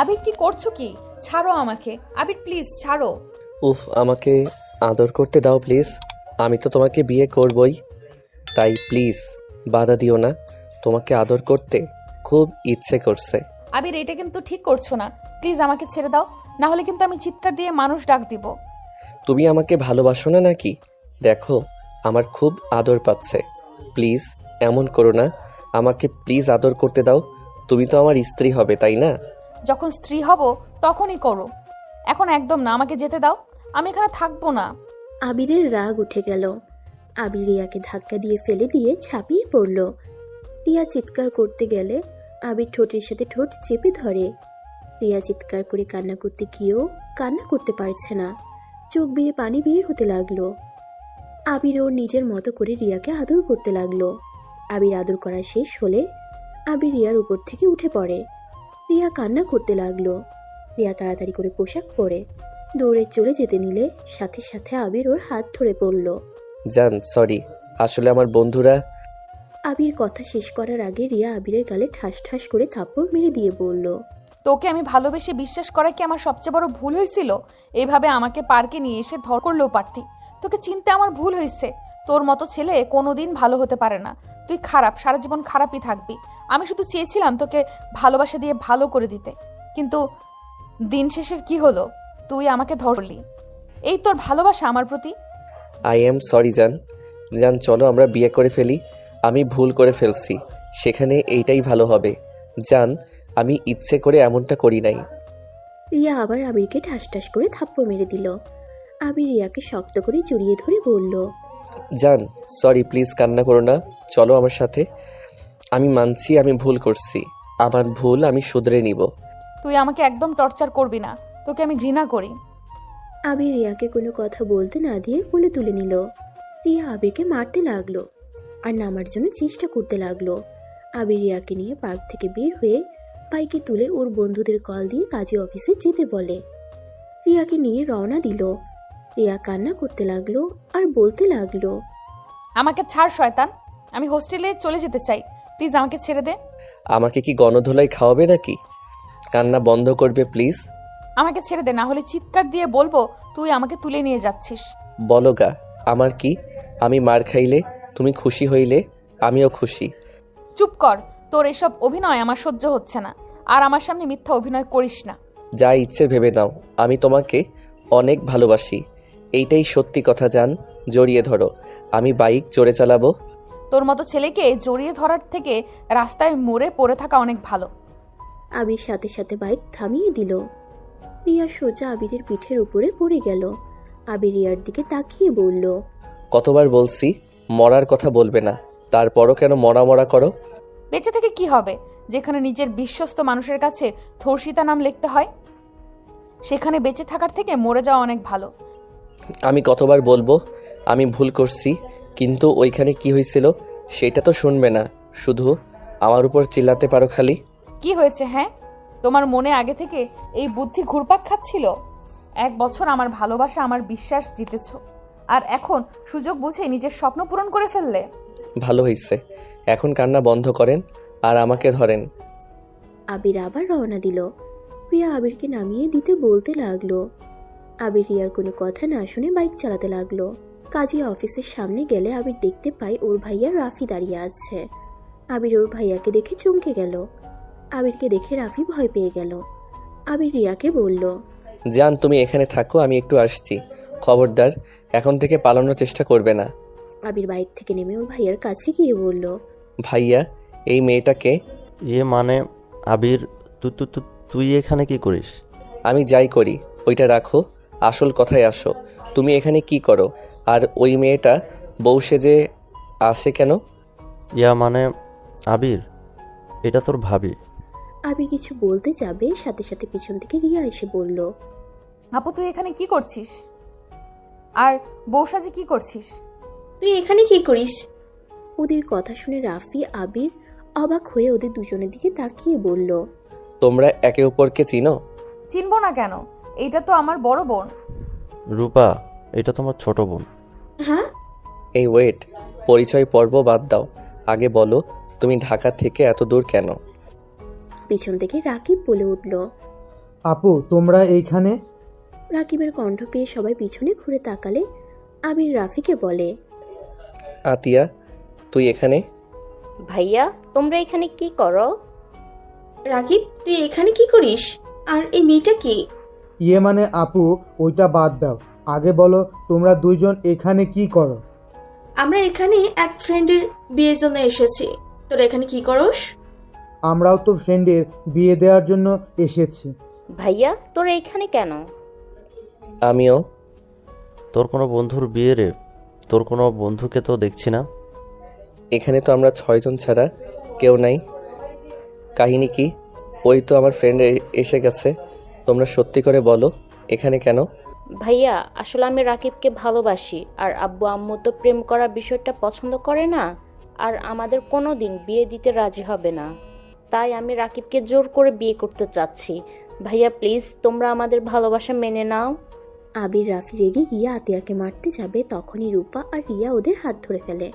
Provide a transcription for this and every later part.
আবির কি করছো কি? ছাড়ো আমাকে আবির, প্লিজ ছাড়ো। উফ, আমাকে আদর করতে দাও প্লিজ। আমি তো তোমাকে বিয়ে করবই, তাই প্লিজ বাধা দিও না। তোমাকে আদর করতে খুব ইচ্ছে করছে। আবির, এটা কিন্তু ঠিক করছো না, প্লিজ আমাকে ছেড়ে দাও, না হলে কিন্তু আমি চিৎকার দিয়ে মানুষ ডাক দিব। তুমি আমাকে ভালোবাসো না নাকি? দেখো, আমার খুব আদর পাচ্ছে। প্লিজ এমন করো না, আমাকে প্লিজ আদর করতে দাও। তুমি তো আমার স্ত্রী হবে, তাই না? যখন স্ত্রী হব তখনই করো, এখন একদম না, আমাকে যেতে দাও, আমি এখানে থাকবো না। আবিরের রাগ উঠে গেল। আবির রিয়াকে ধাক্কা দিয়ে ফেলে দিয়ে ঝাঁপিয়ে পড়ল। রিয়া চিৎকার করতে গেলে আবির ঠোঁটের সাথে ঠোঁট চেপে ধরে। রিয়া চিৎকার করে কান্না করতে গিয়েও কান্না করতে পারছে না, চোখ বেয়ে পানি বের হতে লাগলো। আবির ওর নিজের মতো করে রিয়াকে আদর করতে লাগলো। আবির আদর করা শেষ হলে আবির রিয়ার উপর থেকে উঠে পড়ে। রিয়া কান্না করতে লাগলো। রিয়া তাড়াতাড়ি করে পোশাক পরে দৌড়ে চলে যেতে নিলে সাথে সাথে আবির ওর হাত ধরে পড়ল। জান, সরি, আসলে আমার বন্ধুরা। আবির কথা শেষ করার আগে রিয়া আবিরের গালে ঠাস ঠাস করে থাপ্পড় মেরে দিয়ে বলল, তোকে আমি ভালোবেসে বিশ্বাস করা কি আমার সবচেয়ে বড় ভুল হয়েছিল? এইভাবে আমাকে পার্কে নিয়ে এসে ধর করলেও পারতি। তোকে চিনতে আমার ভুল হয়েছে। তোর মতো ছেলে কোনোদিন ভালো হতে পারে না। তুই খারাপ, সারা জীবন খারাপই থাকবি। আমি শুধু চেয়েছিলাম তোকে ভালোবাসা দিয়ে ভালো করে দিতে, কিন্তু দিন শেষের কি হলো? তুই আমাকে ধরলি। এই তোর ভালোবাসা আমার প্রতি? আই এম সরি জান। জান, চলো আমরা বিয়ে করে ফেলি। আমি ভুল করে ফেলছি, সেখানে এইটাই ভালো হবে। জান, আমি ইচ্ছে করে এমনটা করি নাই। রিয়া আবার আবিরকে ঠাস ঠাস করে থাপ্পড় মেরে দিল। আবির রিয়াকে শক্ত করে জড়িয়ে ধরে বলল, জান, সরি, প্লিজ কান্না করো না, চলো আমার সাথে। আমি মানছি আমি ভুল করছি, আমার ভুল আমি শুধরে নিব। তুই আমাকে একদম টর্চার করবি না, তোকে আমি ঘৃণা করি। আবির রিয়াকে কোনো কথা বলতে না দিয়ে কোলে তুলে নিল। রিয়া আবিরকে মারতে লাগলো আর নামার জন্য চেষ্টা করতে লাগলো। আবির রিয়াকে নিয়ে পার্ক থেকে বের হয়ে বাইকে তুলে ওর বন্ধুদের কল দিয়ে কাজী অফিসে যেতে বলে। রিয়াকে নিয়ে রওনা দিল। রিয়া কান্না করতে লাগলো আর বলতে লাগলো, আমাকে ছাড় শয়তান, আমি হোস্টেলে চলে যেতে চাই, প্লিজ আমাকে ছেড়ে দে। আমাকে কি গণধোলাই খাওয়াবে নাকি? কান্না বন্ধ করবে প্লিজ। আমাকে ছেড়ে দে, না হলে চিৎকার দিয়ে বলবো তুই আমাকে তুলে নিয়ে যাচ্ছিস। বলো গা, আমার কি? আমি মার খাইলে তুমি খুশি হইলে আমিও খুশি। চুপ কর, তোর এসব অভিনয় আমার সহ্য হচ্ছে না, আর আমার সামনে মিথ্যা অভিনয় করিস না। যা ইচ্ছে ভেবে নাও, আমি তোমাকে অনেক ভালোবাসি, এইটাই সত্যি কথা। জান, জড়িয়ে ধরো, আমি বাইক জোরে চালাবো। তোর মতো ছেলেকে জড়িয়ে ধরার থেকে রাস্তায় মরে পড়ে থাকা অনেক ভালো। আবির সাথে সাথে বাইক থামিয়ে দিল। রিয়া সোজা আবিরের পিঠের উপরে পড়ে গেল। আবির রিয়ার দিকে তাকিয়ে বলল, কতবার বলছি মরার কথা বলবে না, তারপরও কেন মরা মরা করো? বেঁচে থেকে কি হবে, যেখানে নিজের বিশ্বস্ত মানুষের কাছে ধর্ষিতা নাম লিখতে হয়? সেখানে বেঁচে থাকার থেকে মরে যাওয়া অনেক ভালো। আমি কতবার বলবো আমি ভুল করছি, কিন্তু ওইখানে কি হয়েছিল সেটা তো শুনবে না, শুধু আমার উপর চিল্লাতে পারো খালি। কি হয়েছে? হ্যাঁ, তোমার মনে আগে থেকে এই বুদ্ধি ঘুরপাক খাচ্ছিল? 1 বছর আমার ভালোবাসা, আমার বিশ্বাস জিতেছ, আর এখন সুযোগ বুঝে নিজের স্বপ্ন পূরণ করে ফেললে। ভালো হয়েছে, এখন কান্না বন্ধ করেন আর আমাকে ধরেন। আবির আবার রওনা দিল। রিয়া আবিরকে নামিয়ে দিতে বলতে লাগলো। আবির রিয়ার কোনো কথা না শুনে বাইক চালাতে লাগলো। কাজী অফিসের সামনে গেলে আবির দেখতে পায় ওর ভাইয়া রাফি দাঁড়িয়ে আছে। আবির ওর ভাইয়াকে দেখে চমকে গেল। আবিরকে দেখে রাফি ভয় পেয়ে গেল। আবির রিয়াকে বলল, জান, তুমি এখানে থাকো, আমি একটু আসছি। খবরদার এখন থেকে পালানোর চেষ্টা করবে না। আবির বাইক থেকে নেমে ওর ভাইয়ার কাছে গিয়ে বলল, ভাইয়া, এই মেয়েটাকে। মানে আবির, তুই এখানে কি করিস? আমি যাই করি ওইটা রাখো, আসল কথায় আসো। তুমি এখানে কি করো? আর ওই মেয়েটা বউ সেজে আসে কেন? মানে আবির, এটা তোর ভাবি। আবির কিছু বলতে যাবে, সাথে সাথে পিছন থেকে রিয়া এসে বলল, আপু, তুই এখানে কি করছিস? আর বউ সাজে কি করছিস? তুই এখানে কি করিস? ওদের কথা শুনে রাফি আবির অবাক হয়ে ওদের দুজনের দিকে তাকিয়ে বলল, তোমরা একে অপরকে চিনো? চিনবো না কেন, এইটা তো আমার বড় বোন। রূপা, এটা তোমার ছোট বোন। হ্যাঁ, এই ওয়েট, পরিচয় পর্ব বাদ দাও, আগে বলো তুমি ঢাকা থেকে এত দূর কেন? পিছন থেকে রাকিব বলে উঠল। আপু তোমরা এইখানে? রাকিবের কণ্ঠ পেয়ে সবাই পিছনে ঘুরে তাকালে আবির রাফিকে বলে, আতিয়া তুই এখানে? ভাইয়া তোমরা এখানে কি করো? রাকিব তুই এখানে কি করিস? আর এই মেয়েটা কি? ইয়ে মানে আপু ওইটা বাদ দাও, আগে বলো তোমরা দুইজন এখানে কি করো? আমরা এখানে এক ফ্রেন্ডের বিয়ের জন্য এসেছি। তোরা এখানে কি করস? আমরাও তো ফ্রেন্ডের বিয়ে দেওয়ার জন্য এসেছি। ভাইয়া তোরা এখানে কেন? আমিও। তোর কোনো বন্ধুর বিয়ে রে? তোর কোনো বন্ধুকে তো দেখছি না। এখানে তো আমরা 6 জন ছাড়া কেউ নাই। কাহিনী কি? ওই তো আমার ফ্রেন্ড এসে গেছে। তোমরা সত্যি করে বলো এখানে কেন? ভাইয়া আসলে আমি রাকিবকে ভালোবাসি, আর আব্বু আম্মু তো প্রেম করার বিষয়টা পছন্দ করে না, আর আমাদের কোনো দিন বিয়ে দিতে রাজি হবে না। তাই আমি রাকিবকে জোর করে বিয়ে করতে চাচ্ছি। ভাইয়া প্লিজ তোমরা আমাদের ভালোবাসা মেনে নাও। আবির রাফি রেগে গিয়ে আতিয়াকে মারতে যাবে, তখনই রূপা আর রিয়া ওদের হাত ধরে ফেলে।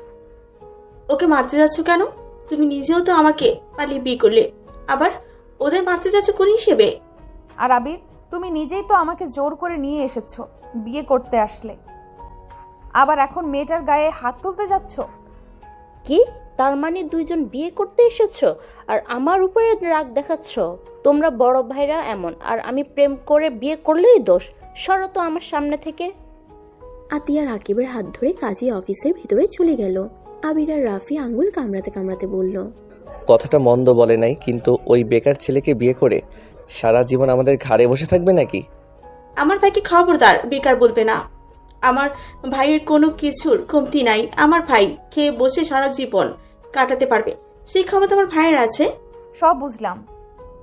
ওকে মারতে যাচ্ছ কেন? তুমি নিজেও তো আমাকে পালিয়ে বিয়ে করলে, আবার ওদের মারতে যাচ্ছ কোন হিসেবে? আর আবির, তুমি নিজেই তো আমাকে জোর করে নিয়ে এসেছো বিয়ে করতে আসলে, আবার এখন মেয়েটার গায়ে হাত তুলতে যাচ্ছ? কি তার মানে দুইজন বিয়ে করতে এসেছো আর আমার উপরে রাগ দেখাচ্ছ? তোমরা বড় ভাইরা এমন, আর আমি প্রেম করে বিয়ে করলেই দোষ। সরো তো আমার সামনে থেকে। আতিয়া রাকিবের হাত ধরে কাজী অফিসের ভিতরে চলে গেল। আবির আর রাফি আঙ্গুল কামড়াতে কামড়াতে বলল, কথাটা মন্দ বলে নাই, কিন্তু ওই বেকার ছেলেকে বিয়ে করে সারা জীবন আমাদের ঘাড়ে বসে থাকবে নাকি? আমার ভাইকে খবরদার বেকার বলবে না। আমার ভাইয়ের কোনো কিছুর কমতি নাই। আমার ভাই খেয়ে বসে সারা জীবন কাটাতে পারবে, সেই ক্ষমতা আমার ভাইয়ের আছে। সব বুঝলাম,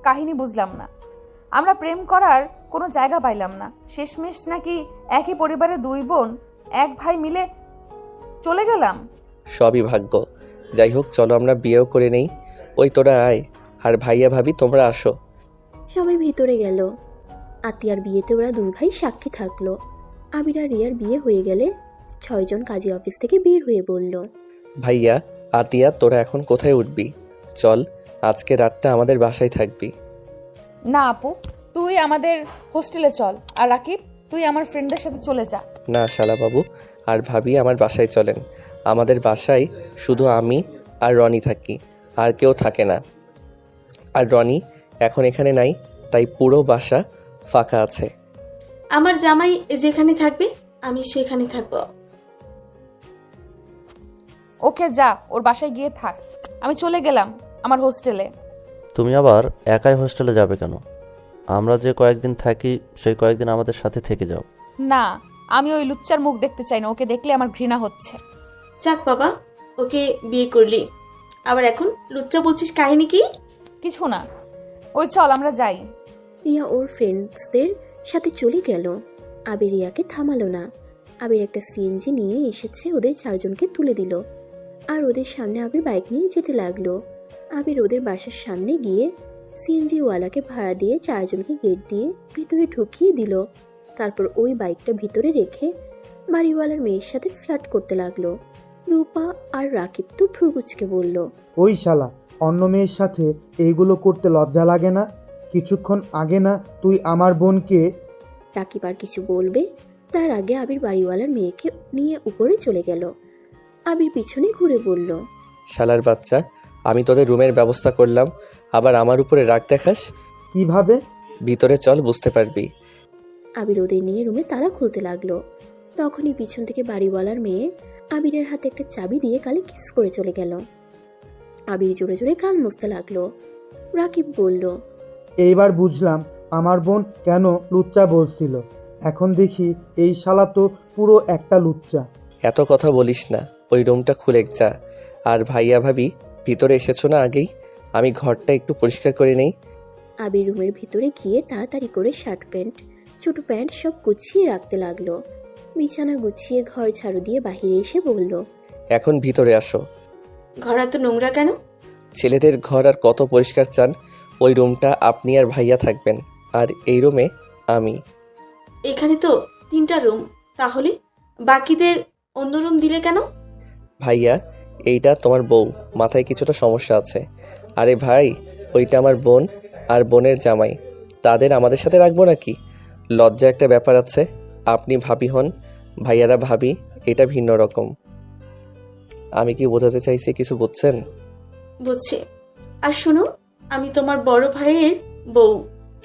কাহিনী বুঝলাম না। আমরা প্রেম করার কোনো জায়গা পাইলাম না, শেষমেশ নাকি একই পরিবারে 2 বোন 1 ভাই মিলে চলে গেলাম। সবই ভাগ্য। যাই হোক চলো আমরা বিয়েও করে নেই। ওই তোরা আয়, আর ভাইয়া ভাবি তোমরা আসো। সবাই ভিতরে গেল। আতিয়ার বিয়েতে ওরা 2 ভাই সাক্ষী থাকলো। আবির আর রিয়ার বিয়ে হয়ে গেলে 6 জন কাজী অফিস থেকে বের হয়ে বলল, ভাইয়া আতিয়া তোরা এখন কোথায় উঠবি? চল আজকে রাতটা আমাদের বাসায় থাকবি। না আপু, তুই আমাদের হোস্টেলে চল, আর রাকিব তুই আমার ফ্রেন্ডদের সাথে চলে যা। না শালাবাবু আর ভাবি আমার বাসায় চলেন। আমাদের বাসায় শুধু আমি আর রনি থাকি, আর কেউ থাকে না। আর রনি এখন এখানে নাই, তাই পুরো বাসা ফাঁকা আছে। আমার জামাই যেখানে থাকবে আমি সেখানে থাকবো। ওকে যা, ওর বাসায় গিয়ে থাক। আমি চলে গেলাম আমার হোস্টেলে। তুমি আবার একাই হোস্টেলে যাবে কেন? আমরা যে কয়েকদিন থাকি সেই কয়েকদিন আমাদের সাথে থেকে যাও। না, আমি ওই লুচ্চার মুখ দেখতে চাই না, ওকে দেখলে আমার ঘৃণা হচ্ছে। যাক বাবা, ওকে বিয়ে করলি, আবার এখন লুচ্চা বলছিস, কাহিনী কি? কিছু না, ওই চল আমরা যাই। রিয়া ওর ফ্রেন্ডসদের সাথে চলে গেল। আবির রিয়াকে থামালো না। আবির একটা সিএনজি নিয়ে এসেছে, ওদের 4 জনকে তুলে দিল, আর ওদের সামনে আবির বাইক নিয়ে যেতে লাগলো। আবির ওদের বাসার সামনে গিয়ে সিএনজি ওয়ালাকে ভাড়া দিয়ে 4 জনকে গেট দিয়ে ভিতরে ঢুকিয়ে দিল। তারপর ওই বাইকটা ভিতরে রেখে বাড়িওয়ালার মেয়ের সাথে ফ্লার্ট করতে লাগলো। রূপা আর রাকিব তো ভ্রুকুচকে বলল, ওই শালা, অন্য মেয়ের সাথে এইগুলো করতে লজ্জা লাগে না? কিছুক্ষণ আগে না তুই আমার বোনকে। রাকিব আর কিছু বলবে তার আগে আবির বাড়িওয়ালার মেয়েকে নিয়ে উপরে চলে গেল। আবির পিছনে ঘুরে বলল, শালার বাচ্চা, আমি তোদের রুমের ব্যবস্থা করলাম, আবার আমার উপরে রাগ দেখাস? কিভাবে? ভিতরে চল বুঝতে পারবি। আবির ওদের নিয়ে রুমে তালা খুলতে লাগলো। তখনই পিছন থেকে বাড়িওয়ালার মেয়ে আবিরের হাতে একটা চাবি দিয়ে গালে কিস করে চলে গেল। আবির জোরে জোরে গাল মুছতে লাগলো। রাকিব বলল, এইবার বুঝলাম আমার বোন কেন লুচ্চা বলছিল। এখন দেখি এই শালা তো পুরো একটা লুচ্চা। এত কথা বলিস না, ওই রুমটা খুলে যা। আর ভাইয়া ভাবি ভিতরে এসেছো না আগেই? আমি ঘরটা একটু পরিষ্কার করে নেই। আবির রুমের ভিতরে গিয়ে তাড়াতাড়ি করে শার্ট প্যান্ট ছোট প্যান্ট সব গুছিয়ে রাখতে লাগলো। বিছানা গুছিয়ে ঘর ঝাড়ু দিয়ে বাহিরে এসে বলল, এখন ভিতরে আসো। ঘর এত নোংরা কেন? ছেলেদের ঘর আর কত পরিষ্কার চান? ওই রুমটা আপনি আর ভাইয়া থাকবেন, আর এই রুমে আমি। এখানে তো 3টা রুম, তাহলে বাকিদের অন্য রুম দিলে কেন? ভাইয়া এইটা তোমার বউ, মাথায় কিছুটা সমস্যা আছে। আরে ভাই ওইটা আমার বোন, আর বোনের জামাই, তাদের আমাদের সাথে রাখবো নাকি? লজ্জা একটা ব্যাপার আছে। আপনি ভাবি হন, ভাইয়ারা ভাবি, এটা ভিন্ন রকম। আমি কি বোঝাতে চাইছি কিছু বুঝছেন? বুঝছে। আর শোনো, আমি তোমার বড় ভাইয়ের বউ,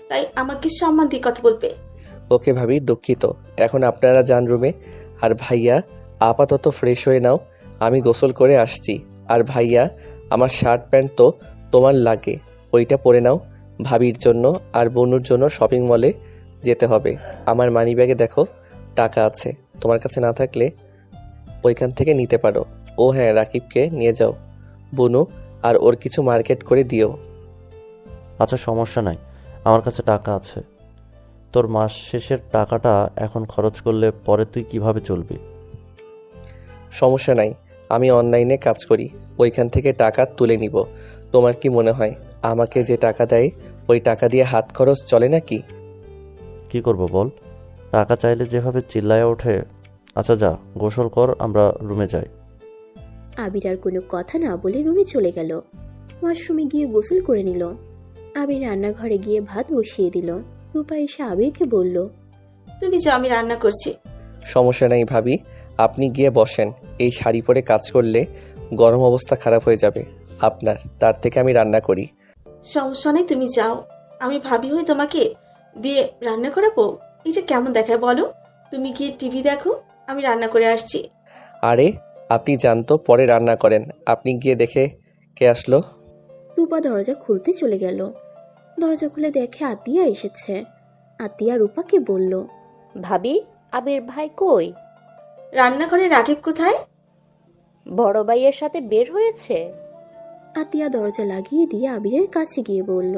তাই আমাকে সম্মান দিয়ে কথা বলবে। ওকে ভাবি, দুঃখিত। এখন আপনারা যান রুমে। আর ভাইয়া আপাতত ফ্রেশ হয়ে নাও, আমি গোসল করে আসছি। আর ভাইয়া, আমার শার্ট প্যান্ট তো তোমার লাগে, ওইটা পরে নাও। ভাবির জন্য আর বনুর জন্য শপিং মলে যেতে হবে। আমার মানিব্যাগে দেখো টাকা আছে, তোমার কাছে না থাকলে ওইখান থেকে নিতে পারো। ও হ্যাঁ, রাকিবকে নিয়ে যাও বনু, আর ওর কিছু মার্কেট করে দিও। আচ্ছা, সমস্যা নাই, আমার কাছে টাকা আছে। তোর মাস শেষের টাকাটা এখন খরচ করলে পরে তুই কিভাবে চলবি? সমস্যা নাই, আমি অনলাইনে কাজ করি, ওইখান থেকে টাকা তুলে নিব। তোমার কি মনে হয় আমাকে যে টাকা দেয় ওই টাকা দিয়ে হাত খরচ চলে নাকি? কি করব বল? টাকা চাইলে যেভাবে চিল্লায় ওঠে। আচ্ছা যা, গোসল কর, আমরা রুমে যাই। আবির আর কোনো কথা না বলে রুমে চলে গেল। ওয়াশরুমে গিয়ে গোসল করে নিল। আবির রান্নাঘরে গিয়ে ভাত বসিয়ে দিল। রূপা এসে আবিরকে বলল, তুমি যাও, আমি রান্না করছি। সমস্যা নাই ভাবি, আপনি গিয়ে বসেন। এই শাড়ি পরে কাজ করলে গরম অবস্থা খারাপ হয়ে যাবে আপনার, তার থেকে আমি রান্না করি। সমস্যা নেই, তুমি যাও। আমি ভাবি হয়ে তোমাকে দিয়ে রান্না করাবো? এটা কেমন দেখায় বলো? তুমি গিয়ে টিভি দেখো, আমি রান্না করে আসছি। আরে আপনি জানতো পরে রান্না করেন, আপনি গিয়ে দেখে কে আসলো। রূপা দরজা খুলতে চলে গেল। দরজা খুলে দেখে আতিয়া এসেছে। আতিয়া রূপাকে বলল, ভাবি, আবির ভাই কই? রান্নাঘরে রাকিব কোথায়? বড় ভাইয়ের সাথে বের হয়েছে। আতিয়া দরজা লাগিয়ে দিয়ে আবিরের কাছে গিয়ে বলল,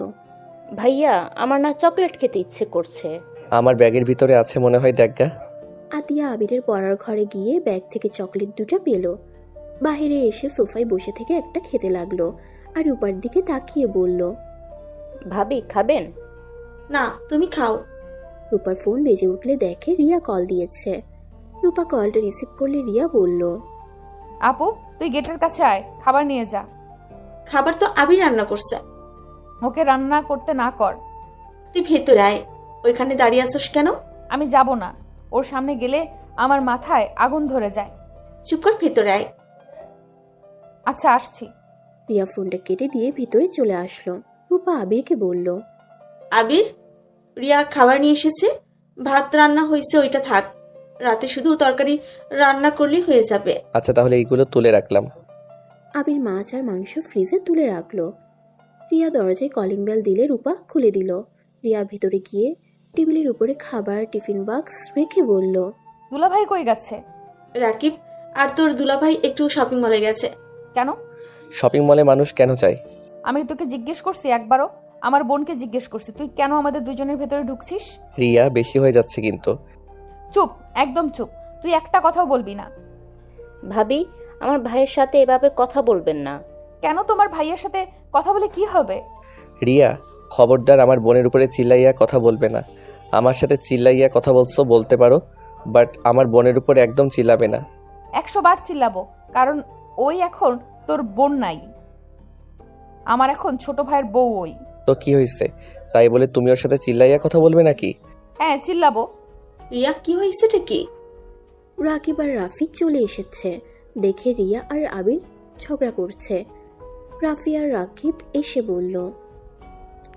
ভাইয়া, আমার না চকলেট খেতে ইচ্ছে করছে। আমার ব্যাগের ভিতরে আছে মনে হয়, দেখা। আতিয়া আবিরের পড়ার ঘরে গিয়ে ব্যাগ থেকে চকলেট দুটো পেল। বাহিরে এসে সোফায় বসে থেকে একটা খেতে লাগলো আর রূপার দিকে তাকিয়ে বলল, ভাবি, খাবেন? না, তুমি খাও। রূপার ফোন বেজে উঠলে দেখে রিয়া কল দিয়েছে। রূপা কলটা রিসিভ করলে রিয়া বলল, আপু, তুই গেটের কাছে আয়, খাবার নিয়ে যা। খাবার তো আবির রান্না করছে। ওকে রান্না করতে না কর। তুই ভেতরে আয়। ওইখানে দাঁড়িয়ে আসোস কেন? আমি যাব না, ওর সামনে গেলে আমার মাথায় আগুন ধরে যায়। চুপ কর, ভেতরে আয়। আচ্ছা, আসছি। রিয়া ফোনটা কেটে দিয়ে ভিতরে চলে আসলো। রূপা আবিরকে বলল, আবির, রিয়া খাবার নিয়ে এসেছে, ভাত রান্না হয়েছে, ওইটা থাক। রাতে শুধু তরকারি রান্না করলেই হয়ে যাবে। আচ্ছা তাহলে এইগুলো তুলে রাখলাম। আবির মাছ আর মাংস ফ্রিজে তুলে রাখলো। রিয়া দরজায় কলিং বেল দিলে রূপা খুলে দিল। রিয়া ভেতরে গিয়ে টেবিলের উপরে খাবার টিফিন বক্স রেখে বলল, দুলাভাই কই গেছে? রাকিব আর তোর দুলাভাই একটু শপিং মলে গেছে। কেন? শপিং মলে মানুষ কেন চায়? আমি তোকে জিজ্ঞেস করছি একবারও? আমার বোনকে জিজ্ঞেস করছি, তুই কেন আমাদের দুজনের ভেতরে ঢুকছিস? রিয়া, বেশি হয়ে যাচ্ছে কিন্তু। চুপ, একদম চুপ। তুই একটা কথাও বলবি না। ভাবি, আমার ভাইয়ের সাথে এভাবে কথা বলবেন না। কেন? তোমার ভাইয়ের সাথে কথা বলে কি হবে? রিয়া, খবরদার আমার বোনের উপরে চিল্লাইয়া কথা বলবে না। আমার সাথে চিল্লাইয়া কথা বলছো বলতে পারো, বাট আমার বোনের উপর একদম চিল্লাবে না। 100 বার চিল্লাবো, কারণ ওই এখন তোর বোন নাই, আমার এখন ছোট ভাইয়ের বউ ওই। তো কি হয়েছে, তাই বলে তুমি ওর সাথে চিল্লাইয়া কথা বলবে নাকি? হ্যাঁ, চিল্লাবো। রিয়া, কি হয়েছে কি? রাকিব আর রাফি চলে এসেছে। দেখে রিয়া আর আবির ঝগড়া করছে। রাফি আর রাকিব এসে বলল,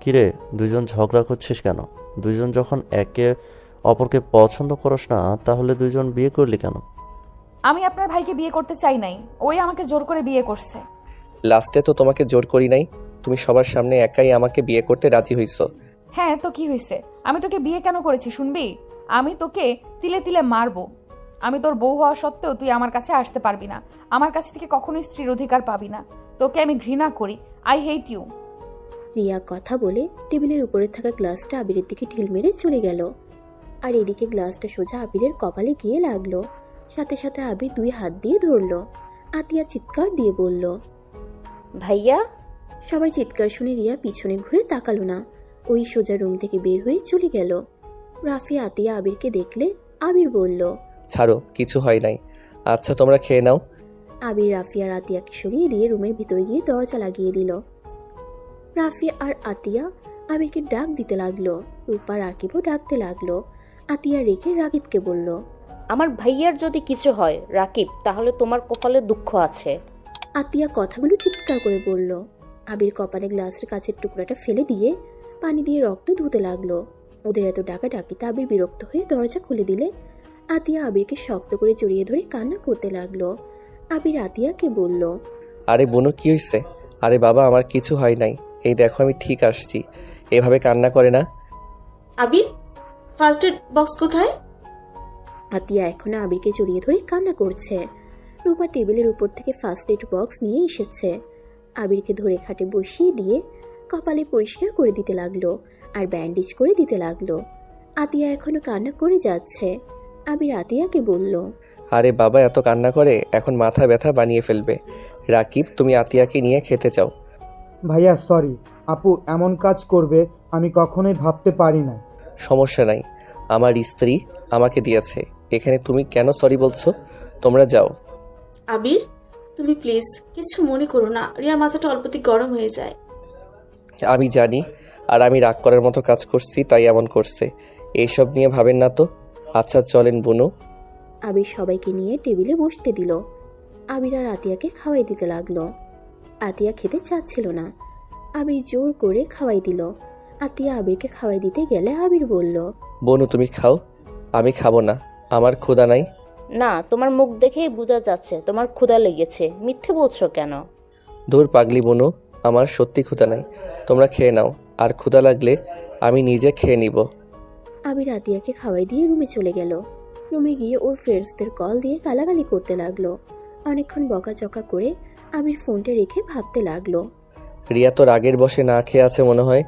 কিরে, দুইজন ঝগড়া করছিস কেন? দুইজন যখন একে অপরকে পছন্দ করস না, তাহলে দুইজন বিয়ে করলি কেন? আমি আপনার ভাইকে বিয়ে করতে চাই নাই, ওই আমাকে জোর করে বিয়ে করছে। লাস্টে তো তোমাকে জোর করি নাই, তুমি সবার সামনে একাই আমাকে বিয়ে করতে রাজি হইছো। হ্যাঁ, তো কি হয়েছে? আমি তোকে বিয়ে কেন করেছি শুনবি? আমি তোকে তিলে তিলে মারবো। আমি তোর বউ হওয়া সত্ত্বেও তুই আমার কাছে আসতে পারবি না, আমার কাছ থেকে কখনোই স্ত্রীর অধিকার পাবি না। তোকে আমি ঘৃণা করি, আই হেট ইউ। রিয়া কথা বলে টেবিলের উপরে থাকা গ্লাসটা আবিরের দিকে ঢিল মেরে চলে গেল। আর এদিকে গ্লাসটা সোজা আবিরের কপালে গিয়ে লাগলো। সাথে সাথে আবির 2 হাত দিয়ে ধরলো। আতিয়া চিৎকার দিয়ে বলল, ভাইয়া। সবাই চিৎকার শুনে রিয়া পিছনে ঘুরে তাকালো না, ওই সোজা রুম থেকে বের হয়ে চলে গেল। রাফি আতিয়া আবিরকে দেখলে আবির বলল, ছাড়ো, কিছু হয় নাই। আচ্ছা তোমরা খেয়ে নাও। আবির রাফি আর আতিয়াকে সরিয়ে দিয়ে রুমের ভিতরে গিয়ে দরজা লাগিয়ে দিল। রাফি আর আতিয়া আবিরকে ডাক দিতে লাগলো। রূপা রাকিবও ডাকতে লাগলো। আতিয়া রেখে রাকিবকে বলল, আমার ভাইয়ার যদি কিছু হয় রাকিব, তাহলে তোমার কপালে দুঃখ আছে। আতিয়া কথাগুলো চিৎকার করে বলল। আবির কপালে গ্লাসের কাছের টুকরাটা ফেলে দিয়ে পানি দিয়ে রক্ত ধুতে লাগলো। ওদের এত ডাকাডাকিতে আবির বিরক্ত হয়ে দরজা খুলে দিলে আতিয়া আবিরকে শক্ত করে জড়িয়ে ধরে কান্না করতে লাগলো। আবির আতিয়াকে বলল, আরে বোনু কি হয়েছে? আরে বাবা আমার কিছু হয় নাই, এই দেখো আমি ঠিক আসছি। এভাবে কান্না করে না। আবির, ফার্স্ট এড বক্স কোথায়? আতিয়া এখনো আবিরকে জড়িয়ে ধরে কান্না করছে। রূপা টেবিলের উপর থেকে ফার্স্ট এড বক্স নিয়ে এসেছে। আবিরকে ধরে খাটে বসিয়ে দিয়ে কপালে পরিষ্কার করে দিতে লাগলো আর ব্যান্ডেজ করে দিতে লাগলো। আতিয়া এখনো কান্না করে যাচ্ছে। আবির আতিয়াকে বলল, আরে বাবা এত কান্না করে এখন মাথা ব্যথা বানিয়ে ফেলবে। রাকিব তুমি আতিয়াকে নিয়ে খেতে চাও? ভাইয়া সরি, আপু এমন কাজ করবে আমি কখনোই ভাবতে পারি না। সমস্যা নাই, আমার স্ত্রী আমাকে দিয়েছে, এখানে তুমি কেন সরি বলছো? তোমরা যাও। আবির, তুমি প্লিজ কিছু মনে করো না, রিয়ার মাথাটা অল্পতেই গরম হয়ে যায়। আমি জানি, আর আমি রাগ করার মতো কাজ করছি তাই এমন করছে। এইসব নিয়ে ভাবেন না তো। আচ্ছা চলেন বুনু। আবির সবাইকে নিয়ে টেবিলে বসতে দিল। আবির আর আতিয়াকে খাওয়াই দিতে লাগলো। আতিয়া খেতে চাচ্ছিল না। আবির জোর করে খাওয়াই দিল। আতিয়া আবিরকে খাওয়াই দিতে গেলে আবির বলল, বুনু তুমি খাও, আমি খাবো না, আমার ক্ষুধা নাই। না, তোমার মুখ দেখেই বোঝা যাচ্ছে তোমার ক্ষুধা লেগেছে, মিথ্যে বলছো কেন? দূর পাগলি বুনু, আমার সত্যি ক্ষুধা নাই। তোমরা খেয়ে নাও, আর ক্ষুধা লাগলে আমি নিজে খেয়ে নিব। আবির আতিয়াকে খাওয়াই দিয়ে রুমে চলে গেল। রুমে গিয়ে ওর ফ্রেন্ডসদের কল দিয়ে গালাগালি করতে লাগলো। অনেকক্ষণ বকাঝকা করে আবির ফোনটা রেখে ভাবতে লাগলো। রিয়া তো রাগের বসে না খেয়ে আছে মনে হয়।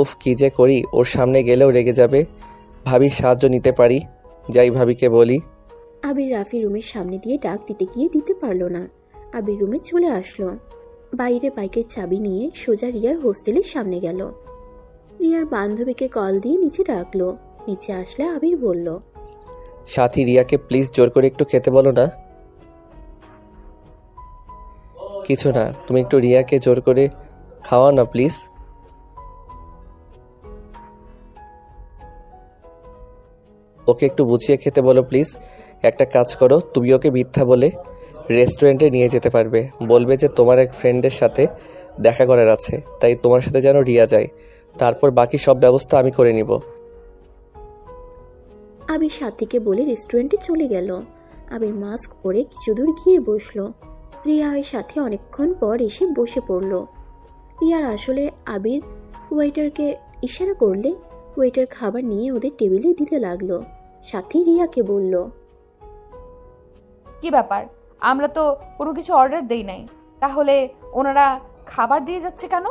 উফ কি যে করি, ওর সামনে গেলেও রেগে যাবে। ভাবির সাহায্য নিতে পারি, যাই ভাবিকে বলি। আবির রাফি রুমের সামনে দিয়ে ডাক দিতে গিয়ে দিতে পারলো না। আবির রুমে চলে আসলো। বাইরে বাইকের চাবি নিয়ে সোজা রিয়ার হোস্টেলের সামনে গেল। রিয়ার বান্ধবীকে কল দিয়ে নিচে ডাকলো। নিচে আসলে আবির বলল, সাথী রিয়াকে প্লিজ জোর করে একটু খেতে বলো না। কিছু না, তুমি একটু রিয়াকে জোর করে খাওয়াও না প্লিজ। ওকে একটু বুঝিয়ে খেতে বলো প্লিজ। একটা কাজ করো, তুমি ওকে মিথ্যা বলে রেস্টুরেন্টে নিয়ে যেতে পারবে। বলবে যে তোমার এক ফ্রেন্ডের সাথে দেখা করার আছে, তাই তোমার সাথে যেন রিয়া যায়। তারপর বাকি সব ব্যবস্থা আমি করে নিব। আবির সাথীকে বলে রেস্টুরেন্টে চলে গেল। আবির মাস্ক পরে কিছু দূর গিয়ে বসলো। রিয়া আর সাথী অনেকক্ষণ পর এসে বসে পড়ল। রিয়ার আসলে আবির ওয়েটারকে ইশারা করলে ওয়েটার খাবার নিয়ে ওদের টেবিলে দিতে লাগলো। সাথী রিয়াকে বলল, কি ব্যাপার, আমরা তো কোনো কিছু অর্ডার দেই নাই, তাহলে ওনারা খাবার দিয়ে যাচ্ছে কেন?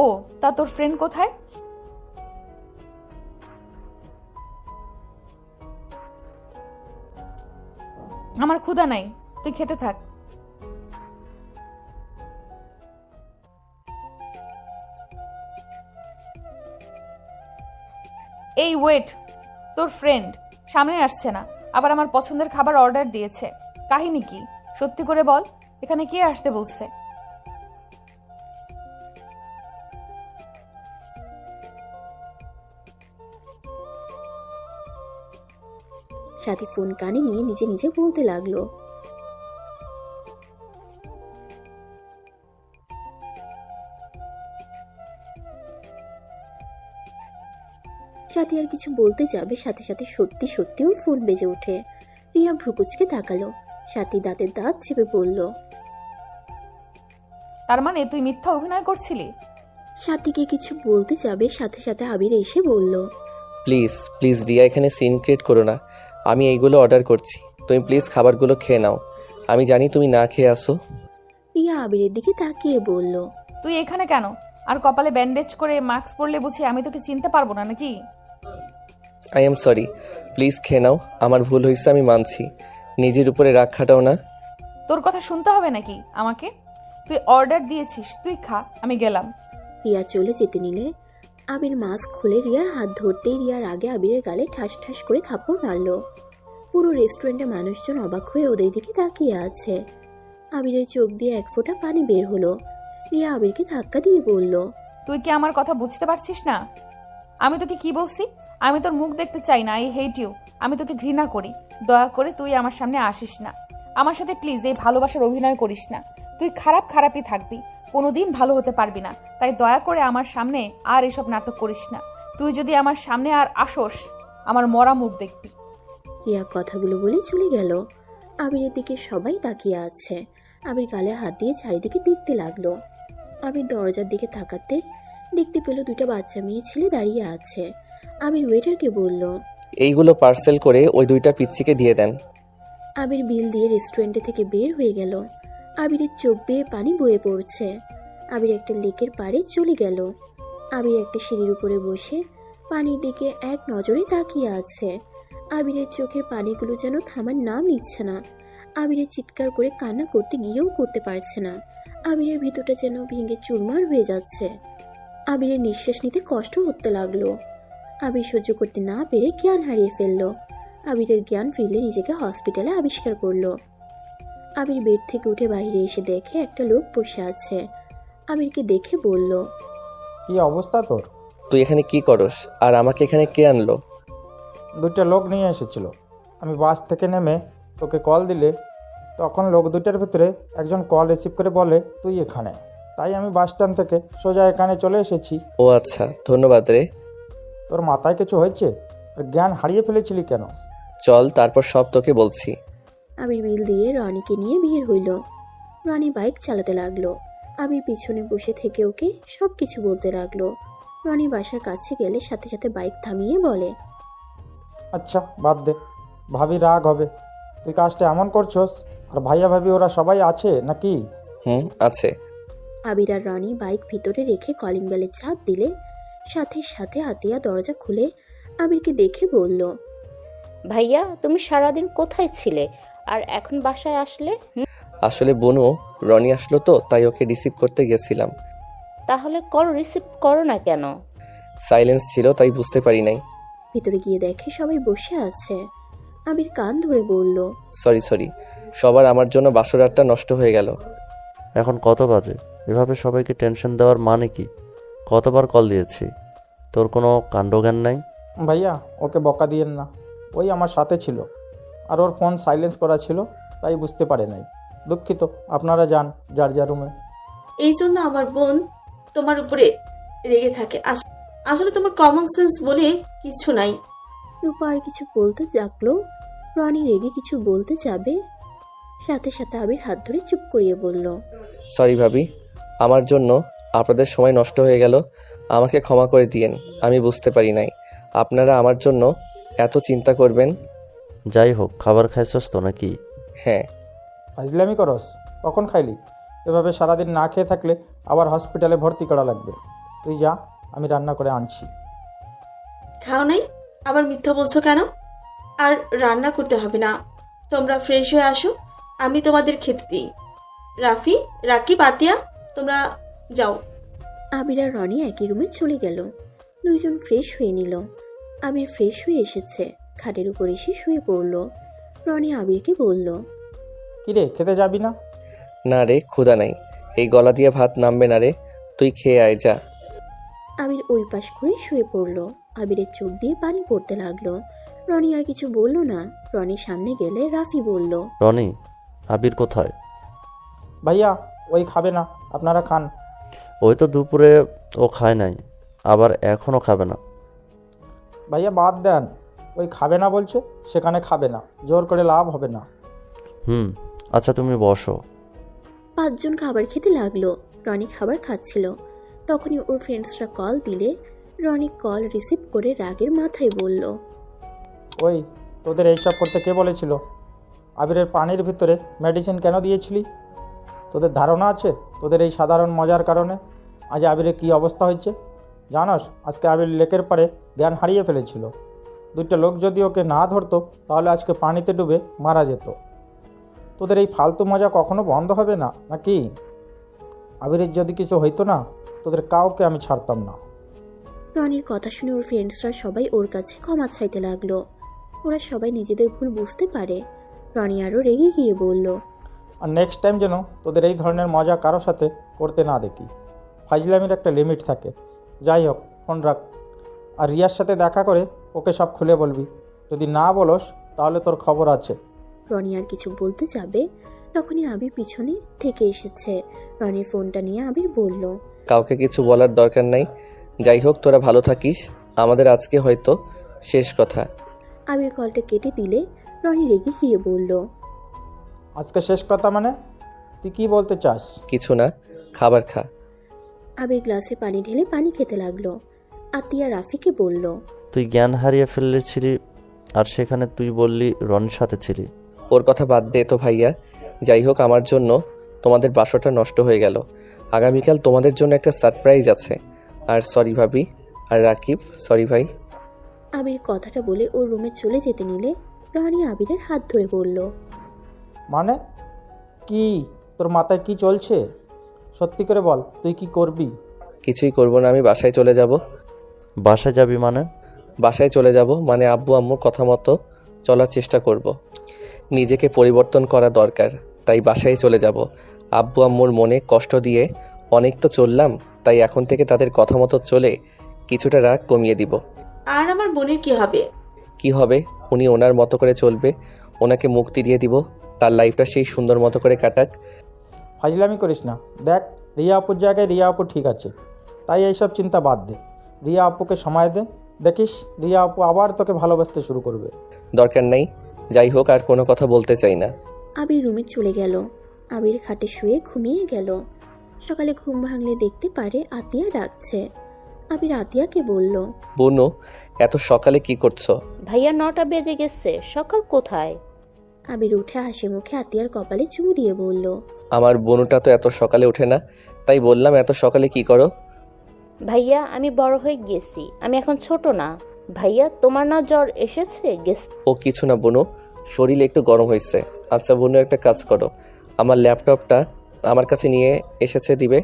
ও তা তোর ফ্রেন্ড কোথায়? আমার ক্ষুধা নাই, তুই খেতে থাক। এই ওয়েট, তোর ফ্রেন্ড সামনে আসছে না, আবার আমার পছন্দের খাবার অর্ডার দিয়েছে। কাহিনী কি সত্যি করে বল, এখানে কে আসতে বলছে? সাথী ফোন কানে নিয়ে নিজে নিজে বলতে লাগলো, সাথী আর কিছু বলতে যাবে, সাথে সাথে সত্যি সত্যি ওর ফোন বেজে ওঠে। রিয়া ভ্রুকুচকে তাকালো। সাথী দাঁতের দাঁত চেপে বলল, তার মানে তুই মিথ্যা অভিনয় করছিলি? সাথীকে কিছু বলতে যাবে, সাথে সাথে আবির এসে বলল, প্লিজ প্লিজ রিয়া এখানে সিন ক্রিয়েট করো না। আমি এইগুলো অর্ডার করছি, তুমি প্লিজ খাবারগুলো খেয়ে নাও। আমি জানি তুমি না খেয়ে আসো। রিয়া আবিরের দিকে তাকিয়ে বলল, তুই এখানে কেন? আর কপালে ব্যান্ডেজ করে মাস্ক পরলে বুঝি আমি তোকে চিনতে পারবো না নাকি? আই এম সরি, প্লিজ খেয়ে নাও। আমার ভুল হয়েছে, আমি মানছি। নিজের উপরে রাগ খাটাও না। তোর কথা শুনতে হবে নাকি আমাকে? তুই অর্ডার দিয়েছিস, তুই খা, আমি গেলাম। রিয়া চলে যেতে নিলে আবির মাস্ক খুলে রিয়ার হাত ধরতেই রিয়ার আগে আবিরের গালে ঠাস ঠাস করে থাপ্পড় মারল। পুরো রেস্টুরেন্টে মানুষজন অবাক হয়ে ওদের দিকে তাকিয়ে আছে। আবিরের চোখ দিয়ে এক ফোঁটা পানি বের হলো। রিয়া আবিরকে ধাক্কা দিয়ে বলল, তুই কি আমার কথা বুঝতে পারছিস না? আমি তোকে কি বলছি? আমি তোর মুখ দেখতে চাই না, আই হেট ইউ। আমি তোকে ঘৃণা করি। দয়া করে তুই আমার সামনে আসিস না। আমার সাথে প্লিজ এই ভালোবাসার অভিনয় করিস না। তুই খারাপই থাকবি, কোনোদিন ভালো হতে পারবি না। তাই দয়া করে আমার সামনে আর এসব নাটক করিস না। তুই যদি আমার সামনে আর আসোস, আমার মরা মুখ দেখবি। রিয়া কথাগুলো বলে চলে গেল। আবিরের দিকে সবাই তাকিয়ে আছে। আবির গালে হাত দিয়ে চারিদিকে দেখতে লাগলো। আবির দরজার দিকে তাকাতে দেখতে পেল দুটো বাচ্চা মেয়ে ছেলে দাঁড়িয়ে আছে। আবির ওয়েটারকে বলল, এইগুলো পার্সেল করে ওই 2টা পিচ্চিকে দিয়ে দেন। আবির বিল দিয়ে রেস্টুরেন্টে থেকে বের হয়ে গেল। আবিরের চোখ বেয়ে পানি বয়ে পড়ছে। আবির একটা লেকের পাড়ে চলে গেল। আবির একটা সিঁড়ির উপরে বসে পানির দিকে এক নজরে তাকিয়ে আছে। আবিরের চোখের পানিগুলো যেন থামার নাম নিচ্ছে না। আবিরের চিৎকার করে কান্না করতে গিয়েও করতে পারছে না। আবিরের ভিতরটা যেন ভেঙে চুরমার হয়ে যাচ্ছে। আবিরের নিঃশ্বাস নিতে কষ্ট হতে লাগলো। আবির সহ্য করতে না পেরে জ্ঞান হারিয়ে ফেললো। আবিরের জ্ঞান ফিরলে নিজেকে হসপিটালে আবিষ্কার করলো। আবির বেড থেকে উঠে বাইরে এসে দেখে একটা লোক বসে আছে। আবিরকে দেখে বলল, কি অবস্থা তোর? তুই এখানে কি করস? আর আমাকে এখানে কে আনলো? 2টা লোক নিয়ে এসেছিল। আমি বাস থেকে নেমে তোকে কল দিলে তখন লোক 2টার ভিতরে একজন কল রিসিভ করে বলে তুই এখানে। তাই আমি বাস স্ট্যান্ড থেকে সোজা এখানে চলে এসেছি। ও আচ্ছা, ধন্যবাদ রে। তোর মাথায় কিছু হয়েছে? আর জ্ঞান হারিয়ে ফেলেছিলি কেন? চল তারপর সব তোকে বলছি। আবির বিল দিয়ে রনিকে নিয়ে বের হইল। রনি বাইক চালাতে লাগলো। আবির পিছনে বসে থেকে ওকে সব কিছু বলতে লাগলো। রনি বাসার কাছে গেলে সাথে সাথে বাইক থামিয়ে বলে, আচ্ছা বাদ দে, ভাবি রাগ হবে। তুই কাজটা এমন করছস। আর ভাইয়া ভাবি ওরা সবাই আছে নাকি? আছে। আবির আর রনি বাইক ভিতরে রেখে কলিং বেলের চাপ দিলে সাথে সাথে আতিয়া দরজা খুলে আবিরকে দেখে বলল, ভাইয়া, তুমি সারাদিন কোথায় ছিলে আর এখন বাসায় আসলে? আসলে বনু, রনি আসলো তো তাই ওকে রিসিভ করতে গেছিলাম। তাহলে কল রিসিভ করো না কেন? সাইলেন্স ছিল তাই বুঝতে পারি নাই। ভিতরে গিয়ে দেখে সবাই বসে আছে। আবির কান ধরে বলল, সরি। সবার আমার জন্য বাসরাতটা নষ্ট হয়ে গেল। এখন কত বাজে? এভাবে সবাইকে টেনশন দেওয়ার মানে কি? কতবার কল দিয়েছি, তোর কোনো কাণ্ডজ্ঞান নাই? ভাইয়া ওকে বকা দিয়েন না। ওই আমার সাথে ছিল আর ওর ফোন সাইলেন্স করা ছিল তাই বুঝতে পারে নাই। দুঃখিত, আপনারা যান যার যার রুমে। এই জন্য আমার বোন তোমার উপরে রেগে থাকে। আসলে তোমার কমন সেন্স বলে কিছু নাই। রূপা আর কিছু বলতে যাকলো। রনি রেগে কিছু বলতে যাবে, সাথে সাথে আবির হাত ধরে চুপ করিয়ে বলল, সরি ভাবি, আমার জন্য আপনাদের সময় নষ্ট হয়ে গেল। আমাকে ক্ষমা করে দিয়েন, আমি বুঝতে পারি নাই আপনারা আমার জন্য এত চিন্তা করবেন। যাই হোক, খাবার খাইছস তো নাকি? হ্যাঁ। ফাজলামি করস? কখন খাইলি? এভাবে সারাদিন না খেয়ে থাকলে আবার হসপিটালে ভর্তি করা লাগবে। তুই যা, আমি রান্না করে আনছি। খাও নাই? আবার মিথ্যা বলছো কেন? আর রান্না করতে হবে না, তোমরা ফ্রেশ হয়ে আসো, আমি তোমাদের খেতে দিই। রাকিব, আতিয়া, তোমরা যাও। আবির আর রনি একই রুমে চলে গেল। দুইজন ফ্রেশ হয়ে নিল। আবির ফ্রেশ হয়ে এসেছে, খাটের উপর এসে শুয়ে পড়ল। রনি আবিরকে বলল, কিরে, খেতে যাবি না? না রে, ক্ষুধা নাই। এই গলা দিয়ে ভাত নামবে না রে, তুই খেয়ে আয় যা। আবির ওই পাশ করে শুয়ে পড়ল। আবিরের চোখ দিয়ে পানি পড়তে লাগলো। রনি আর কিছু বলল না। রনির সামনে গেলে রাফি বলল, রনি, আবির কোথায়? ভাইয়া ওই খাবে না, আপনারা খান। ওই তো দুপুরে ও খায় নাই, আবার এখনও খাবে না। ভাইয়া বাদ দেন, ওই খাবে না বলছে, সেখানে খাবে না, জোর করে লাভ হবে না। আচ্ছা তুমি বসো। 5 জন খাবার খেতে লাগলো। রনি খাবার খাচ্ছিল। তখনই ওর ফ্রেন্ডসরা কল দিলে রনি কল রিসিভ করে রাগের মাথায় বলল, ওই তোদের এইসব করতে কে বলেছিল? আবিরের পানির ভিতরে মেডিসিন কেন দিয়েছিলি? তোদের ধারণা আছে তোদের এই সাধারণ মজার কারণে আজ আবিরের কী অবস্থা হয়েছে? জানোস, আজকে আবির লেকের পাড়ে জ্ঞান হারিয়ে ফেলেছিল। 2টা লোক যদি ওকে না ধরতো তাহলে আজকে পানিতে ডুবে মারা যেত। তোদের এই ফালতু মজা কখনো বন্ধ হবে না নাকি? আবিরের যদি কিছু হইতো না, তোদের কাউকে আমি ছাড়তাম না। রনির কথা শুনে ওর ফ্রেন্ডসরা সবাই ওর কাছে ক্ষমা চাইতে লাগলো। ওরা সবাই নিজেদের ভুল বুঝতে পারে। রনি আরও রেগে গিয়ে বলল, আর নেক্সট টাইম যেন তোদের এই ধরনের মজা কারোর সাথে করতে না দেখি। ফাজলামির একটা লিমিট থাকে। যাই হোক, ফোন রাখ। আর রিয়ার সাথে দেখা করে ওকে সব খুলে বলবি। যদি না বলোস তাহলে তোর খবর আছে। রনি আর কিছু বলতে যাবে, তখনই আবির পিছনে থেকে এসেছে। রনির ফোনটা নিয়ে আবির বলল, কাউকে কিছু বলার দরকার নাই। যাই হোক, তোরা ভালো থাকিস। আমাদের আজকে হয়তো শেষ কথা। আবির কলটা কেটে দিলে রনি রেগে গিয়ে বলল, আজকে শেষ কথা মানে? তুই কী বলতে চাস? কিছু না, খাবার খা। আবির গ্লাসে পানি ঢেলে পানি খেতে লাগলো। আতিয়া রাফিকে বলল, তুই জ্ঞান হারিয়ে ফেলেছিলি আর সেখানে তুই বললি রনির সাথে ছিলি। ওর কথা বাদ দে তো ভাইয়া। যাই হোক, আমার জন্য তোমাদের বাসটা নষ্ট হয়ে গেল। আগামীকাল তোমাদের জন্য একটা সারপ্রাইজ আছে। আর সরি ভাবি, আর রাকিব সরি ভাই। আবির কথাটা বলে ওর রুমে চলে যেতে নিলে রনি আবিরের হাত ধরে বলল, মানে কি? তোর মাথায় কি চলছে? সত্যি করে বল, তুই কি করবি? কিছুই করব না, আমি বাসায় চলে যাব। বাসায় যাবি মানে? বাসায় চলে যাব মানে আব্বু আম্মুর কথা মতো চলার চেষ্টা করব। নিজেকে পরিবর্তন করা দরকার, তাই বাসায় চলে যাব। আব্বু আম্মুর মনে কষ্ট দিয়ে অনেক তো চললাম, তাই এখন থেকে তাদের কথা মতো চলে কিছুটা রাগ কমিয়ে দিব। আর আমার বোনের কি হবে? কি হবে? উনি ওনার মতো করে চলবে, ওনাকে মুক্তি দিয়ে দিব। তার লাইফটা সেই সুন্দর মতো করে কাটাক। ফাজলামি করিস না। দেখ, রিয়া আপুর জায়গায় রিয়া আপু ঠিক আছে, তাই এইসব চিন্তা বাদ দে। রিয়া আপুকে সময় দে, দেখিস রিয়া আপু আবার তোকে ভালোবাসতে শুরু করবে। দরকার নাই। যাই হোক, আর কোনো কথা বলতে চাই না। আবির রুমে চলে গেল। আবির খাটে শুয়ে ঘুমিয়ে গেল। সকালে ঘুম ভাঙলে দেখতে পারে আতিয়া ডাকছে। আবির আতিয়াকে বলল, বোনু, এত সকালে কি করছো? ভাইয়া 9টা বেজে গেছে, সকাল কোথায়? আবির উঠে হাসি মুখে আতিয়ার কপালে চুমু দিয়ে বলল, আমার বোনুটা তো এত সকালে ওঠে না, তাই বললাম এত সকালে কি করো? ভাইয়া আমি বড় হয়ে গেছি, আমি এখন ছোট না। ভাইয়া তোমার না জ্বর এসেছে গেছে? ও কিছু না বোনু, শরীর একটু গরম হয়েছে। আচ্ছা বোনু, একটা কাজ করো, আমার ল্যাপটপটা আমার কাছে নিয়ে এসেছে দিবে।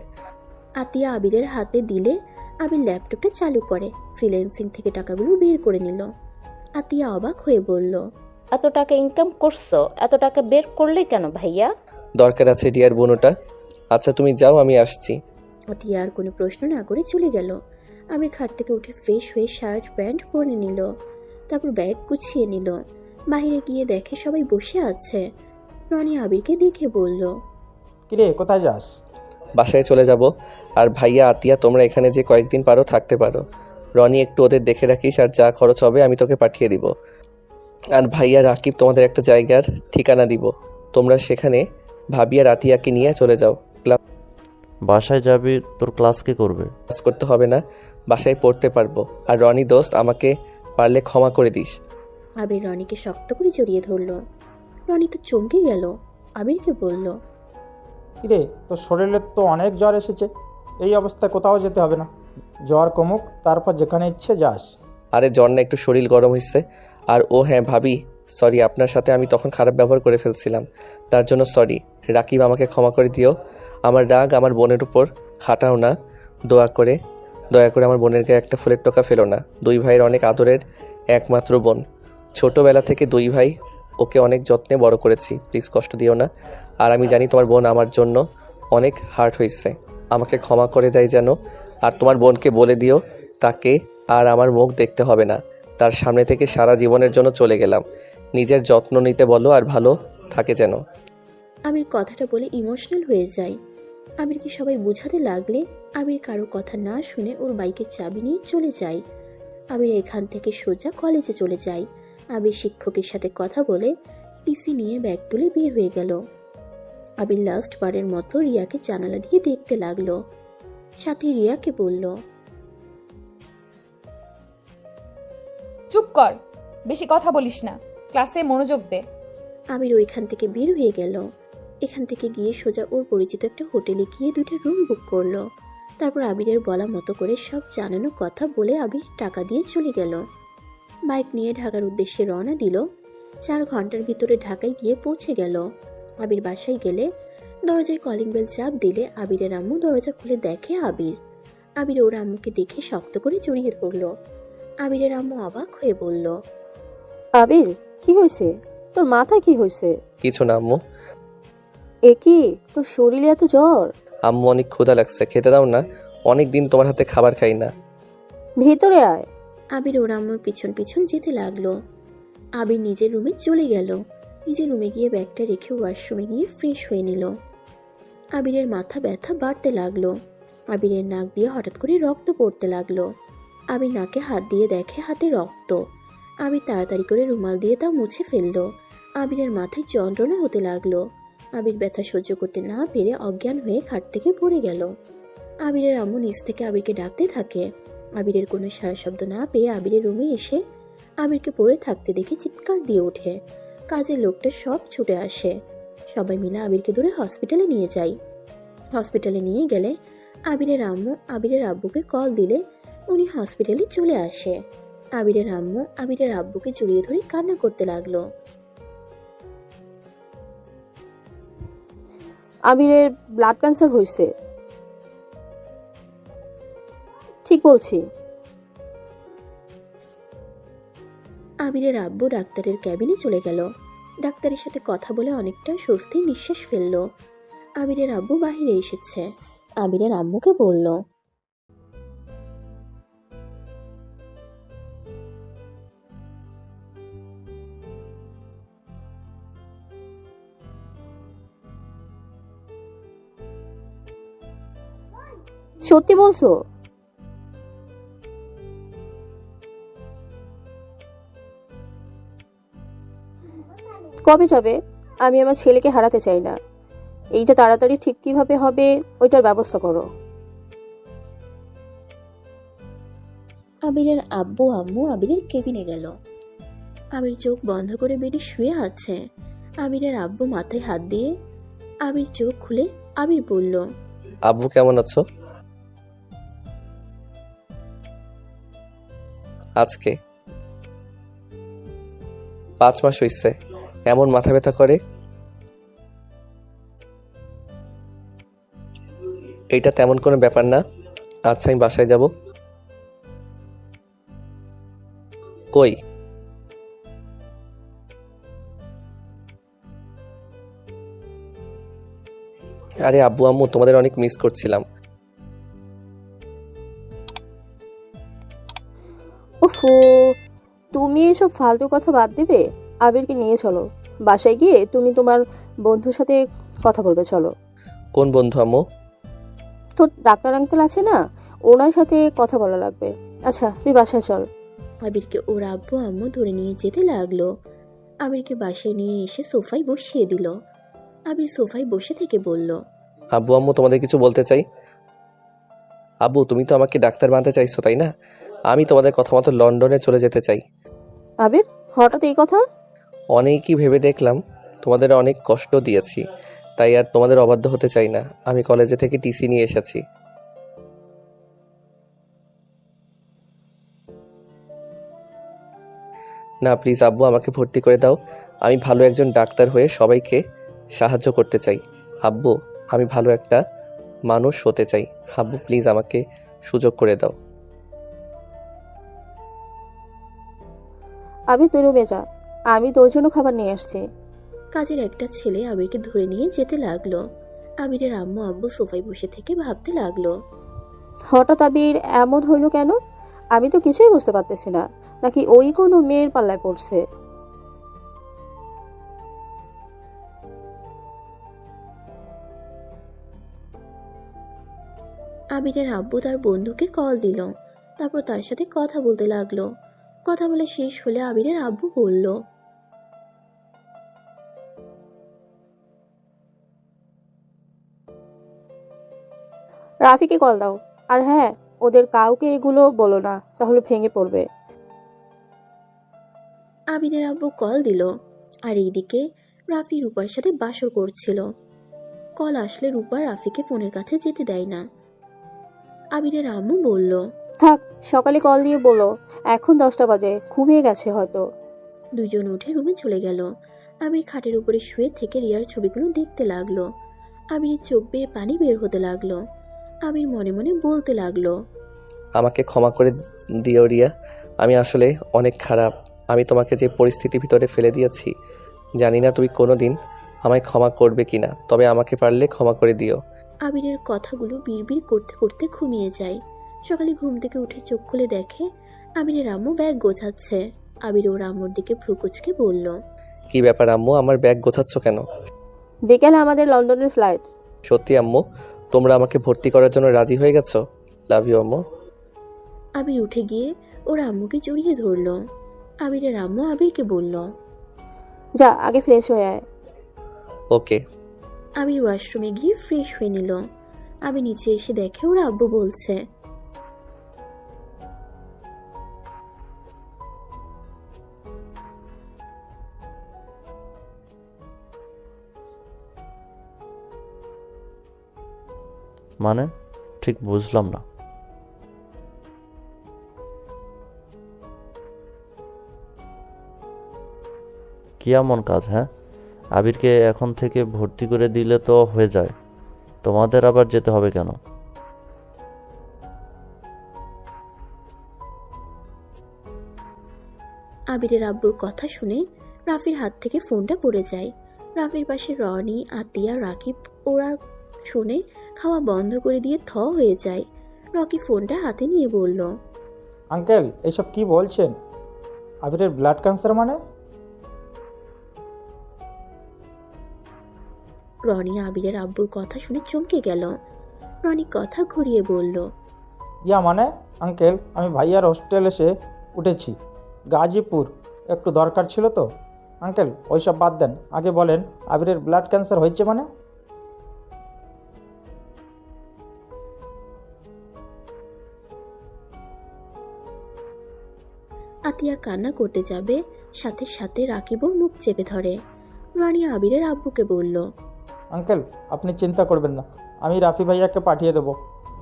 আতিয়া আবিরের হাতে দিলে আবির ল্যাপটপটা চালু করে ফ্রিল্যান্সিং থেকে টাকাগুলো বের করে নিল। আতিয়া অবাক হয়ে বলল, এত টাকা ইনকাম করছো, এত টাকা বের করলে কেন ভাইয়া? দরকার আছে ডিয়ার বোনুটা। আচ্ছা তুমি যাও, আমি আসছি। আতিয়া আর কোনো প্রশ্ন না করে চলে গেল। আবির খাট থেকে উঠে ফ্রেশ হয়ে শার্ট প্যান্ট পরে নিল, তারপর ব্যাগ গুছিয়ে নিল। বাইরে গিয়ে দেখে সবাই বসে আছে। রনি আবিরকে দেখে বলল, কিরে, কোথায় যাস? বাসায় চলে যাব। আর ভাইয়া আতিয়া, তোমরা এখানে যে কয়েকদিন পারো থাকতে পারো। রনি, একটু ওদের দেখে রাখিস, আর যা খরচ হবে আমি তোকে পাঠিয়ে দিব। আর ভাইয়া রাকিব, তোমাদের একটা জায়গার ঠিকানা দিব, তোমরা সেখানে ভাবি আর আতিয়াকে নিয়ে চলে যাও। বাসায় যাবি, তোর ক্লাস কে করবে? ক্লাস করতে হবে না, বাসায় পড়তে পারবো। আর রনি দোস্ত, আমাকে পারলে ক্ষমা করে দিস। আবির রনিকে শক্ত করে জড়িয়ে ধরল। রনি তো চমকে গেল। আবিরকে বলল, কিরে, তোর শরীরে তো অনেক জ্বর এসেছে, এই অবস্থায় কোথাও যেতে হবে না। জ্বর কমুক, তারপর যেখানে ইচ্ছে যাস। আরে জ্বর না, একটু শরীর গরম হয়েছে। আর ও হ্যাঁ ভাবি, সরি, আপনার সাথে আমি তখন খারাপ ব্যবহার করে ফেলছিলাম, তার জন্য সরি। রাকিব, আমাকে ক্ষমা করে দিও। আমার রাগ আমার বোনের উপর খাটাও না, দয়া করে আমার বোনের গায়ে একটা ফুলের টোকা ফেলো না। দুই ভাইয়ের অনেক আদরের একমাত্র বোন, ছোটোবেলা থেকে দুই ভাই ওকে অনেক যত্নে বড় করেছি, প্লিজ কষ্ট দিও না। আর আমি জানি তোমার বোন আমার জন্য অনেক হার্ট হয়েছে, আমাকে ক্ষমা করে দেয় যেন। আর তোমার বোনকে বলে দিও তাকে আর আমার মুখ দেখতে হবে না, তার সামনে থেকে সারা জীবনের জন্য চলে গেলাম। নিজের যত্ন নিতে বলো আর ভালো থাকে যেন। আবির কথাটা বলে ইমোশনাল হয়ে যায়। আবিরকে সবাই বোঝাতে লাগলে আবির কারো কথা না শুনে ওর বাইকের চাবি নিয়ে চলে যায়। আবির এখান থেকে সোজা কলেজে চলে যায়। আবির শিক্ষকের সাথে কথা বলে টিসি নিয়ে ব্যাগ তুলে বের হয়ে গেল। আবির লাস্ট বারের মতো রিয়াকে জানালা দিয়ে দেখতে লাগলো। সাথে রিয়াকে বলল, চুপ কর, বেশি কথা বলিস না, ক্লাসে মনোযোগ দে। আবির ওইখান থেকে বের হয়ে গেল। এখান থেকে গিয়ে সোজা ওর পরিচিত একটা হোটেলে গিয়ে 2টা রুম বুক করলো। তারপর আবিরের বলা মতো করে সব জানানো কথা বলে আবির টাকা দিয়ে চলে গেল। বাইক নিয়ে ঢাকার উদ্দেশ্যে রওনা দিল। 4 ঘন্টার ভিতরে ঢাকায় গিয়ে পৌঁছে গেল। আবির বাসায় গেলে দরজায় কলিং বেল চাপ দিলে আবিরের আম্মু দরজা খুলে দেখে আবির। আবির ওর আম্মুকে দেখে শক্ত করে জড়িয়ে ধরল। আবিরের আম্মু অবাক হয়ে বলল, আবির, কি হয়েছে? তোর মাথায় কি হয়েছে? কিছু না আম্মু। এ কি, তোর শরীরে এত জ্বর? আম্মু অনেক ক্ষুধা লাগছে, খেতে দাও না। অনেক দিন তোমার হাতে খাবার খাই না। ভেতরে আয়। আবির ওর আম্মুর পিছন পিছন যেতে লাগলো। আবির নিজের রুমে চলে গেল। নিজের রুমে গিয়ে ব্যাগটা রেখে ওয়াশরুমে গিয়ে ফ্রেশ হয়ে নিল। আবিরের মাথা ব্যথা বাড়তে লাগলো। আবিরের নাক দিয়ে হঠাৎ করে রক্ত পড়তে লাগলো। আবির নাকে হাত দিয়ে দেখে হাতে রক্ত। আবির তাড়াতাড়ি করে রুমাল দিয়ে তা মুছে ফেললো। আবিরের মাথায় যন্ত্রণা হতে লাগলো। আবির ব্যথা সহ্য করতে না পেরে অজ্ঞান হয়ে খাট থেকে পড়ে গেল। আবিরের আম্মু নিচ থেকে আবিরকে ডাকতে থাকে। আবিরের কোনো সাড়া শব্দ না পেয়ে আবিরের রুমে এসে আবিরকে পড়ে থাকতে দেখে চিৎকার দিয়ে ওঠে। কাজের লোকটা সব ছুটে আসে। সবাই মিলে আবিরকে ধরে হসপিটালে নিয়ে যায়। হসপিটালে নিয়ে গেলে আবিরের আম্মু আবিরের আব্বুকে কল দিলে উনি হসপিটালে চলে আসে। আবিরের আম্মু আবিরের আব্বুকে জড়িয়ে ধরে কান্না করতে লাগলো। আবিরের ব্লাড ক্যান্সার হয়েছে। ঠিক বলছি। আবিরের আব্বু ডাক্তারের ক্যাবিনে চলে গেল। ডাক্তারের সাথে কথা বলে অনেকটা স্বস্তির নিঃশ্বাস ফেলল। আবিরের আব্বু বাহিরে এসেছে। আবিরের আম্মুকে বলল, সত্যি বলছো? কবে যাবে? আমি আমার ছেলেকে হারাতে চাই না। এইটা তাড়াতাড়ি ঠিক কিভাবে হবে ওইটার ব্যবস্থা করো। আবিরের আব্বু আম্মু আবিরের কেবিনে গেল। আবির চোখ বন্ধ করে বেডে শুয়ে আছে। আবিরের আব্বু মাথায় হাত দিয়ে আবির চোখ খুলে আবির বলল, আব্বু কেমন আছো? আজকে 5 মাস হইছে। এমন মাথা ব্যথা করে। এইটা তেমন কোনো ব্যাপার না। আচ্ছা, আমি বাসায় যাব। কই? আরে আব্বু আম্মু, তোমাদের অনেক মিস করছিলাম। ওফো, তুমি এসব ফালতু কথা বাদ দিবে। আবিরকে নিয়ে চলো। বাসায় গিয়ে তুমি তোমার বন্ধুর সাথে কথা বলবে। চলো। কোন বন্ধু আম্মু? তো ডাক্তার আঙ্কেল আছে না, ওনার সাথে কথা বলা লাগবে। আচ্ছা, তুই বাসায় চল। আবিরকে ওর আব্বু আম্মু ধরে নিয়ে যেতে লাগলো। আবিরকে বাসায় নিয়ে এসে সোফায় বসিয়ে দিল। আবির সোফায় বসে থেকে বলল, আব্বু আম্মু, তোমাদের কিছু বলতে চাই। আব্বু, তুমি তো আমাকে ডাক্তার বানাতে চাইছো, তাই না? আমি তোমাদের কথা মতো লন্ডনে চলে যেতে চাই। আবির, হঠাৎ এই কথা? অনেকই ভেবে দেখলাম তোমাদের অনেক কষ্ট দিয়েছি, তাই আর তোমাদের অবাধ্য হতে চাই না। আমি কলেজে থেকে টিসি নিয়ে এসেছি। না প্লিজ আব্বু, আমাকে ভর্তি করে দাও। আমি ভালো একজন ডাক্তার হয়ে সবাইকে সাহায্য করতে চাই। আব্বু, আমি ভালো একটা মানুষ হতে চাই। আব্বু প্লিজ আমাকে সুযোগ করে দাও। আবির, তুই রুমে যা, আমি তোর জন্য খাবার নিয়ে আসছি। কাজের একটা ছেলে আবিরকে ধরে নিয়ে যেতে লাগলো। আবিরের আম্মু আব্বু সোফায় বসে থেকে ভাবতে লাগলো, হঠাৎ আবির এমন হইল কেন? আমি তো কিছুই বুঝতে পারতেছি না। নাকি ওই কোনো মেয়ের পাল্লায় পড়ছে? আবিরের আব্বু তার বন্ধুকে কল দিল। তারপর তার সাথে কথা বলতে লাগলো। কথা বলে শেষ হলে আবিরের আব্বু বলল, রাফিকে কল দাও। আর হ্যাঁ, ওদের কাউকে এগুলো বলো না, তাহলে ভেঙে পড়বে। আবিরের আব্বু কল দিল। আর এইদিকে রাফি রূপার সাথে বাসর করছিল। কল আসলে রূপা রাফিকে ফোনের কাছে যেতে দেয় না। আবিরের আম্মু বলল, থাক, সকালে কল দিয়ে বলো। এখন 10টা বাজে, ঘুমিয়ে গেছে হয়তো। দুজন উঠে রুমে চলে গেল। আবির খাটের উপরে শুয়ে থেকে রিয়ার ছবিগুলো দেখতে লাগলো। আবিরের চোখ বেয়ে পানি বের হতে লাগলো। আবির মনে মনে বলতে লাগলো, আমাকে ক্ষমা করে দিও রিয়া, আমি আসলে অনেক খারাপ। আমি তোমাকে যে পরিস্থিতির ভিতরে ফেলে দিয়েছি, জানি না তুমি কোনো দিন আমায় ক্ষমা করবে কিনা, তবে আমাকে পারলে ক্ষমা করে দিও। আবিরের কথাগুলো বিড়বিড় করতে করতে ঘুমিয়ে যায়। সকালে ঘুম থেকে উঠে চোখ খুলে দেখে আবিরের আম্মু ব্যাগ গোছাচ্ছে। আবির ওর আম্মুর দিকে ভ্রুকুচকে বলল, কি ব্যাপার আম্মু, আমার ব্যাগ গোছাচ্ছ কেন? বিকেলে আমাদের লন্ডনের ফ্লাইট। সত্যি আম্মু, তোমরা আমাকে ভর্তি করার জন্য রাজি হয়ে গেছো? লাভ ইউ আম্মু। আবির উঠে গিয়ে ওর আম্মুকে জড়িয়ে ধরল। আবিরের আম্মু আবিরকে বলল, যা আগে ফ্রেশ হয়ে আয়। ওকে। আবির ওয়াশরুমে গিয়ে ফ্রেশ হয়ে নিল। আবির নিচে এসে দেখে ওর আব্বু বলছে, মানে ঠিক বুঝলাম না। কি এমন কাজ? হ্যাঁ, আবিরকে এখন থেকে ভর্তি করে দিলে তো হয়ে যায়, তোমাদের আবার যেতে হবে কেন? আবিরের আব্বুর কথা শুনে রাফির হাত থেকে ফোনটা পড়ে যায়। রাফির পাশে রনি, আতিয়া, রাকিব ওরা শুনে খাওয়া বন্ধ করে দিয়ে থ হয়ে যায়। রকি ফোনটা হাতে নিয়ে বলল, আঙ্কেল এইসব কি বলছেন? আবিরের ব্লাড ক্যান্সার মানে? রনি আবিরের আব্বুর কথা শুনে চমকে গেল। রনি কথা ঘুরিয়ে বলল, ইয়া মানে আঙ্কেল, আমি ভাইয়ার হোস্টেল এসে উঠেছি, গাজীপুর, একটু দরকার ছিল তো। আঙ্কেল ওইসব বাদ দেন, আগে বলেন আবিরের ব্লাড ক্যান্সার হয়েছে মানে? আতিয়া কান্না করতে যাবে, সাথে সাথে রাকিব ওর মুখ চেপে ধরে। রনি আবিরের আব্বুকে বলল, আঙ্কেল আপনি চিন্তা করবেন না, আমি রাফি ভাইয়াকে পাঠিয়ে দেবো।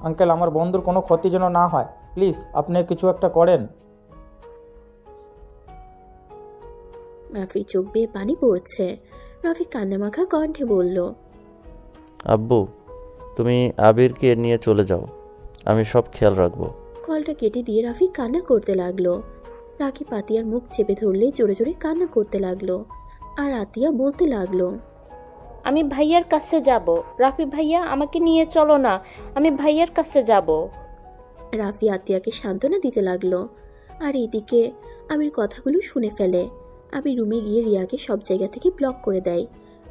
আঙ্কেল আমার বন্ধুর কোনো ক্ষতি যেন না হয়, প্লিজ আপনি কিছু একটা করেন। রাফির চোখ বেয়ে পানি পড়ছে। রাফি কান্নামাখা কণ্ঠে বলল, আব্বু, তুমি আবিরকে নিয়ে চলে যাও, আমি সব খেয়াল রাখবো। কলটা কেটে দিয়ে রাফি কান্না করতে লাগলো। রাকিব আতিয়ার মুখ চেপে ধরলে জোরে জোরে কান্না করতে লাগলো। আর আতিয়া বলতে লাগলো, আমি ভাইয়ার কাছে যাব। রাফি ভাইয়া, আমাকে নিয়ে চলো না, আমি ভাইয়ার কাছে যাব। রাফি আতিয়াকে সান্ত্বনা দিতে লাগলো। আর এদিকে আবির কথাগুলো শুনে ফেলে। আবির রুমে গিয়ে রিয়াকে সব জায়গা থেকে ব্লক করে দেয়।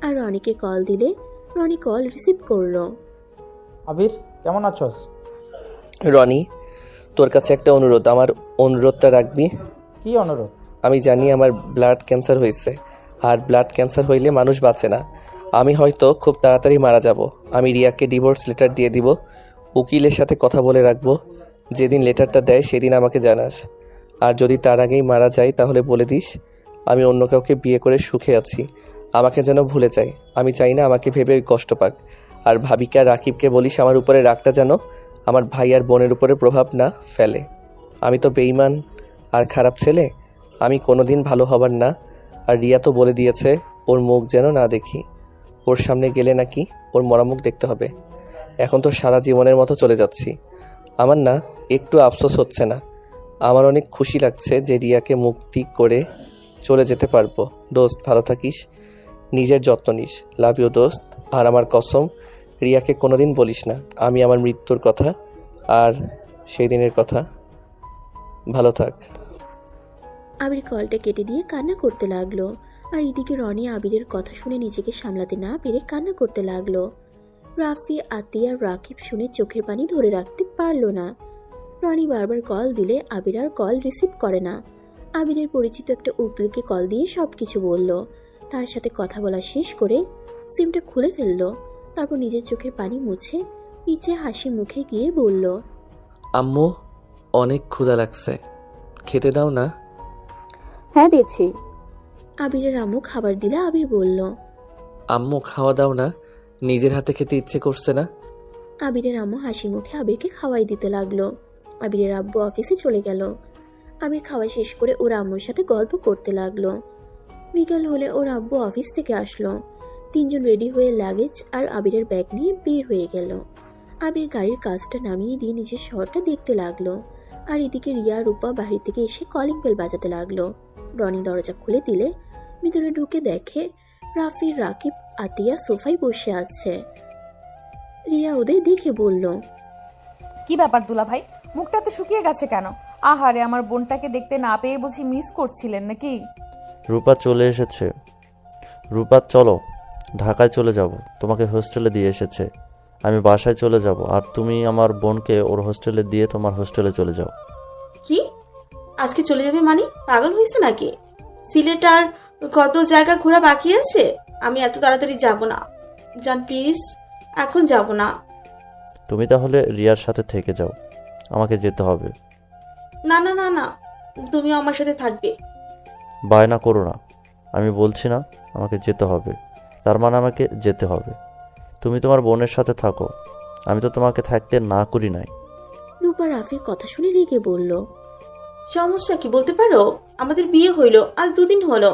আর রনিকে কল দিলে রনি কল রিসিভ করলো। আবির কেমন আছোস? রনি, তোর কাছে একটা অনুরোধ, আমার অনুরোধটা রাখবি? কি অনুরোধ? আমি জানি আমার ব্লাড ক্যান্সার হয়েছে, আর ব্লাড ক্যান্সার হইলে মানুষ বাঁচে না। আমি হয়তো খুব তাড়াতাড়ি মারা যাব। আমি রিয়াকে ডিভোর্স লেটার দিয়ে দিব, উকিলের সাথে কথা বলে রাখবো। যেদিন লেটারটা দেয় সেদিন আমাকে জানাস। আর যদি তার আগেই মারা যায় তাহলে বলে দিস আমি অন্য কাউকে বিয়ে করে সুখে আছি, আমাকে যেন ভুলে যায়। আমি চাই না আমাকে ভেবে ওই কষ্ট পাক। আর ভাবিকে আর রাকিবকে বলিস আমার উপরে রাগটা যেন আমার ভাই আর বোনের উপরে প্রভাব না ফেলে। আমি তো বেঈমান আর খারাপ ছেলে, আমি কোনোদিন ভালো হবার না। আর রিয়া তো বলে দিয়েছে ওর মুখ যেন না দেখি, ওর সামনে গেলে নাকি ওর মরামুখ দেখতে হবে। এখন তো সারা জীবনের মতো চলে যাচ্ছি, আমার না একটু আফসোস হচ্ছে না। আমার অনেক খুশি লাগছে যে রিয়াকে মুক্তি করে চলে যেতে পারবো। দোস্ত ভালো থাকিস, নিজের যত্ন নিস। লাভ ইউ দোস্ত। আর আমার কসম, রিয়াকে কোনোদিন বলিস না আমি আমার মৃত্যুর কথা আর সেই দিনের কথা। ভালো থাক। আবির কলটা কেটে দিয়ে কান্না করতে লাগলো। আর এদিকে রনি আবিরের কথা শুনে নিজেকে সামলাতে না পেরে কান্না করতে লাগলো। রাফি, আতিয়া, রাকিব শুনে চোখের পানি ধরে রাখতে পারলো না। রনি বারবার কল দিলে আবির আর কল রিসিভ করে না। আবিরের পরিচিত একটা উকিলকে কল দিয়ে সব কিছু বলল। তার সাথে কথা বলা শেষ করে সিমটা খুলে ফেললো। তারপর নিজের চোখের পানি মুছে নিচে হাসি মুখে গিয়ে বলল, আম্মু, অনেক ক্ষুধা লাগছে, খেতে দাও না? হ্যাঁ দিচ্ছি। আবিরের আম্মু খাবার দিলে আবির বলল, আম্মু খাওয়া দাও না, নিজের হাতে খেতে ইচ্ছে করছে না? আবিরের আম্মু হাসি মুখে আবিরকে খাওয়াই দিতে লাগলো। আবিরের আব্বু অফিসে চলে গেল। আবির খাওয়া শেষ করে ওর আম্মুর সাথে গল্প করতে লাগলো। বিকাল হলে ওর আব্বু অফিস থেকে আসলো। তিনজন রেডি হয়ে লাগেজ আর আবিরের ব্যাগ নিয়ে বের হয়ে গেল। আবির গাড়ির কাজটা নামিয়ে দিয়ে নিজের শহরটা দেখতে লাগলো। আর এদিকে রিয়া রূপা বাহির থেকে এসে কলিং বেল বাজাতে লাগলো। রনি দরজা খুলে দিলে ভিতরে ঢুকে দেখে রাফি, রাকিব, আতিয়া সোফায় বসে আছে। রিয়া ওদের দেখে বলল, কি ব্যাপার দুলা ভাই, মুখটা তো শুকিয়ে গেছে কেন? আহারে, আমার বোনটাকে দেখতে না পেয়ে বুঝি মিস করছিলেন নাকি? রূপা চলে এসেছে। রূপা চলো, ঢাকায় চলে যাব। তোমাকে হোস্টেলে দিয়ে এসেছে। আমি বাসায় চলে যাব, আর তুমি আমার বোনকে ওর হোস্টেলে দিয়ে তোমার হোস্টেলে চলে যাও। কি আজকে চলে যাবে মানে? পাগল হয়েছে নাকি? সিলেট আর কত জায়গা ঘোরা বাকি আছে। আমি এত তাড়াতাড়ি যাব না জান, প্লিজ এখন যাব না। তুমি তাহলে রিয়ার সাথে থেকে যাও, আমাকে যেতে হবে। না না না না, তুমিও আমার সাথে থাকবে। বায়না করো না, আমি বলছি না আমাকে যেতে হবে, তার মানে আমাকে যেতে হবে। তুমি তোমার বোনের সাথে থাকো, আমি তো তোমাকে থাকতে না করি নাই। রূপা রাফির কথা শুনে রেগে বলল, সমস্যা কি বলতে পারো? আমাদের বিয়ে হইল আজ 2 দিন হলো।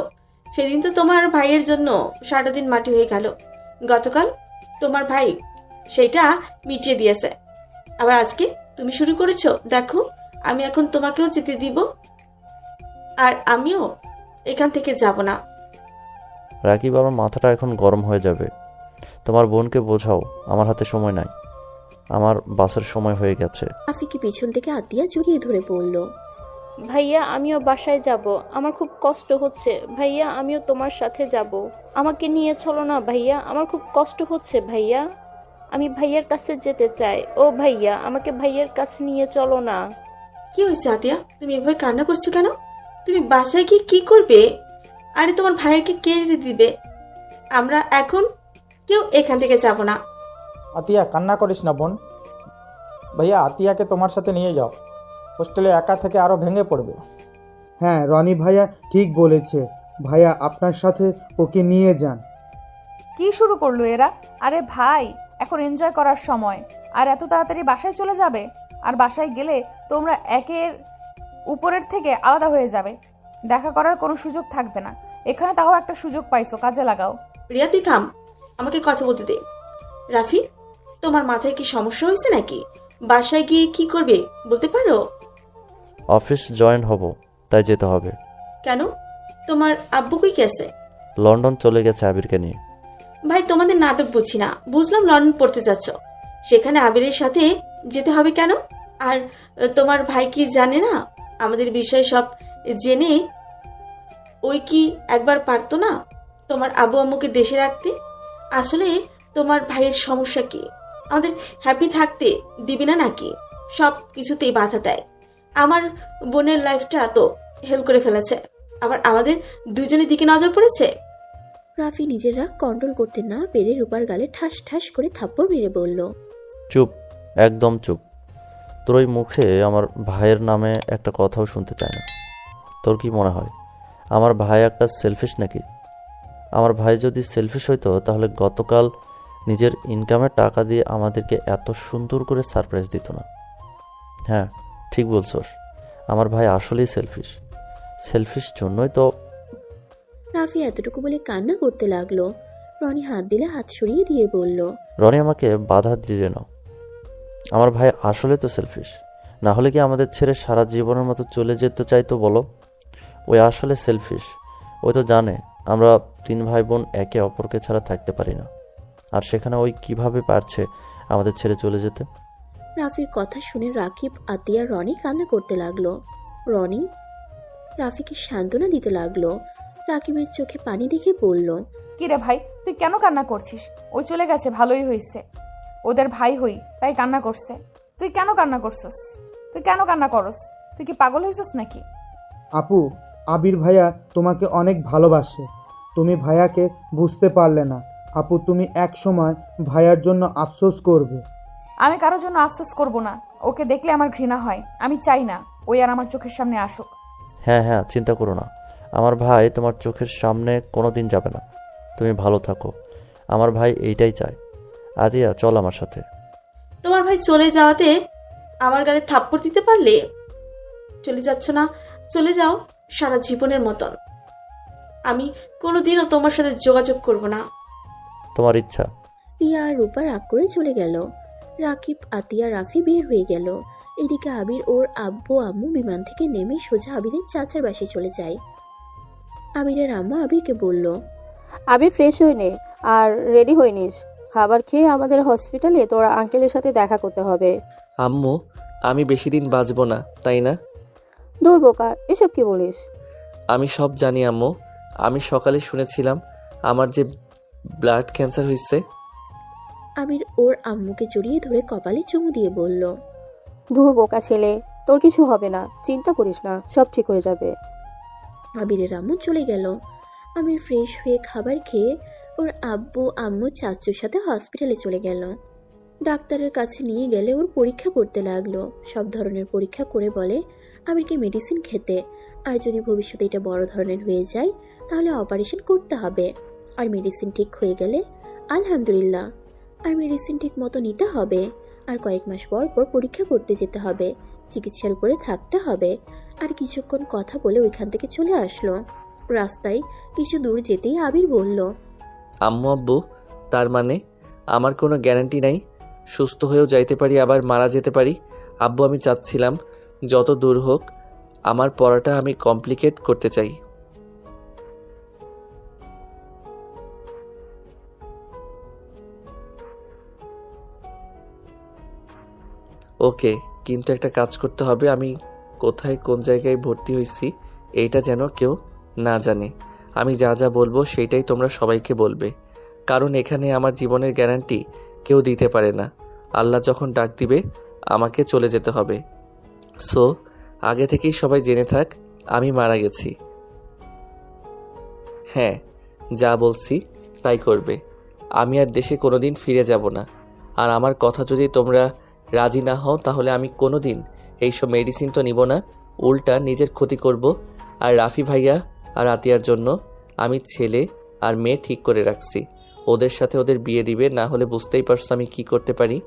সেদিন তো তোমার ভাইয়ের জন্য সারাটা দিন মাটি হয়ে গেল। গতকাল তোমার ভাই সেইটা মিটিয়ে দিয়েছে, আবার আজকে তুমি শুরু করেছো। দেখো, আমি এখন তোমাকেও যেতে দিব, আর আমিও এখান থেকে যাব না। রাকিব, আমার মাথাটা এখন গরম হয়ে যাবে। তোমার বোনকে বোঝাও আমার হাতে সময় নাই, আমার বাসের সময় হয়ে গেছে। রাফিকে পিছন থেকে আতিয়া জড়িয়ে ধরে বলল, ভাইয়া আমিও বাসায় যাব, আমার খুব কষ্ট হচ্ছে। ভাইয়া আমিও তোমার সাথে যাব, আমাকে নিয়ে চলো না ভাইয়া, আমার খুব কষ্ট হচ্ছে ভাইয়া, আমি ভাইয়ার কাছে যেতে চাই। ও ভাইয়া, আমাকে ভাইয়ার কাছে নিয়ে চলো না। কি হয়েছে আতিয়া, তুমি এভাবে কান্না করছো কেন? তুমি বাসায় গিয়ে কি করবে? আরে তোমার ভাইকে কে যেতে দিবে? আমরা এখন কেউ এখান থেকে যাব না। আতিয়া কান্না করিস না বোন। ভাইয়া আতিয়াকে তোমার সাথে নিয়ে যাও, হোস্টেলে একা থেকে আরও ভেঙে পড়বে। হ্যাঁ, রনি ভাইয়া ঠিক বলেছে। ভাইয়া আপনার সাথে ওকে নিয়ে যান। কি শুরু করলো এরা? আরে ভাই, এখন এনজয় করার সময়, আর এত তাড়াতাড়ি বাসায় চলে যাবে? আর বাসায় গেলে তোমরা একের উপরের থেকে আলাদা হয়ে যাবে, দেখা করার কোনো সুযোগ থাকবে না। এখানে তাও একটা সুযোগ পাইছো, কাজে লাগাও। রিয়া তুই থাম, আমাকে কথা বলতে দে। রাফি, তোমার মাথায় কি সমস্যা হয়েছে নাকি? বাসায় গিয়ে কি করবে বলতে পারো? অফিস জয়েন হব, তাই যেতে হবে। কেন? তোমার আব্বু কই গেছে? লন্ডন চলে গেছে আবিরকে নিয়ে। ভাই তোমাদের নাটক বুঝি না। বুঝলাম লন্ডন পড়তে যাচ্ছ, সেখানে আবিরের সাথে যেতে হবে কেন? আর তোমার ভাই কি জানে না আমাদের বিষয় সব জেনে? ওই কি একবার পারতো না তোমার আব্বু আম্মুকে দেশে রাখতে? আসলে তোমার ভাইয়ের সমস্যা কি? আমাদের হ্যাপি থাকতে দিবি না নাকি? সব কিছুতেই বাধা দেয়। আমার বোনের লাইফটা তো হেল করে ফেলেছে, আবার আমাদের দুজনের দিকে নজর পড়েছে। রাফি নিজের রাগ কন্ট্রোল করতে না পেরে রূপার গালে ঠাস ঠাস করে থাপ্পড় মেরে বলল, চুপ, একদম চুপ। তোর ওই মুখে আমার ভাইয়ের নামে একটা কথাও শুনতে চায় না। তোর কি মনে হয় আমার ভাই একটা সেলফিশ নাকি? আমার ভাই যদি সেলফিশ হইতো তাহলে গতকাল নিজের ইনকামের টাকা দিয়ে আমাদেরকে এত সুন্দর করে সারপ্রাইজ দিত না। হ্যাঁ, ঠিক বলছস, আমার ভাই আসলেই সেলফিশ। সেলফিশ জন্যই তো। রাফি এতটুকু বলে কান্না করতে লাগলো। রনি হাত দিলে হাত সরিয়ে দিয়ে বলল, রনি আমাকে বাধা দিলে না, আমার ভাই আসলে তো সেলফিশ। না হলে কি আমাদের ছেড়ে সারা জীবনের মতো চলে যেতে চাইতো বলো? ওই আসলে সেলফিশ। ওই তো জানে আমরা 3 ভাই বোন একে অপরকে ছাড়া থাকতে পারি না, আর সেখানে ওই কিভাবে পারছে আমাদের ছেড়ে চলে যেতে? রাফির কথা শুনে রাকিব, আতিয়া, রনি কান্না করতে লাগলো। রনি রাফিকে সান্ত্বনা দিতে লাগলো। রাকিবের চোখে পানি দেখে বলল, কিরে ভাই, তুই কেন কান্না করছিস? ওই চলে গেছে, ভালোই হয়েছে। ওদের ভাই হই তাই কান্না করছে। তুই কেন কান্না করছস? তুই কেন কান্না করস? তুই কি পাগল হয়েছস নাকি? আপু, আবির ভাইয়া তোমাকে অনেক ভালোবাসে। তুমি ভাইয়াকে বুঝতে পারলে না। আপু, তুমি এক সময় ভাইয়ার জন্য আফসোস করবে। আমি কারোর জন্য আফসোস করব না। ওকে দেখলে আমার ঘৃণা হয়। আমি চাই না ওই আর আমার চোখের সামনে আসুক। হ্যাঁ হ্যাঁ, চিন্তা করো না, আমার ভাই তোমার চোখের সামনে কোনো দিন যাবে না। তুমি ভালো থাকো, আমার ভাই এইটাই চায়। আদিয়া, চল আমার সাথে। তোমার ভাই চলে যাওয়াতে আমার গালে থাপ্পড় দিতে পারলে? চলে যাচ্ছ না? চলে যাও সারা জীবনের মতন। আমি কোনোদিনও তোমার সাথে যোগাযোগ করব না। তোমার ইচ্ছা। রিয়া আর রূপা রাগ করে চলে গেল। রাকিব, আতিয়া, রাফি বের হয়ে গেল। এদিকে আবির ওর আব্বু আম্মু বিমান থেকে নেমে সোজা আবিরের চাচার বাসায় চলে যায়। আবিরের আম্মা আবিরকে বলল, আবির ফ্রেশ হয়ে নে আর রেডি হয়ে নিস। খাবার খেয়ে আমাদের হসপিটালে তোর আঙ্কেলের সাথে দেখা করতে হবে। আম্মু, আমি বেশি দিন বাঁচবো না, তাই না? দূর বোকা, এসব কি বলিস? আমি সব জানি আম্মু। আমি সকালে শুনেছিলাম আমার যে ব্লাড ক্যান্সার হয়েছে। আবির ওর আম্মুকে জড়িয়ে ধরে কপালে চুমু দিয়ে বলল। দূর বোকা ছেলে, তোর কিছু হবে না, চিন্তা করিস না, সব ঠিক হয়ে যাবে। আবিরের আম্মু চলে গেল। আবির ফ্রেশ হয়ে খাবার খেয়ে ওর আব্বু আম্মু চাচুর সাথে হসপিটালে চলে গেল। ডাক্তারের কাছে নিয়ে গেলে ওর পরীক্ষা করতে লাগলো। সব ধরনের পরীক্ষা করে বলে আবিরকে মেডিসিন খেতে, আর যদি ভবিষ্যতে এটা বড় ধরনের হয়ে যায় তাহলে অপারেশন করতে হবে। আর মেডিসিন ঠিক হয়ে গেলে আলহামদুলিল্লাহ, আর মেডিসিন ঠিক মতো নিতে হবে। আর কয়েক মাস পর পর পরীক্ষা করতে যেতে হবে, চিকিৎসার উপরে থাকতে হবে। আর কিছুক্ষণ কথা বলে ওইখান থেকে চলে আসলো। রাস্তায় কিছু দূর যেতেই আবির বলল, আম্মু আব্বু, তার মানে আমার কোনো গ্যারান্টি নাই, সুস্থ হয়েও যাইতে পারি আবার মারা যেতে পারি। আব্বু, আমি চাচ্ছিলাম যত দূর হোক আমার পড়াটা আমি কমপ্লিকেট করতে চাই। ওকে, কিন্তু একটা কাজ করতে হবে। আমি কোথায় কোন জায়গায় ভর্তি হয়েছি এইটা যেন কেউ না জানে। আমি যা যা বলবো সেইটাই তোমরা সবাইকে বলবে, কারণ এখানে আমার জীবনের গ্যারান্টি কেউ দিতে পারে না। আল্লাহ যখন ডাক দিবে আমাকে চলে যেতে হবে। সো আগে থেকেই সবাই জেনে থাক আমি মারা গেছি। হ্যাঁ, যা বলছি তাই করবে। আমি আর দেশে কোনোদিন ফিরে যাব না। আর আমার কথা যদি তোমরা রাজি না হও তাহলে আমি কোনোদিন এইসব মেডিসিন তো নিব না, উল্টা নিজের ক্ষতি করব। আর রাফি ভাইয়া আর আতিয়ার জন্য আমি ছেলে আর মেয়ে ঠিক করে রাখছি। ওদের সাথে ওদের বিয়ে দিবে, না হলে বুঝতেই পারছো আমি কি করতে পারি।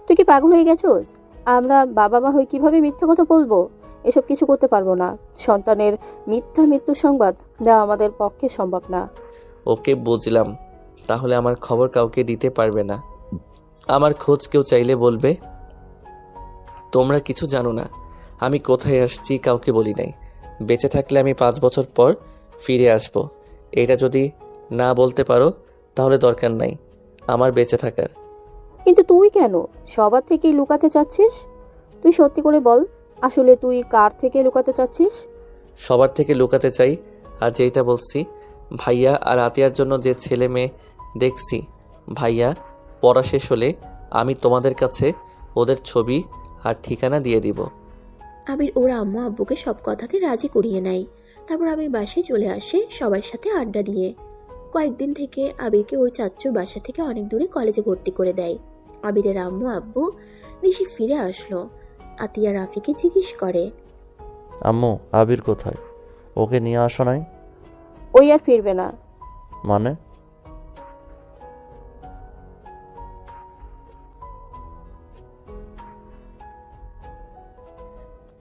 তুই কি পাগল হয়ে গেছোস? আমরা বাবা মা হয়ে কিভাবে মিথ্যা কথা বলবো? এসব কিছু করতে পারবো না। সন্তানের মিথ্যা মৃত্যু সংবাদ দেওয়া আমাদের পক্ষে সম্ভব না। ওকে, বুঝলাম। তাহলে আমার খবর কাউকে দিতে পারবে না। আমার খোঁজ কেউ চাইলে বলবে। তোমরা কিছু জানো না আমি কোথায় আসছি, কাউকে বলি নাই। বেঁচে থাকলে আমি 5 বছর পর ফিরে আসব। এটা যদি না বলতে পারো তাহলে দরকার নাই আমার বেঁচে থাকার। কিন্তু তুই কেন সবার থেকেই লুকাতে চাচ্ছিস? তুই সত্যি করে বল, আসলে তুই কার থেকে লুকাতে চাচ্ছিস? সবার থেকে লুকাতে চাই। আর যেটা বলছি, ভাইয়া আর আতিয়ার জন্য যে ছেলে মেয়ে দেখছি, ভাইয়া পড়া শেষ হলে আমি তোমাদের কাছে ওদের ছবি আর ঠিকানা দিয়ে দিব। আবির ওর আম্মু আব্বুকে সব কথাতে রাজি করিয়ে নেয়। তারপর আবির বাসায় চলে আসে সবার সাথে আড্ডা দিয়ে। কয়েকদিন থেকে আবিরকে ওর চাচ্চুর বাসা থেকে অনেক দূরে কলেজে ভর্তি করে দেয়। আবিরের আম্মু আব্বু দেশে ফিরে আসলো। আতিয়া রাফিকে জিজ্ঞেস করে, আম্মু, আবির কোথায়? ওকে নিয়ে আসো নাই? ওই আর ফিরবে না। মানে?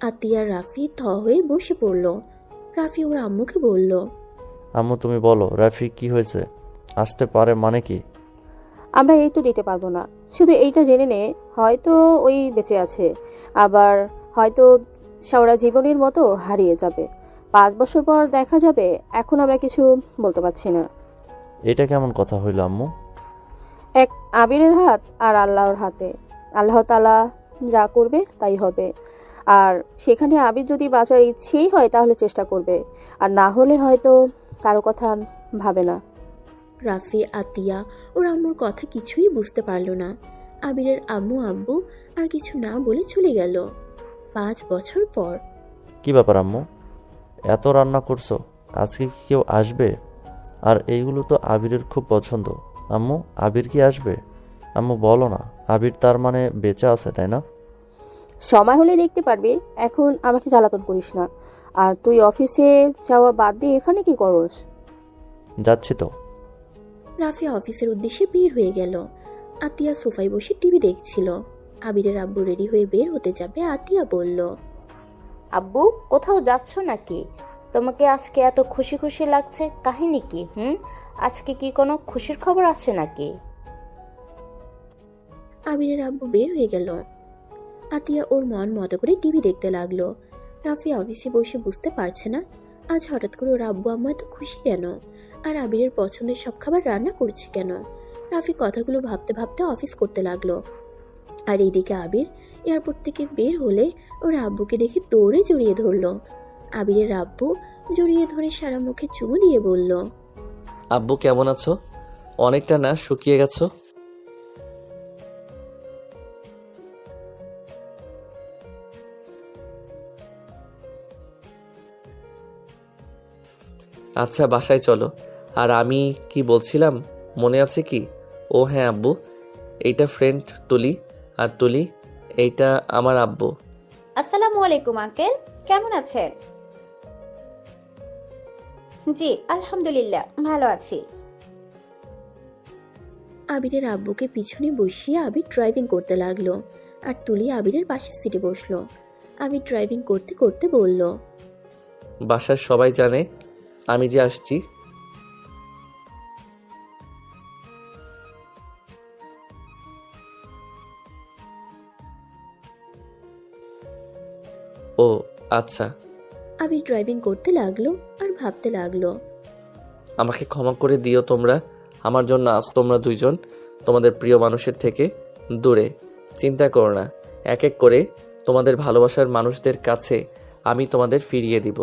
আতিয়া রাফি থ হয়ে বসে পড়ল। রাফি ওর আম্মুকে বলল, আম্মু তুমি বলো, রাফি কি হয়েছে? আসতে পারে মানে কি? আমরা এই তো দিতে পারবো না। শুধু এইটা জেনে নে, হয়তো ওই বেঁচে আছে, আবার হয়তো সারা জীবনের মতো হারিয়ে যাবে। 5 বছর পর দেখা যাবে। এখন আমরা কিছু বলতে পারছি না। এটা কেমন কথা হইল আম্মু? এক আবিরের হাত আর আল্লাহর হাতে। আল্লাহ তাআলা যা করবে তাই হবে। আর সেখানে আবির যদি বাঁচার ইচ্ছেই হয় তাহলে চেষ্টা করবে, আর না হলে হয়তো কারো কথা ভাবে না। রাফি আতিয়া ওর আম্মুর কথা কিছুই বুঝতে পারল না। আবিরের আম্মু আব্বু আর কিছু না বলে চলে গেল। 5 বছর পর। কি ব্যাপার আম্মু, এত রান্না করছো? আজকে কি কেউ আসবে? আর এইগুলো তো আবিরের খুব পছন্দ। আম্মু, আবির কি আসবে? আম্মু বলো না, আবির তার মানে বেঁচে আছে, তাই না? সময় হলে দেখতে পারবি। এখন আমাকে জ্বালাতন করিস না। আর তুই অফিসে যাওয়া বাদ দিয়ে এখানে কি করস? যাচ্ছি তো। রাফি অফিসের উদ্দেশ্যে বের হয়ে গেল। আতিয়া সোফায় বসে টিভি দেখছিল। আবিরের আব্বু রেডি হয়ে বের হতে যাবে। আতিয়া বলল, আব্বু, কোথাও যাচ্ছ নাকি? তোমাকে আজকে এত খুশি খুশি লাগছে, কাহিনী কি? আজকে কি কোনো খুশির খবর আছে নাকি? আবিরের আব্বু বের হয়ে গেল। আতিয়া ওর মন মতো করে টিভি দেখতে লাগলো। রাফি অফিসে বসে বুঝতে পারছে না আজ হঠাৎ করে ওর আব্বু আম্মা এত খুশি কেন? আর আবিরের পছন্দের সব খাবার রান্না করছে কেন? রাফি কথাগুলো ভাবতে ভাবতে অফিস করতে লাগলো। আর এইদিকে আবির এয়ারপোর্ট থেকে বের হলে ওর আব্বুকে দেখে দৌড়ে জড়িয়ে ধরলো। আবিরের আব্বু জড়িয়ে ধরে সারা মুখে চুমু দিয়ে বলল, আব্বু কেমন আছো? অনেকটা না শুকিয়ে গেছো? আচ্ছা বাসায় চলো। আর আমি কি বলছিলাম মনে আছে কি? ও হ্যাঁ আব্বু, এইটা ফ্রেন্ড তুলি, আর তুলি এইটা আমার আব্বু। আসসালামু আলাইকুম আঙ্কেল, কেমন আছেন? জি আলহামদুলিল্লাহ ভালো আছি। আবিরের আব্বুকে পিছনে বসিয়ে আবির ড্রাইভিং করতে লাগলো আর তুলি আবিরের পাশের সিটে বসলো। আবির ড্রাইভিং করতে করতে বলল, বাসার সবাই জানে আমি যে আসছি। ও আচ্ছা। আবির ড্রাইভিং করতে লাগলো আর ভাবতে লাগলো, আমাকে ক্ষমা করে দিও তোমরা। আমার জন্য আজ তোমরা দুইজন তোমাদের প্রিয় মানুষের থেকে দূরে। চিন্তা করো না, এক এক করে তোমাদের ভালোবাসার মানুষদের কাছে আমি তোমাদের ফিরিয়ে দিব।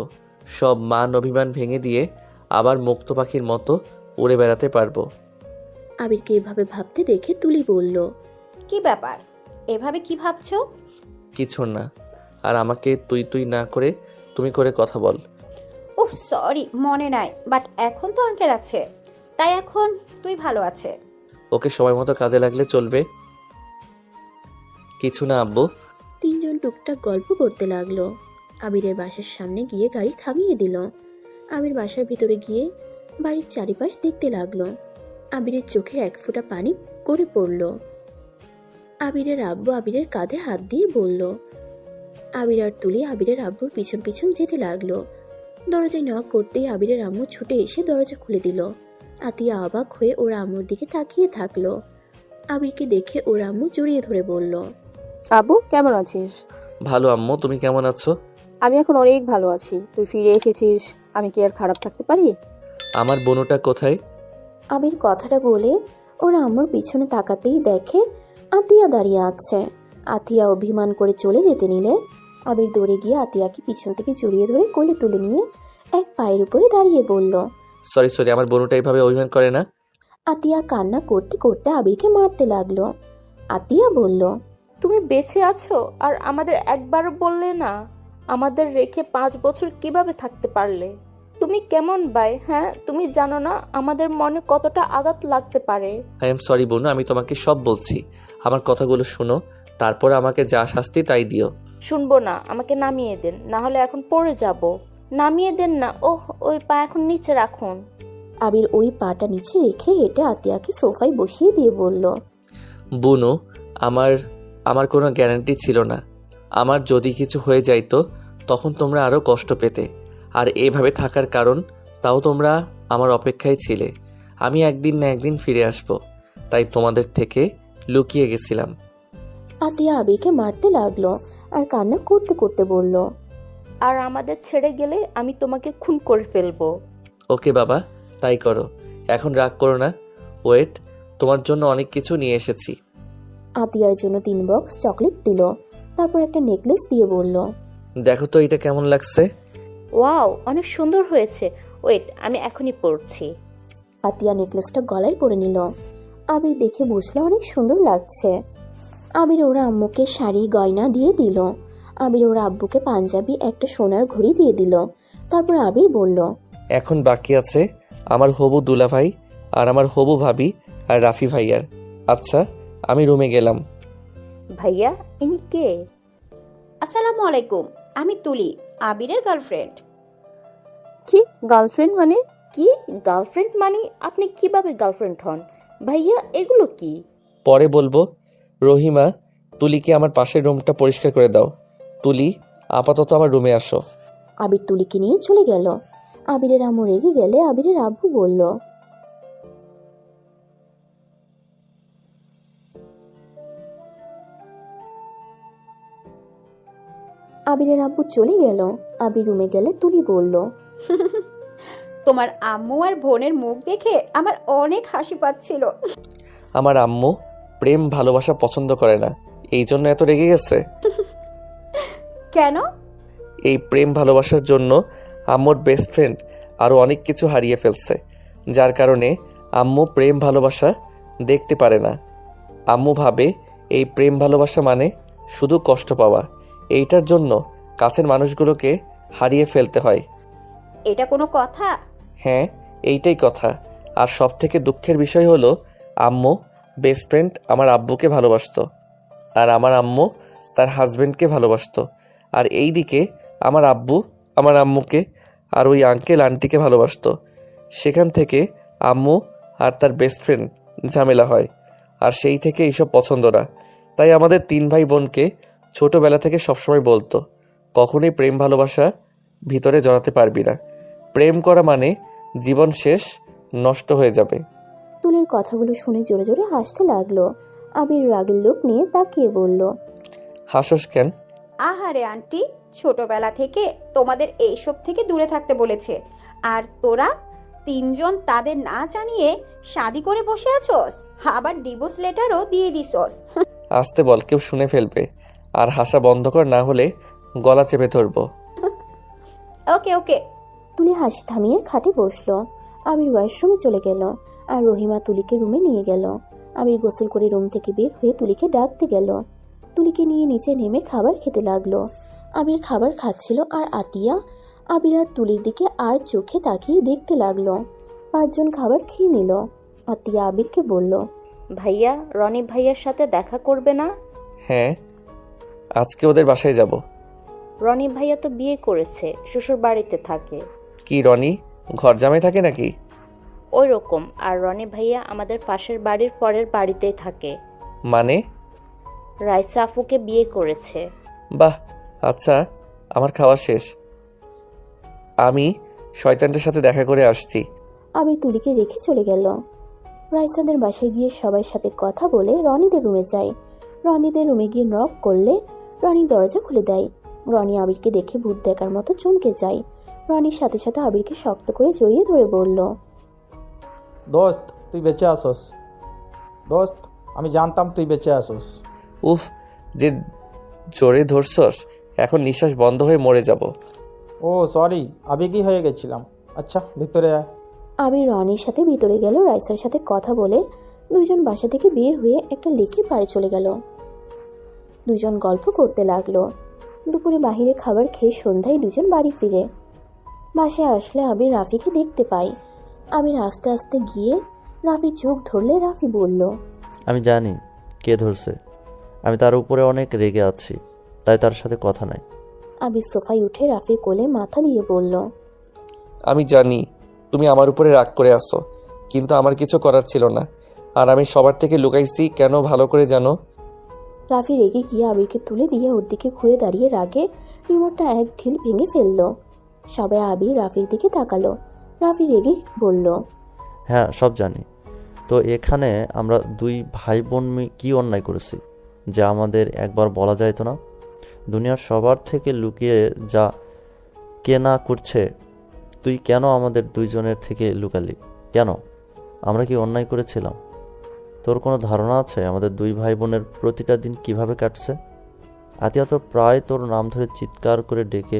সব মান অভিমান ভেঙে দিয়ে আবার মুক্ত পাখির মতো উড়ে বেড়াতে পারবো। আবিরকে এভাবে ভাবতে দেখে তুলি বলল, কি ব্যাপার, এভাবে কি ভাবছো? কিছু না। আর আমাকে তুই তুই না করে তুমি করে কথা বল। ওহ সরি, মনে নাই, বাট এখন তো আঙ্কেল আছে, তাই এখন তুই ভালো আছে। ওকে সময় মতো কাজে লাগলে চলবে। কিছু না আব্বু। তিনজন টুকটাক গল্প করতে লাগলো। আবিরের বাসার সামনে গিয়ে গাড়ি থামিয়ে দিল। আবির বাসার ভিতরে গিয়ে বাড়ির চারিপাশ দেখতে লাগলো। আবিরের চোখের এক ফোঁটা পানি করে পড়ল। আবিরের আব্বু আবিরের কাঁধে হাত দিয়ে বলল। আবির আর তুলি আবিরের আব্বুর পিছন পিছন যেতে লাগলো। দরজায় নক করতেই আবিরের আম্মু ছুটে এসে দরজা খুলে দিল। আতিয়া অবাক হয়ে ওর আম্মুর দিকে তাকিয়ে থাকলো। আবিরকে দেখে ওর আম্মু জড়িয়ে ধরে বলল, আব্বু কেমন আছিস? ভালো আম্মু, তুমি কেমন আছো? আমি এখন অনেক ভালো আছি। তুই ফিরে এসেছিস, আমি কি আর খারাপ থাকতে পারি? আমার বোনটা কোথায়? আবির কথাটা বলে ওর আম্মুর পিছনে তাকাতেই দেখে আতিয়া দাঁড়িয়ে আছে। আতিয়া অভিমান করে চলে যেতে নিলে আবির দৌড়ে গিয়ে আতিয়াকে পিছন থেকে জড়িয়ে ধরে কোলে তুলে নিয়ে এক পায়ের উপরে দাঁড়িয়ে বলল। সরি সরি, আমার বোনটা এইভাবে অভিমান করে না। আতিয়া কান্না করতে করতে আবিরকে মারতে লাগলো। আতিয়া বলল, তুমি বেঁচে আছো আর আমাদের একবারও বললে না? আমাদের রেখে 5 বছর কিভাবে থাকতে পারলে? তুমি কেমন ভাই? হ্যাঁ, তুমি জানো না আমাদের মনে কতটা আঘাত লাগতে পারে। আই এম সরি বোন, আমি তোমাকে সব বলছি। আমার কথাগুলো শুনো, তারপর আমাকে যা শাস্তি তাই দিও। শুনবো না, আমাকে নামিয়ে দেন, না হলে এখন পড়ে যাব। নামিয়ে দেন না। ওহ, ওই পা এখন নিচে রাখুন। আবির ওই পাটা নিচে রেখে হেঁটে আতিয়াকে সোফায় বসিয়ে দিয়ে বলল, বুনু, আমার কোনো গ্যারান্টি ছিল না। আমার যদি কিছু হয়ে যাইতো তখন তোমরা আরও কষ্ট পেতে। আর এভাবে থাকার কারণ তাও তোমরা আমার অপেক্ষায় ছিলে। আমি একদিন না একদিন ফিরে আসব, তাই তোমাদের থেকে লুকিয়ে গেছিলাম। আতিয়া আবিরকে মারতে লাগলো আর কান্না করতে করতে বলল, আর আমাদের ছেড়ে গেলে আমি তোমাকে খুন করে ফেলবো। ওকে বাবা, তাই করো। এখন রাগ করো না। ওয়েট, তোমার জন্য অনেক কিছু নিয়ে এসেছি। আতিয়ার জন্য 3 বক্স চকলেট দিল, তারপর একটা নেকলেস দিয়ে বলল, দেখো তো এটা কেমন লাগছে। ওয়াও, অনেক সুন্দর হয়েছে। ওয়েট, আমি এখনই পড়ছি। আতিয়া নেকলেসটা গলায় পরে নিল। আবির দেখে বুঝলো অনেক সুন্দর লাগছে। আবির ওর আম্মুকে শাড়ি গয়না দিয়ে দিল। আবির ওর আব্বুকে পাঞ্জাবি একটা সোনার ঘড়ি দিয়ে দিল। তারপর আবির বলল, এখন বাকি আছে আমার হবু দুলাভাই আর আমার হবু ভাবি আর রাফি ভাইয়ার। আচ্ছা, আমি রুমে গেলাম। ভাইয়া, ইনি কে? আসসালামু আলাইকুম, আমি তুলি, আবিরের গার্লফ্রেন্ড। কি গার্লফ্রেন্ড মানে? কি গার্লফ্রেন্ড মানে? আপনি কিভাবে গার্লফ্রেন্ড হন? ভাইয়া, এগুলো কি? পরে বলবো। রহিমা, তুলিকে আমার পাশের রুমটা পরিষ্কার করে দাও। তুলি, আপাতত আমার রুমে আসো। আবির তুলিকে নিয়ে চলে গেল। আবিরের আম্মু রেগে গেলে আবিরের আব্বু বলল, আবিরের আব্বু চলে গেল। আবির রুমে গেলে তুলি বলল, তোমার আম্মু আর বোনের মুখ দেখে আমার অনেক হাসি পাচ্ছিল। আমার আম্মু প্রেম ভালোবাসা পছন্দ করে না, এই জন্য এত রেগে গেছে। কেন? এই প্রেম ভালোবাসার জন্য আম্মুর বেস্ট ফ্রেন্ড আরও অনেক কিছু হারিয়ে ফেলছে, যার কারণে আম্মু প্রেম ভালোবাসা দেখতে পারে না। আম্মু ভাবে এই প্রেম ভালোবাসা মানে শুধু কষ্ট পাওয়া, এইটার জন্য কাছের মানুষগুলোকে হারিয়ে ফেলতে হয়। এটা কোনো কথা? হ্যাঁ, এইটাই কথা। আর সবথেকে দুঃখের বিষয় হলো আম্মু বেস্ট ফ্রেন্ড আমার আব্বুকে ভালোবাসতো, আর আমার আম্মু তার হাজব্যান্ডকে ভালোবাসতো, আর এই দিকে আমার আব্বু আমার আম্মুকে আর ওই আঙ্কেল আন্টিকে ভালোবাসতো। সেখান থেকে আম্মু আর তার বেস্ট ফ্রেন্ড ঝামেলা হয়, আর সেই থেকে এইসব পছন্দ না। তাই আমাদের 3 ভাই বোনকে ছোটোবেলা থেকে সবসময় বলতো, কখনোই প্রেম ভালোবাসা ভিতরে জড়াতে পারবি না, প্রেম করা মানে জীবন শেষ, নষ্ট হয়ে যাবে। তুলির কথাগুলো শুনে জোরে জোরে হাসতে লাগলো। আবির রাগের লোক নিয়ে তাকিয়ে বলল, হাসোস কেন? আহারে আন্টি, ছোটবেলা থেকে তোমাদের এইসব থেকে দূরে থাকতে বলেছে, আর তোরা 3 জন তাদের না জানিয়ে শাদি করে বসে আছোস, আবার ডিভোর্স লেটারও দিয়ে দিছস। আসতে বল, কেউ শুনে ফেলবে। আর হাসা বন্ধ কর, না হলে গলা চেপে ধরবো। ওকে ওকে। তুলি হাসি থামিয়ে খাটে বসলো। আবির ওয়াশরুমে চলে গেল, আর রহিমা তুলিকে রুমে নিয়ে গেল। আবির গোসল করে রুম থেকে বের হয়ে তুলিকে ডাকতে গেল। তুলিকে নিয়ে নিচে নেমে খাবার খেতে লাগলো। আবির খাবার খাচ্ছিল, আর আতিয়া আবির আর তুলির দিকে আর চোখে তাকিয়ে দেখতে লাগলো। 5 জন খাবার খেয়ে নিল। আতিয়া আবিরকে বলল, ভাইয়া, রনি ভাইয়ার সাথে দেখা করবে না? হ্যাঁ, আজকে ওদের বাসায় যাব। রনি ভাইয়া তো বিয়ে করেছে, শ্বশুর বাড়িতে থাকে। কি রনি ঘর জামাই থাকে নাকি? ওই রকম। আর রনি ভাইয়া আমাদের পাশের বাড়ির পরের বাড়িতেই থাকে। মানে? রাইসা আফুকে বিয়ে করেছে। বাহ, আচ্ছা, আমার খাওয়া শেষ, আমি শয়তানটার সাথে দেখা করে আসছি। আবির তুলিকে রেখে চলে গেল। রাইসাদের বাসায় গিয়ে সবার সাথে কথা বলে রনিদের রুমে যায়। রনিদের রুমে গিয়ে নক করলে রনি দরজা খুলে দেয়। রনি আবিরকে দেখে ভূত দেখার মতো চমকে যায়। রনির সাথে সাথে আবিরকে শক্ত করে জড়িয়ে ধরে বলল, দোস্ত, তুই বেঁচে আসোস। দোস্ত, আমি জানতাম তুই বেঁচে আসোস। উফ, যে জোরে ধরছস, এখন নিঃশ্বাস বন্ধ হয়ে মরে যাব। ও সরি, আবেগী হয়ে গেছিলাম। আচ্ছা, ভিতরে আয়। আবির রনির সাথে ভিতরে গেল। রাইসার সাথে কথা বলে 2 জন বাসা থেকে বের হয়ে একটা লেকের পাড়ে চলে গেল। 2 জন গল্প করতে লাগলো। দুপুরে বাহিরে খাবার খেয়ে সন্ধ্যায় 2 জন বাড়ি ফিরে। বাসায় আসলে আবির রাফিকে দেখতে পায়। আবির আস্তে আস্তে গিয়ে রাফির চোখ ধরলে রাফি বলল, আমি জানি কে ধরছে, আমি তার উপরে অনেক রেগে আছি, তাই তার সাথে কথা নাই। আবির সোফায় উঠে রাফির কোলে মাথা দিয়ে বলল, আমি জানি তুমি আমার উপরে রাগ করে আসো, কিন্তু আমার কিছু করার ছিল না, আর আমি সবার থেকে লুকাইছি কেন ভালো করে জানো। রাফি রেগে গিয়ে আবিরকে তুলে দিয়ে ওর দিকে ঘুরে দাঁড়িয়ে রাগে রিমোটটা এক ঢিল ভেঙে ফেলল। সবাই আবির রাফির দিকে তাকালো। রাফি রেগে বলল, হ্যাঁ, সব জানি। তো এখানে আমরা 2 ভাই বোন কি অন্যায় করেছি যে আমাদের একবার বলা যায় তো না? দুনিয়ার সবার থেকে লুকিয়ে যা কে না করছে, তুই কেন আমাদের 2 জনের থেকে লুকালি? কেন? আমরা কি অন্যায় করেছিলাম? তোর কোনো ধারণা আছে আমাদের 2 ভাই বোনের প্রতিটা দিন কিভাবে কাটছে? আতিয়া তো প্রায় তোর নাম ধরে চিৎকার করে ডেকে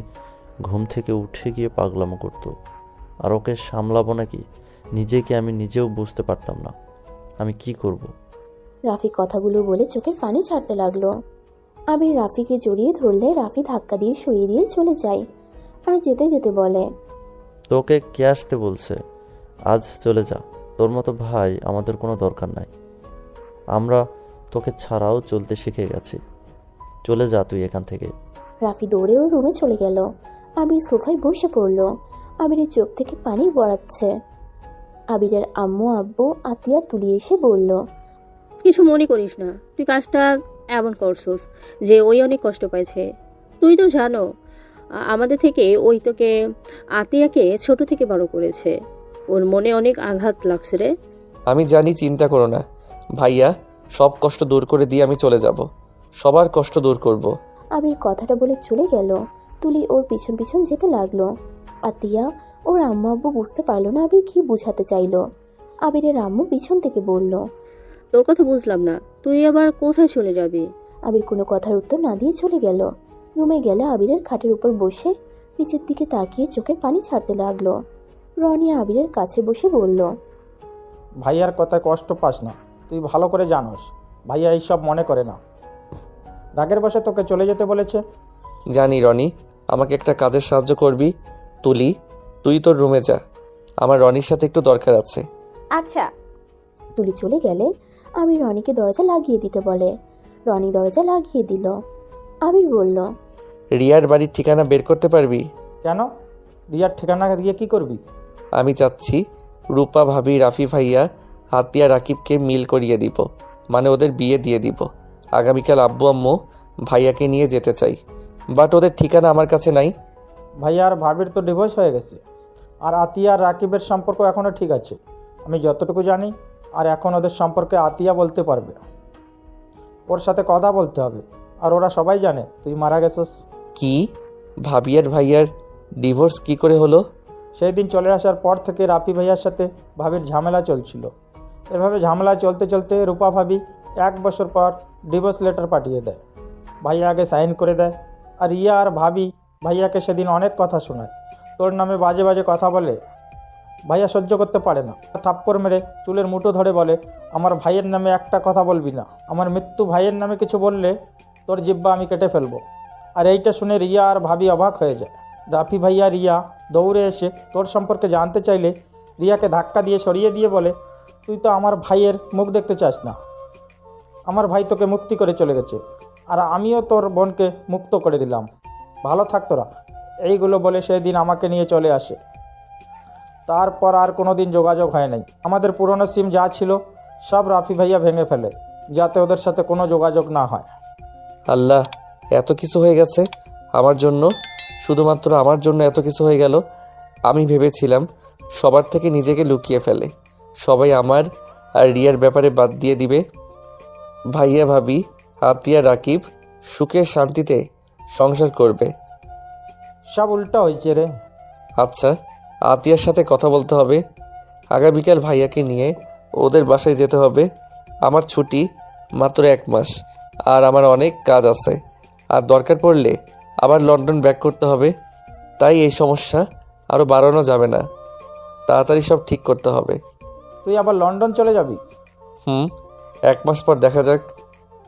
ঘুম থেকে উঠে গিয়ে পাগলামো করতো, আর ওকে সামলাবো নাকি নিজেকে আমি নিজেও বুঝতে পারতাম না আমি কি করব। রাফি কথাগুলো বলে চোখের পানি ছাড়তে লাগলো। আবির রাফিকে জড়িয়ে ধরলে রাফি ধাক্কা দিয়ে সরিয়ে দিয়ে চলে যায়, আর যেতে যেতে বলে, তোকে কে আসতে বলছে? আজ চলে যা, তোর মতো ভাই আমাদের কোনো দরকার নাই। আমরা তোকে ছাড়াও চলতে শিখে গেছি, চলে যা তুই এখান থেকে। রাফি দৌড়ে ওর রুমে চলে গেল। আবির সোফায় বসে পড়ল। আবিরের চোখ থেকে পানি গড়াচ্ছে। আবিরের আম্মু আব্বু আতিয়া তুলি এসে বলল, কিছু মনে করিস না, তুই কাজটা এমন করছিস যে ওই অনেক কষ্ট পাইছে। তুই তো জানো আমাদের থেকে ওই তোকে আতিয়াকে ছোট থেকে বড় করেছে, ওর মনে অনেক আঘাত লাগছে রে। আমি জানি, চিন্তা করো না ভাইয়া, সব কষ্ট দূর করে দিয়ে আমি চলে যাব, সবার কষ্ট দূর করব। আবির কথাটা বলে চলে গেল। তুলি ওর পিছন পিছন যেতে লাগলো। আতিয়া ওর আম্মু আব্বু বুঝতে পারলো না আবির কি বোঝাতে চাইলো। আবিরের আম্মু পিছন থেকে বলল, তোর কথা বুঝলাম না, তুই আবার কোথায় চলে যাবি? আবির কোনো কথার উত্তর না দিয়ে চলে গেল। রুমে গেলে আবিরের খাটের উপর বসে নিচের দিকে তাকিয়ে চোখের পানি ছাড়তে লাগলো। রনি আবিরের কাছে বসে বলল, ভাইয়ার কথায় কষ্ট পাস না, তুই ভালো করে জানোস ভাইয়া এইসব মনে করে না। রাগের বসে তোকে চলে যেতে বলেছে। জানি রনি, আমাকে একটা কাজের সাহায্য করবি? তুলি, তুই তোর রুমে যা, আমার রনির সাথে একটু দরকার আছে। আচ্ছা। তুলি চলে গেলে আবির রনিকে দরজা লাগিয়ে দিতে বলে। রনি দরজা লাগিয়ে দিল। আবির বলল, রিয়ার বাড়ির ঠিকানা বের করতে পারবি? কেন? রিয়ার ঠিকানা দিয়ে কি করবি? আমি চাচ্ছি রূপা ভাবি, রাফি ভাইয়া, আতিয়া, রাকিবকে মিল করিয়ে দিব, মানে ওদের বিয়ে দিয়ে দিব। আগামীকাল আব্বু আম্মু ভাইয়াকে নিয়ে যেতে চাই, বাট ওদের ঠিকানা আমার কাছে নাই। ভাইয়া আর ভাবির তো ডিভোর্স হয়ে গেছে, আর আতিয়া আর রাকিবের সম্পর্ক এখনও ঠিক আছে আমি যতটুকু জানি। আর এখন ওদের সম্পর্কে আতিয়া বলতে পারবে, ওর সাথে কথা বলতে হবে। আর ওরা সবাই জানে তুই মারা গেছিস। কি? ভাবি আর ভাইয়ার ডিভোর্স কি করে হলো? সেই দিন চলে আসার পর থেকে রাফি ভাইয়ার সাথে ভাবির ঝামেলা চলছিল। এভাবে ঝামেলা চলতে চলতে রূপা ভাবি 1 বছর পর ডিভোর্স লেটার পাঠিয়ে দেয়। ভাইয়া আগে সাইন করে দেয়। আর রিয়া আর ভাবি ভাইয়াকে সেদিন অনেক কথা শোনায়, তোর নামে বাজে বাজে কথা বলে। ভাইয়া সহ্য করতে পারে না, থাপ্পড় মেরে চুলের মুঠো ধরে বলে, আমার ভাইয়ের নামে একটা কথা বলবি না, আমার মৃত্যু ভাইয়ের নামে কিছু বললে তোর জিব্বা আমি কেটে ফেলবো। আর এইটা শুনে রিয়া আর ভাবি অবাক হয়ে যায়। রাফি ভাইয়া রিয়া দৌড়ে এসে তোর সম্পর্কে জানতে চাইলে রিয়াকে ধাক্কা দিয়ে সরিয়ে দিয়ে বলে, তুই তো আমার ভাইয়ের মুখ দেখতে চাস না, আমার ভাই তোকে মুক্তি করে চলে গেছে, আর আমিও তোর বোনকে মুক্ত করে দিলাম, ভালো থাক তোরা। এইগুলো বলে সেদিন আমাকে নিয়ে চলে আসে। তারপর আর কোনো দিন যোগাযোগ হয় নাই। আমাদের পুরনো সিম যা ছিল সব রাফি ভাইয়া ভেঙে ফেলে, যাতে ওদের সাথে কোনো যোগাযোগ না হয়। আল্লাহ, এত কিছু হয়ে গেছে আমার জন্য, শুধুমাত্র আমার জন্য এত কিছু হয়ে গেল। আমি ভেবেছিলাম সবার থেকে নিজেকে লুকিয়ে ফেলে সবাই আমার আর রিয়ার ব্যাপারে বাদ দিয়ে দিবে। ভাইয়া ভাবি, আতিয়া, রাকিব সুখে শান্তিতে সংসার করবে। সব উল্টা হয়েছে রে। আচ্ছা, আতিয়ার সাথে কথা বলতে হবে। আগামীকাল ভাইয়াকে নিয়ে ওদের বাসায় যেতে হবে। আমার ছুটি মাত্র 1 মাস, আর আমার অনেক কাজ আছে, আর দরকার পড়লে আবার লন্ডন ব্যাক করতে হবে। তাই এই সমস্যা আরও বাড়ানো যাবে না, তাড়াতাড়ি সব ঠিক করতে হবে। তুই আবার লন্ডন চলে যাবি? 1 মাস পর দেখা যাক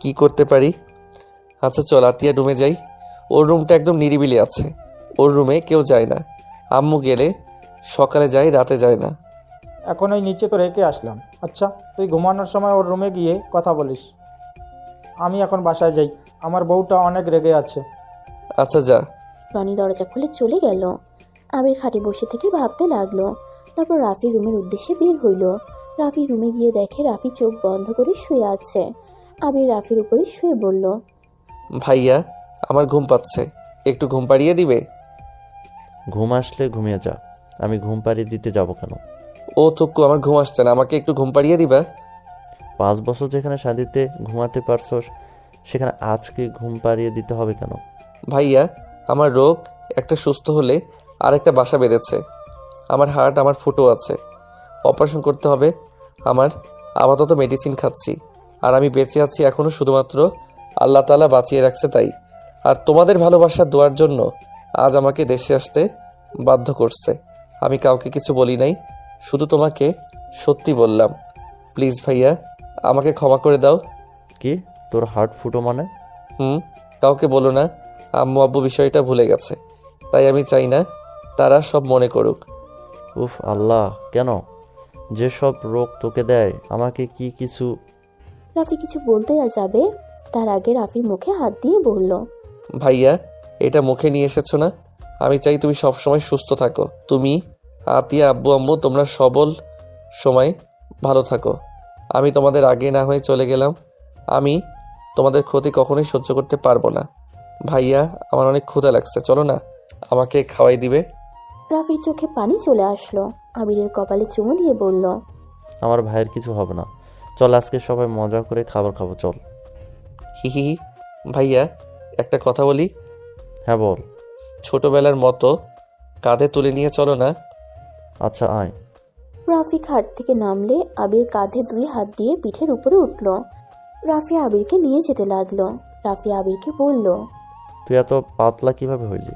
কি করতে পারি। আচ্ছা চল, আতিয়া রুমে যাই। ওর রুমটা একদম নিরিবিলি আছে, ওর রুমে কেউ যায় না। আম্মু গেলে সকালে যায়, রাতে যায় না। এখন ওই নিচে তো রেখে আসলাম। আচ্ছা, তুই ঘুমানোর সময় ওর রুমে গিয়ে কথা বলিস। আমি এখন বাসায় যাই, আমার বউটা অনেক রেগে আছে। আচ্ছা যা। রনি দরজা খুলে চলে গেল। আবির খাটে বসে থেকে ভাবতে লাগলো। তারপর রাফি রুমের উদ্দেশ্যে বের হইল। রাফি রুমে গিয়ে দেখে রাফি চোখ বন্ধ করে শুয়ে আছে। আবির রাফির উপরে শুয়ে বলল, ভাইয়া, আমার ঘুম পাচ্ছে, একটু ঘুম পাড়িয়ে দিবে? ঘুম আসলে ঘুমিয়ে যা, আমি ঘুম পাড়িয়ে দিতে যাব কেন? ও থুক্কু, আমার ঘুম আসছে না, আমাকে একটু ঘুম পাড়িয়ে দিবা? 5 বছর যেখানে শান্তিতে ঘুমাতে পারছস, সেখানে আজকে ঘুম পাড়িয়ে দিতে হবে কেন? ভাইয়া, আমার রোগ একটা সুস্থ হলে আর একটা বাসা বেঁধেছে। আমার হার্ট, আমার ফুটো আছে, অপারেশন করতে হবে আমার। আপাতত মেডিসিন খাচ্ছি, আর আমি বেঁচে আছি এখনও শুধুমাত্র আল্লাহ তাআলা বাঁচিয়ে রাখছে তাই। আর তোমাদের ভালোবাসার দোয়ার জন্য আজ আমাকে দেশে আসতে বাধ্য করছে। আমি কাউকে কিছু বলি নাই, শুধু তোমাকে সত্যি বললাম। প্লিজ ভাইয়া, আমাকে ক্ষমা করে দাও। কি তোর হার্ট ফুটো মানে? কাউকে বলো না, আম্মু আব্বু বিষয়টা ভুলে গেছে, তাই আমি চাই না তারা সব মনে করুক। উফ আল্লাহ, কেন? যেসব রোগ তোকে দেয় আমাকে কি কিছু? রাফি কিছু বলতে যাবে, তার আগে রাফির মুখে হাত দিয়ে বলল, ভাইয়া, এটা মুখে নিয়ে এসেছো না? আমি চাই তুমি সবসময় সুস্থ থাকো। তুমি, আতিয়া, আব্বু আম্মু তোমরা সবল সময় ভালো থাকো। আমি তোমাদের আগে না হয়ে চলে গেলাম। আমি তোমাদের ক্ষতি কখনোই সহ্য করতে পারবো না। ভাইয়া, আমার অনেক ক্ষুধা লাগছে, চলো না, আমাকে খাওয়াই দিবে? রাফির চোখে পানি চলে আসলো। আবিরের কপালে চুমু দিয়ে বলল, আমার ভাইয়ের কিছু হবে না, চল আজকে সবাই মজা করে খাবার খাবো, চল। হি হি হি। ভাইয়া, একটা কথা বলি? হ্যাঁ বল। ছোটবেলার মতো কাঁধে তুলে নিয়ে চলো না। আচ্ছা আয়। রাফি খাট থেকে নামলে আবির কাঁধে 2 হাত দিয়ে পিঠের উপরে উঠল। রাফি আবিরকে নিয়ে যেতে লাগলো। রাফি আবিরকে বলল, তুই এত পাতলা কিভাবে হইলি?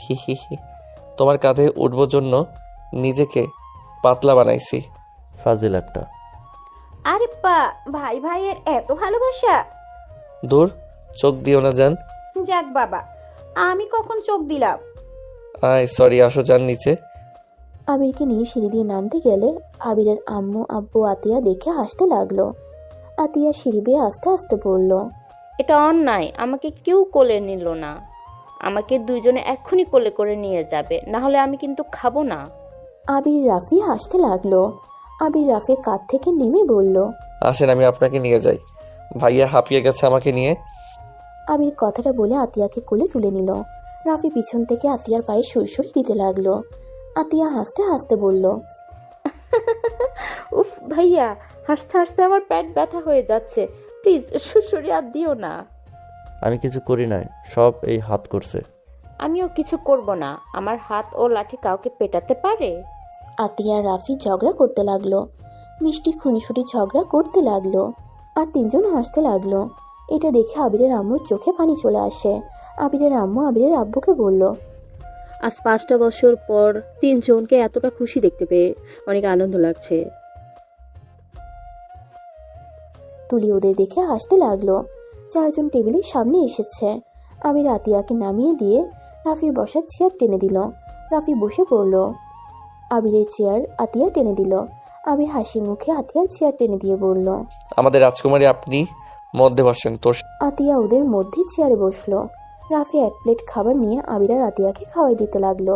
হি হি হি, তোমার কাঁধে উঠবো জন্য নিজেকে পাতলা বানাইছি। ফাজিল একটা। আরে পা, ভাই ভাইয়ের এত ভালোবাসা! দূর, চোখ দিও না জান। যাক বাবা, আমি কখন চোখ দিলাম? আয়, সরি, আসো যান নিচে। আবিরকে নিয়ে সিঁড়ি দিয়ে নামতে গেলে আবিরের আম্মু আব্বু আতিয়া দেখে হাসতে লাগলো। আতিয়া সিঁড়ি বেয়ে আস্তে আস্তে বলল, এটা অন্যায়, আমাকে কেউ কোলে নিল না। আমাকে দুইজনে এক্ষুনি কোলে করে নিয়ে যাবে, না হলে আমি কিন্তু খাবো না। আবির রাফি হাসতে লাগলো। আবির রাফির কাঁধ থেকে নেমে বলল, আসেন, আমি আপনাকে নিয়ে যাই। ভাইয়া হাঁপিয়ে গেছে আমাকে নিয়ে। আবির কথাটা বলে আতিয়াকে কোলে তুলে নিল। রাফি পিছন থেকে আতিয়ার পায়ে সুরসুরি দিতে লাগলো। আতিয়া হাসতে হাসতে বলল, উফ ভাইয়া, হাসতে হাসতে আমার পেট ব্যথা হয়ে যাচ্ছে, প্লিজ সুরসুরি আর দিও না। আমি কিছু করি নাই, সব এই হাত করছে। আমিও কিছু করব না, আমার হাত ও লাঠি কাউকে পেটাতে পারে? আতিয়া আর রাফি ঝগড়া করতে লাগলো। মিষ্টি খুনসুটি ঝগড়া করতে লাগলো। আর 3 জন হাসতে লাগলো। এটা দেখে আবিরের আম্মুর চোখে পানি চলে আসে। আবিরের আম্মু আবিরের আব্বুকে বলল, আজ 5টা বছর পর 3 জনকে এতটা খুশি দেখতে পেয়ে অনেক আনন্দ লাগছে। তুলি ওদের দেখে হাসতে লাগলো। 4 জন টেবিলের সামনে এসেছে। আবির আতিয়াকে নামিয়ে দিয়ে রাফির বসার চেয়ার টেনে দিল। রাফি বসে পড়ল। আবিরের চেয়ার আতিয়া টেনে দিল। আবির হাসি মুখে আতিয়ার চেয়ার টেনে দিয়ে বলল, আমাদের রাজকুমারী, আপনি মধ্যে বসেন। তোর আতিয়া ওদের মধ্যে চেয়ারে বসলো। রাফি 1 প্লেট খাবার নিয়ে আবির আর আতিয়াকে খাওয়াই দিতে লাগলো।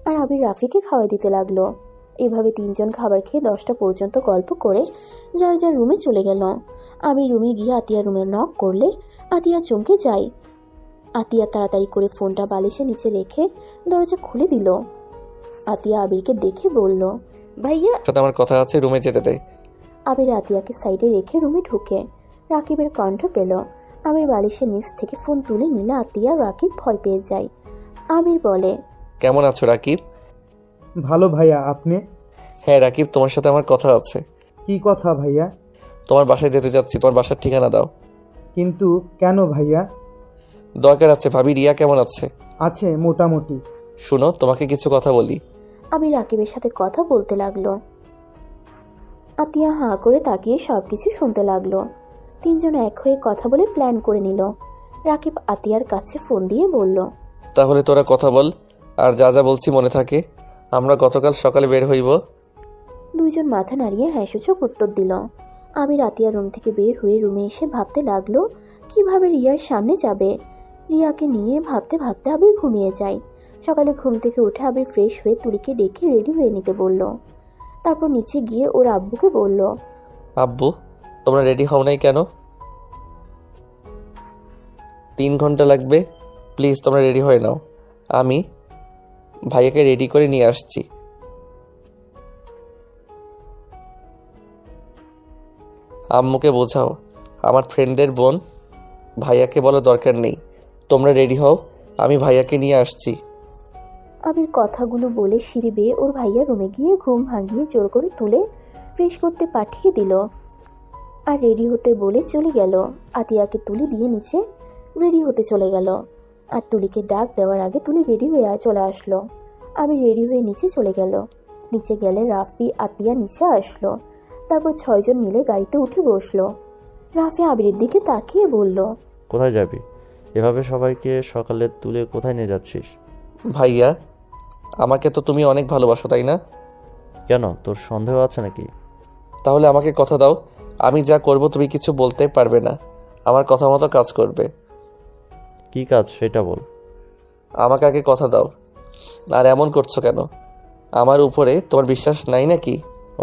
আর আবির রাফিকে খাওয়াই দিতে লাগলো। এভাবে 3 জন খাবার খেয়ে 10টা পর্যন্ত গল্প করে যার যার রুমে চলে গেল। আবির রুমে গিয়ে আতিয়ার রুমে নক করলে আতিয়া চমকে যায়। আতিয়া তাড়াতাড়ি করে ফোনটা বালিশের নিচে রেখে দরজা খুলে দিল। আতিয়া আবিরকে দেখে বলল, ভাইয়া, সাথে আমার কথা আছে, রুমে যেতে দে। আবির আতিয়াকে সাইডে রেখে রুমে ঢুকে রাকিবের কণ্ঠ পেল। আবির বালিশের নিচ থেকে ফোন তুলে নিলে আতিয়া রাকিব ভয় পেয়ে যায়। আবির বলে, কেমন আছো রাকিব? ভালো ভাইয়া, আপনি? হ্যাঁ রাকিব, তোমার সাথে আমার কথা আছে। কি কথা ভাইয়া? তোমার বাসায় যেতে যাচ্ছি, তোমার বাসার ঠিকানা দাও। কিন্তু কেন ভাইয়া? দরকার আছে। ভাবি রিয়া কেমন আছে? আছে মোটামুটি। শুনো, তোমাকে কিছু কথা বলি। আবির রাকিবের সাথে কথা বলতে লাগলো। আতিয়া হাঁ করে তাকিয়ে সবকিছু শুনতে লাগলো। 3 জন এক হয়ে কথা বলে প্ল্যান করে নিল। রাকিব আতিয়ার কাছে ফোন দিয়ে বলল, তাহলে তোরা কথা বল, আর যা যা বলছি মনে থাকে। আমরা গতকাল সকালে বের হইব। 2 জন মাথা নাড়িয়ে হ্যাঁ সূচক উত্তর দিল। আবির আতিয়ার রুম থেকে বের হয়ে রুমে এসে ভাবতে লাগলো কিভাবে রিয়ার সামনে যাবে। রিয়াকে নিয়ে ভাবতে ভাবতে আবির ঘুমিয়ে যায়। সকালে ঘুম থেকে উঠে আবির ফ্রেশ হয়ে তুলিকে ডেকে রেডি হয়ে নিতে বলল। তারপর নিচে গিয়ে ওর আব্বুকে বলল, আব্বু, তোমরা রেডি হও নাই কেন? 3 ঘন্টা লাগবে, প্লিজ তোমরা রেডি হয়ে নাও। আমি ভাইয়াকে রেডি করে নিয়ে আসছি। আম্মুকে বোঝাও, আমার ফ্রেন্ডদের বোন, ভাইয়াকে বলো দরকার নেই। তোমরা রেডি হও, আমি ভাইয়াকে নিয়ে আসছি। আবির কথাগুলো বলে সিঁড়ি বেয়ে ওর ভাইয়া রুমে গিয়ে ঘুম ভাঙিয়ে জোর করে তুলে ফ্রেশ করতে পাঠিয়ে দিল। আর রেডি হতে বলে চলে গেল। আতিয়াকে তুলি দিয়ে নিচে রেডি হতে চলে গেল। আর তুলিকে ডাক দেওয়ার আগে তুলি রেডি হয়ে চলে আসলো। আবির রেডি হয়ে নিচে চলে গেল। নিচে গেলে রাফি আতিয়া নিচে আসলো। তারপর 6 জন মিলে গাড়িতে উঠে বসলো। রাফি আবিরের দিকে তাকিয়ে বলল, কোথায় যাবি? এভাবে সবাইকে সকালে তুলে কোথায় নিয়ে যাচ্ছিস? ভাইয়া, আমাকে তো তুমি অনেক ভালোবাসো, তাই না? কেন, তোর সন্দেহ আছে নাকি? তাহলে আমাকে কথা দাও, আমি যা করব তুমি কিছু বলতে পারবে না, আমার কথা মতো কাজ করবে। কি কাজ সেটা বল। আমাকে আগে কথা দাও। আর এমন করছো কেন? আমার উপরে তোমার বিশ্বাস নাই নাকি?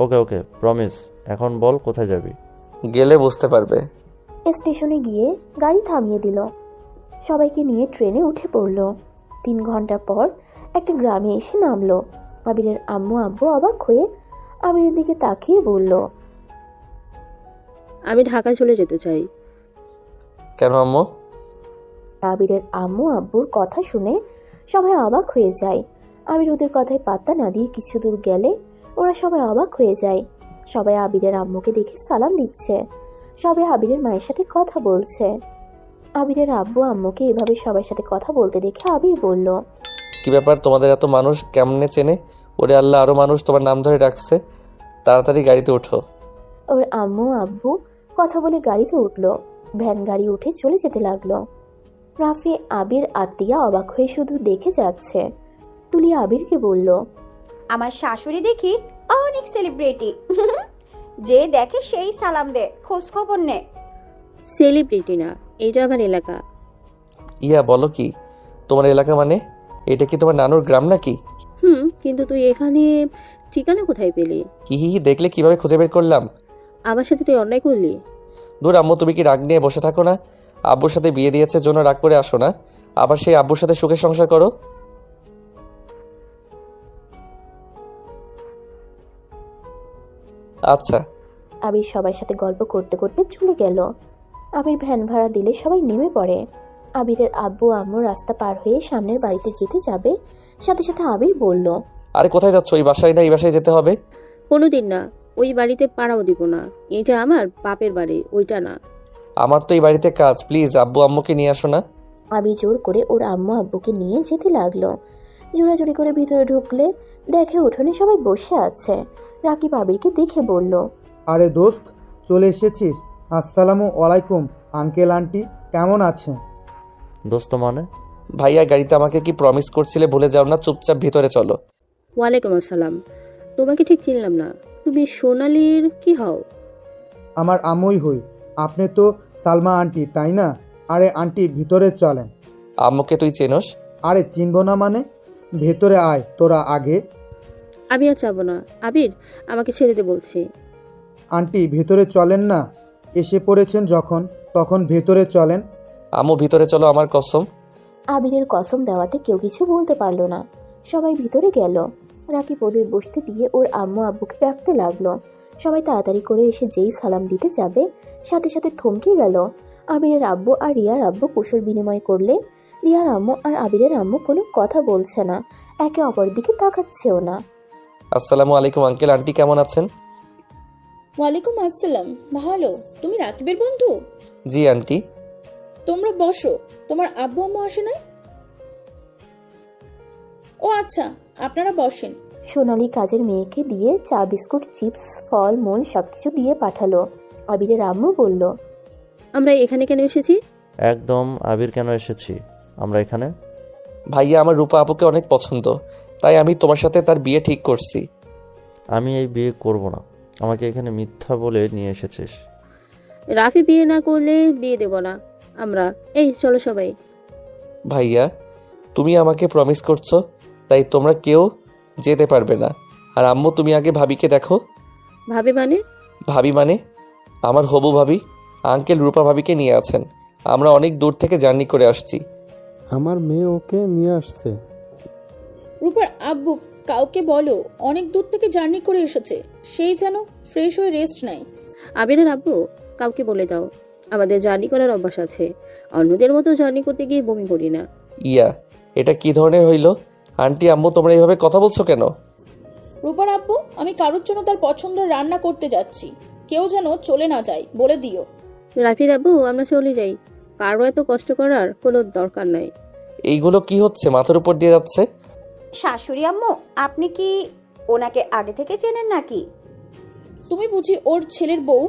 ওকে ওকে, প্রমিস। এখন বল কোথায় যাবি? গেলে বুঝতে পারবে। স্টেশনে গিয়ে গাড়ি থামিয়ে দিল। সবাইকে নিয়ে ট্রেনে উঠে পড়ল। 3 ঘন্টা পর একটা গ্রামে এসে নামলো। আবিরের আম্মু আব্বু অবাক হয়ে আবিরের দিকে তাকিয়ে বলল, আমি ঢাকায় চলে যেতে চাই। কেন আম্মু? আবিরের আম্মু আব্বুর কথা শুনে সবাই অবাক হয়ে যায়। আবির ওদের কথায় পাত্তা না দিয়ে কিছু দূর গেলে ওরা সবাই অবাক হয়ে যায়। সবাই আবিরের আম্মুকে দেখে সালাম দিচ্ছে, সবাই আবিরের মায়ের সাথে কথা বলছে। আবিরের আব্বু আম্মুকে এভাবে সবার সাথে কথা বলতে দেখে আবির বলল, কি ব্যাপার, তোমাদের এত মানুষ কেমনে চেনে? ওরে আল্লাহ, আরও মানুষ তোমার নাম ধরে ডাকছে। তাড়াতাড়ি গাড়িতে ওঠো। ওর আম্মু আব্বু কথা বলে গাড়িতে উঠলো। ভ্যান গাড়ি উঠে চলে যেতে লাগলো। রাফি, আবির আর তিয়া অবাক হয়ে শুধু দেখে যাচ্ছে। তুলি আবিরকে বলল, আমার শাশুড়ি দেখি অনেক সেলিব্রিটি। যে দেখে সেই সালাম দে, খোঁজ খবর নে। সেলিব্রিটি না, এটা আমার এলাকা। ইয়া, বলো কি? তোমার এলাকা মানে? এটা কি তোমার নানুর গ্রাম নাকি? কিন্তু তুই এখানে ঠিকানা কোথায় পেলি? হি হি হি, দেখলে কিভাবে খুঁজে বের করলাম? আমার সাথে তুই অন্যায় করলি। দূর আম্মু, তুমি কি রাগ নিয়ে বসে থাকো না? আব্বুর সাথে বিয়ে দিয়েছে জন্য রাগ করে আসো না, আবার সেই আব্বুর সাথে সুখে সংসার করো। আচ্ছা। আবির সবার সাথে গল্প করতে করতে চলে গেল। আবির ভ্যান ভাড়া দিলে সবাই নেমে পড়ে। আবিরের আব্বু আম্মু রাস্তা পার হয়ে সামনের বাড়িতে যেতে যাবে, সাথে সাথে আবির বলল, আরে কোথায় যাচ্ছ? ওই বাসায় না এই বাসায় যেতে হবে? কোনোদিন না, ওই বাড়িতে পাড়াও দিব না। এটা আমার বাপের বাড়ি, ওইটা না। আমার তো এই বাড়িতে কাজ, প্লিজ আব্বু আম্মুকে নিয়ে আসো না। আবির জোর করে ওর আম্মু আব্বুকে নিয়ে যেতে লাগলো। জোরাজুরি করে ভিতরে ঢুকলে দেখে উঠোনে সবাই বসে আছে। রাকিব আবিরকে দেখে বলল, আরে দোস্ত, চলে এসেছিস? আসসালামু আলাইকুম আঙ্কেল আন্টি, কেমন আছেন? দোস্ত মানে? ভাইয়া, গাড়িতে আমাকে কি প্রমিস করছিলে ভুলে যাও না, চুপচাপ ভিতরে চলো। ওয়ালাইকুম আসসালাম। তোমাকে ঠিক চিনলাম না, তুমি সোনালির কি হও? আমার আম্মুই হই। আপনি তো সালমা আন্টি, তাই না? আরে আন্টি, ভিতরে চলেন। আম্মুকে তুই চেনোস? আরে চিনব না মানে? ভেতরে আয় তোরা আগে। আমি আর যাবো না, আবির আমাকে ছেড়ে দে বলছি। আন্টি, ভেতরে চলেন না। এসে পড়েছেন যখন, তখন ভেতরে চলেন। আম্মু ভিতরে চলো, আমার কসম। আবিরের কসম দেওয়াতে কেউ কিছু বলতে পারলো না। সবাই ভিতরে গেল। রাকিব ওদের বসতে দিয়ে ওর আম্মু আব্বুকে ডাকতে লাগলো। সবাই তাড়াতাড়ি করে এসে যেই সালাম দিতে যাবে, সাথে সাথে থমকে গেল। আবিরের আব্বু আর রিয়ার আব্বু কুশল বিনিময় করলে রিয়ার আম্মু আর আবিরের আম্মু কোনো কথা বলছে না, একে অপরের দিকে তাকাচ্ছেও না। আসসালামু আলাইকুম আঙ্কেল আন্টি, কেমন আছেন? ওয়ালাইকুম আসসালাম, ভালো। তুমি রাকিবের বন্ধু? জি আন্টি। তোমরা বসো, তোমার আব্বু আম্মু আসে নাই? ও আচ্ছা, আপনারা বসেন। সোনালি কাজের মেয়েকে দিয়ে চা বিস্কুট চিপস ফল মূল সবকিছু দিয়ে পাঠালো। আবিরের আম্মু বলল, আমরা এখানে কেন এসেছি? একদম, আবির কেন এসেছি আমরা এখানে? ভাইয়া, আমার রূপা আপুকে অনেক পছন্দ, তাই আমি তোমার সাথে তার বিয়ে ঠিক করছি। আমি এই বিয়ে করব না, আমাকে এখানে মিথ্যা বলে নিয়ে এসেছিস। রাফি বিয়ে না করলে বিয়ে দেব না আমরা। এই চলো সবাই। ভাইয়া, তুমি আমাকে প্রমিস করছো, তাই তোমরা কেউ যেতে পারবে না। আর আম্মু, তুমি আগে ভাবিকে দেখো। ভাবি মানে? ভাবি মানে আমার হবু ভাবি, আঙ্কেল রূপা ভাবিকে নিয়ে আছেন। আমরা অনেক দূর থেকে জার্নি করে আসছি। আমার মেয়ে ওকে নিয়ে আসছে। রূপার আব্বু কাউকে বলো অনেক দূর থেকে জার্নি করে এসেছে, সেই যেন ফ্রেশ হয়ে রেস্ট নেয়। আবিরের আব্বু কাউকে বলে দাও, আমাদের জার্নি করার অভ্যাস আছে। অন্যদের মতো জার্নি করতে গিয়ে বমি করি না। ইয়া, এটা কি ধরনের হইল? আন্টি আম্মু, তোমরা এইভাবে কথা বলছো কেন? রূপার আব্বু, আমি কারোর জন্য তার পছন্দের রান্না করতে যাচ্ছি, কেউ যেন চলে না যায় বলে দিও। রাফির আব্বু, আমরা চলে যাই, কারো এত কষ্ট করার কোনো দরকার নাই। এইগুলো কি হচ্ছে? মাথার উপর দিয়ে যাচ্ছে। শাশুড়ি আম্মু, আপনি কি ওনাকে আগে থেকে চেনেন নাকি? তুমি বুঝি ওর ছেলের বউ?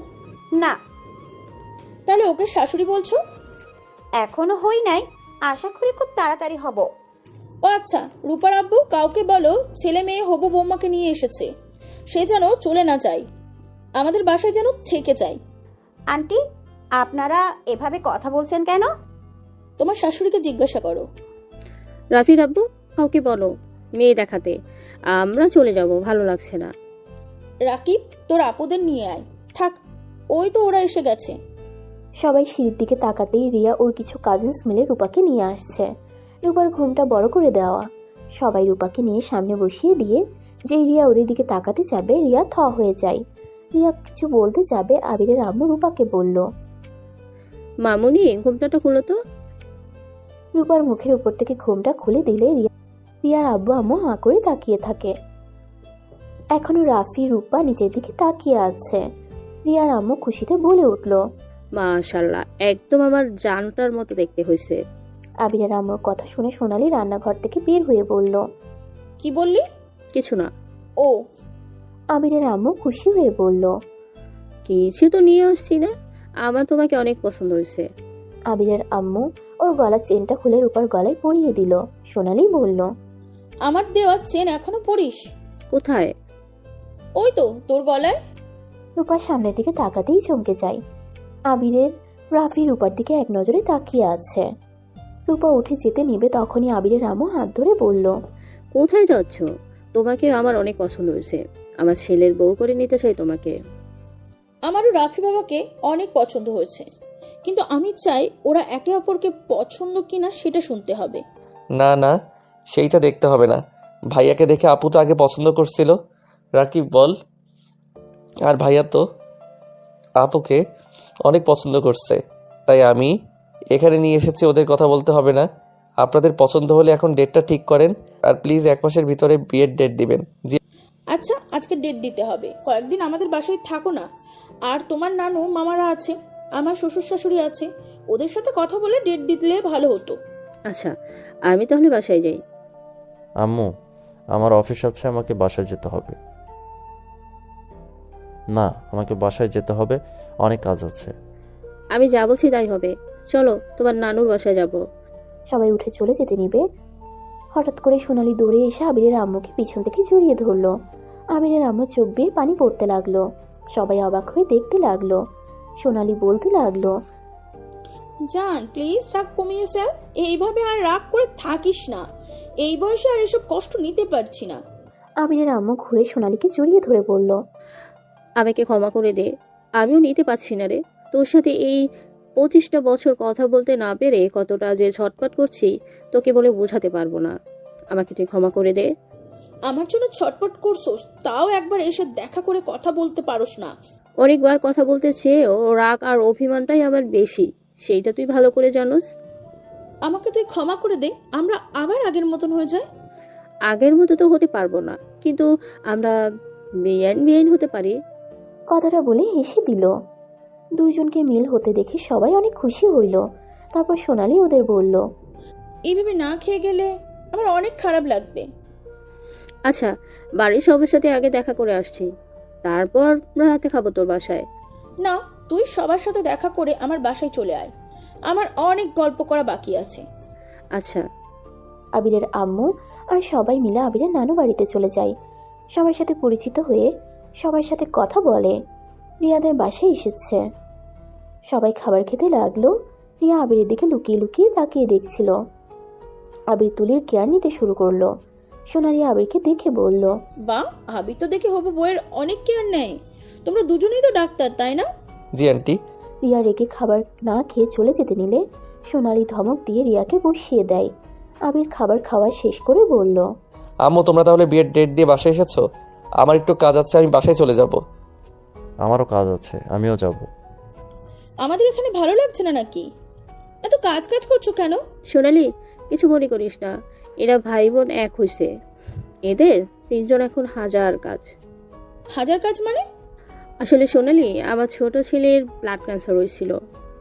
না। তাহলে ওকে শাশুড়ি বলছো? এখনো হই নাই, আশা করি খুব তাড়াতাড়ি হব। ও আচ্ছা, রূপার আব্বু কাউকে বলো ছেলে মেয়ে হবু বৌমাকে নিয়ে এসেছে, সে যেন চলে না যায়, আমাদের বাসায় যেন থেকে যায়। আন্টি, আপনারা এভাবে কথা বলছেন কেন? তোমার শাশুড়িকে জিজ্ঞাসা করো। রাফির আব্বু, কাউকে বলো মেয়ে দেখাতে, আমরা চলে যাব, ভালো লাগছে না। রাকিব, তোর আপুদের নিয়ে আয়। থাক, ওই তো ওরা এসে গেছে। সবাই সিঁড়ির দিকে তাকাতেই রিয়া ওর কিছু কাজিনস মিলে রূপাকে নিয়ে আসছে। রূপার ঘুমটা বড় করে দেওয়া। সবাই রূপাকে নিয়ে সামনে বসিয়ে দিয়ে যেই রিয়া ওদের দিকে তাকাতে যাবে, রিয়া থ হয়ে যায়। রিয়া কিছু বলতে যাবে, আবিরের আম্মু রূপাকে বলল, মামুনি, ঘুমটাটা খুলো তো। রূপার মুখের উপর থেকে ঘুমটা খুলে দিলে রিয়া রিয়ার আব্বু আম্মু হাঁ করে তাকিয়ে থাকে। এখনো রাফি রূপা নিচের দিকে তাকিয়ে আছে। রিয়ার আম্মু খুশিতে বলে উঠল, মাশাল্লাহ, একদম আমার জানটার মতো দেখতে হয়েছে। আবিরের আম্মুর কথা শুনে সোনালি রান্নাঘর থেকে বের হয়ে বলল, কি বললি? কিছু না। ও, আবিরের আম্মু খুশি হয়ে বলল, কিছু তো নিয়ে আসছি না, আমার তোমাকে অনেক পছন্দ হয়েছে। আবিরের আম্মু ওর গলার চেনটা খুলে রূপার গলায় পরিয়ে দিল। সোনালি বলল, আমার দেওয়া চেন এখনো পরিস? কোথায়? ওই তো তোর গলায়। রূপার সামনের দিকে তাকাতেই চমকে যায়। আবিরের রাফি রূপার দিকে এক নজরে তাকিয়ে আছে। রূপা উঠে যেতে নিবে তখনই আবিরের আম্মু হাত ধরে বলল, কোথায় যাচ্ছ? তোমাকে আমার অনেক পছন্দ হয়েছে, আমার ছেলের বউ করে নিতে চাই তোমাকে। আমারও রাফি বাবাকে অনেক পছন্দ হয়েছে, কিন্তু আমি চাই ওরা একে অপরকে পছন্দ কিনা সেটা শুনতে হবে। না না, সেইটা দেখতে হবে না। ভাইয়াকে দেখে আপু তো আগে পছন্দ করছিল। রাকিব বল। আর ভাইয়া তো আপুকে অনেক পছন্দ করছে, তাই আমি এখানে নিয়ে এসেছি। ওদের কথা বলতে হবে না। আপনাদের পছন্দ হলে এখন ডেটটা ঠিক করেন, আর প্লিজ 1 মাসের ভিতরে বিয়ের ডেট দিবেন। জি। আচ্ছা, আজকে ডেট দিতে হবে। কয়েকদিন আমাদের বাসায় থাকো না। আর তোমার নানু মামারা আছে, আমার শ্বশুর শাশুড়ি আছে, ওদের সাথে কথা বলে ডেট দিলে ভালো হতো। আচ্ছা, আমি তাহলে বাসায় যাই। আম্মু, আমার অফিস আছে, আমাকে বাসায় যেতে হবে। না, আমাকে বাসায় যেতে হবে, অনেক কাজ আছে। আমি যা বলছি তাই হবে, চলো তোমার নানুর বাসায় যাব। সবাই উঠে চলে যেতে নিবে। হঠাৎ করে সোনালি দৌড়ে এসে আবিরের আম্মুকে পিছন থেকে জড়িয়ে ধরলো। আবিরের আম্মু চোখ বেয়ে পানি পড়তে লাগলো। সবাই অবাক হয়ে দেখতে লাগলো। সোনালি বলতে লাগলো, জান, প্লিজ রাগ কমিয়ে ফেল। এইভাবে আর রাগ করে থাকিস না। এই বয়সে আর এসব কষ্ট নিতে পারছি না। আবিরের আম্মু ঘুরে সোনালিকে জড়িয়ে ধরে বলল, আমাকে ক্ষমা করে দে, আমিও নিতে পারছি না রে। তোর সাথে এই 25টা বছর কথা বলতে না পেরে কতটা যে ছটপট করছি তোকে বলে বোঝাতে পারবো না। আমাকে তুই ক্ষমা করে দে। আমার জন্য ছটপট করছোস, তাও একবার এসে দেখা করে কথা বলতে পারোস না। অনেকবার কথা বলতে চেয়েও রাগ আর অভিমানটাই আমার বেশি, সেইটা তুই ভালো করে জানোস। আমাকে তুই ক্ষমা করে দে, আমরা আবার আগের মতন হয়ে যাই। আগের মতো তো হতে পারবো না, কিন্তু আমরা বেআইন হতে পারি। কথাটা বলে হেসে দিল। দুইজনকে মিল হতে দেখে সবাই অনেক খুশি হইল। তারপর সোনালি ওদের বলল, এইভাবে না খেয়ে গেলে আমার অনেক খারাপ লাগবে। আচ্ছা, বাড়ির সবার সাথে আগে দেখা করে আসছি, তারপর রাতে খাবো তোর বাসায়। না, তুই সবার সাথে দেখা করে আমার বাসায় চলে আয়, আমার অনেক গল্প করা বাকি আছে। আচ্ছা। আবিরের আম্মু আর সবাই মিলে আবিরের নানু বাড়িতে চলে যায়। সবার সাথে পরিচিত হয়ে সবার সাথে কথা বলে। রিয়াদের বাসায় এসেছে। সবাই খাবার খেতে লাগলো। রিয়া আবিরের দিকে লুকিয়ে লুকিয়ে তাকিয়ে দেখছিল। আবির তুলির কেয়ার নিতে শুরু করলো। সোনালি আবিরকে দেখে বলল, বাহ, আবি তো দেখে হবু বইয়ের অনেক কেয়ার নেয়। তোমরা দুজনেই তো ডাক্তার, তাই না? জি আন্টি। রিয়া রেগে খাবার না খেয়ে চলে যেতে নিলে সোনালি ধমক দিয়ে রিয়াকে বসিয়ে দেয়। আবির খাবার খাওয়া শেষ করে বলল, আম্মু, তোমরা তাহলে বিয়ের ডেট দিয়ে বাসায় এসেছো? আমার একটু কাজ আছে, আমি বাসায় চলে যাব। আমারও কাজ আছে, আমিও যাব। আমাদের এখানে ভালো লাগছে না নাকি? এত কাজ কাজ করছো কেন? সোনালি, কিছু মনে করিস না, এরা ভাই বোন এক হয়েছে, এদের 3 জন এখন হাজার কাজ। হাজার কাজ মানে? আসলে সোনালি, আমার ছোট ছেলের ব্লাড ক্যান্সার হয়েছিল,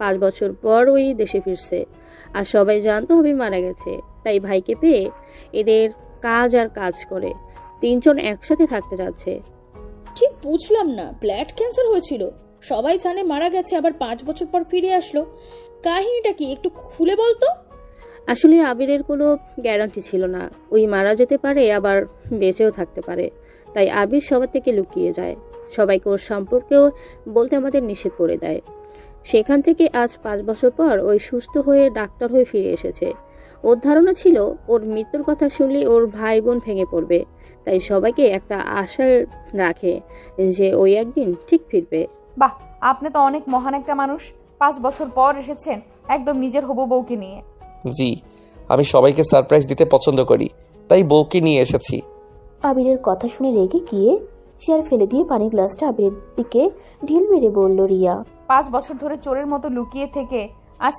5 বছর পর ওই দেশে ফিরছে, আর সবাই জানতো হবে মারা গেছে, তাই ভাইকে পেয়ে এদের কাজ আর কাজ করে 3 জন একসাথে থাকতে যাচ্ছে। ঠিক বুঝলাম না, ব্লাড ক্যান্সার হয়েছিল, সবাই জানে মারা গেছে, আবার 5 বছর পর ফিরে আসলো। কাহিনীটা কি একটু খুলে বলতো? আসলে আবিরের কোনো গ্যারান্টি ছিল না, ওই মারা যেতে পারে আবার বেঁচেও থাকতে পারে, তাই আবির সবার থেকে লুকিয়ে যায়। সবাইকে ওর সম্পর্কেও বলতে আমাদের নিষেধ করে দেয়। সেখান থেকে আজ 5 বছর পর ওই সুস্থ হয়ে ডাক্তার হয়ে ফিরে এসেছে। ওর ধারণা ছিল ওর মৃত্যুর কথা শুনলে ওর ভাই বোন ভেঙে পড়বে, তাই সবাইকে একটা আশায় রাখে যে ওই একদিন ঠিক ফিরবে। বাহ, আপনি তো অনেক মহান একটা মানুষ। 5 বছর পর এসেছেন একদম নিজের হবু বউকে নিয়ে। জি, আমি সবাইকে সারপ্রাইজ দিতে পছন্দ করি, তাই বউকে নিয়ে এসেছি। আবিরের কথা শুনে রেগে গিয়ে চেয়ার ফেলে দিয়ে পানির গ্লাসটা আবিরের দিকে ঢিল মেরে বলল রিয়া, 5 বছর ধরে চোরের মতো লুকিয়ে থেকে আজ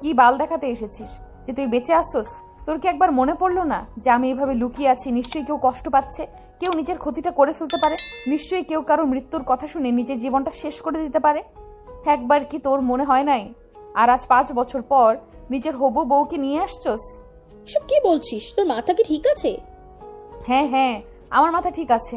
কি বাল দেখাতে এসেছিস যে তুই বেঁচে আসছস? তোর কি একবার মনে পড়লো না যে আমি এভাবে লুকিয়ে আছি? নিশ্চয়ই কেউ কষ্ট পাচ্ছে, কেউ নিজের ক্ষতিটা করে ফেলতে পারে, নিশ্চয়ই কেউ কারো মৃত্যুর কথা শুনে নিজের জীবনটা শেষ করে দিতে পারে। একবার কি তোর মনে হয় নাই? আর আজ 5 বছর পর নিজের হবু বউকে নিয়ে আসছস। এসব কি বলছিস? তোর মাথা কি ঠিক আছে? হ্যাঁ হ্যাঁ, আমার মাথা ঠিক আছে।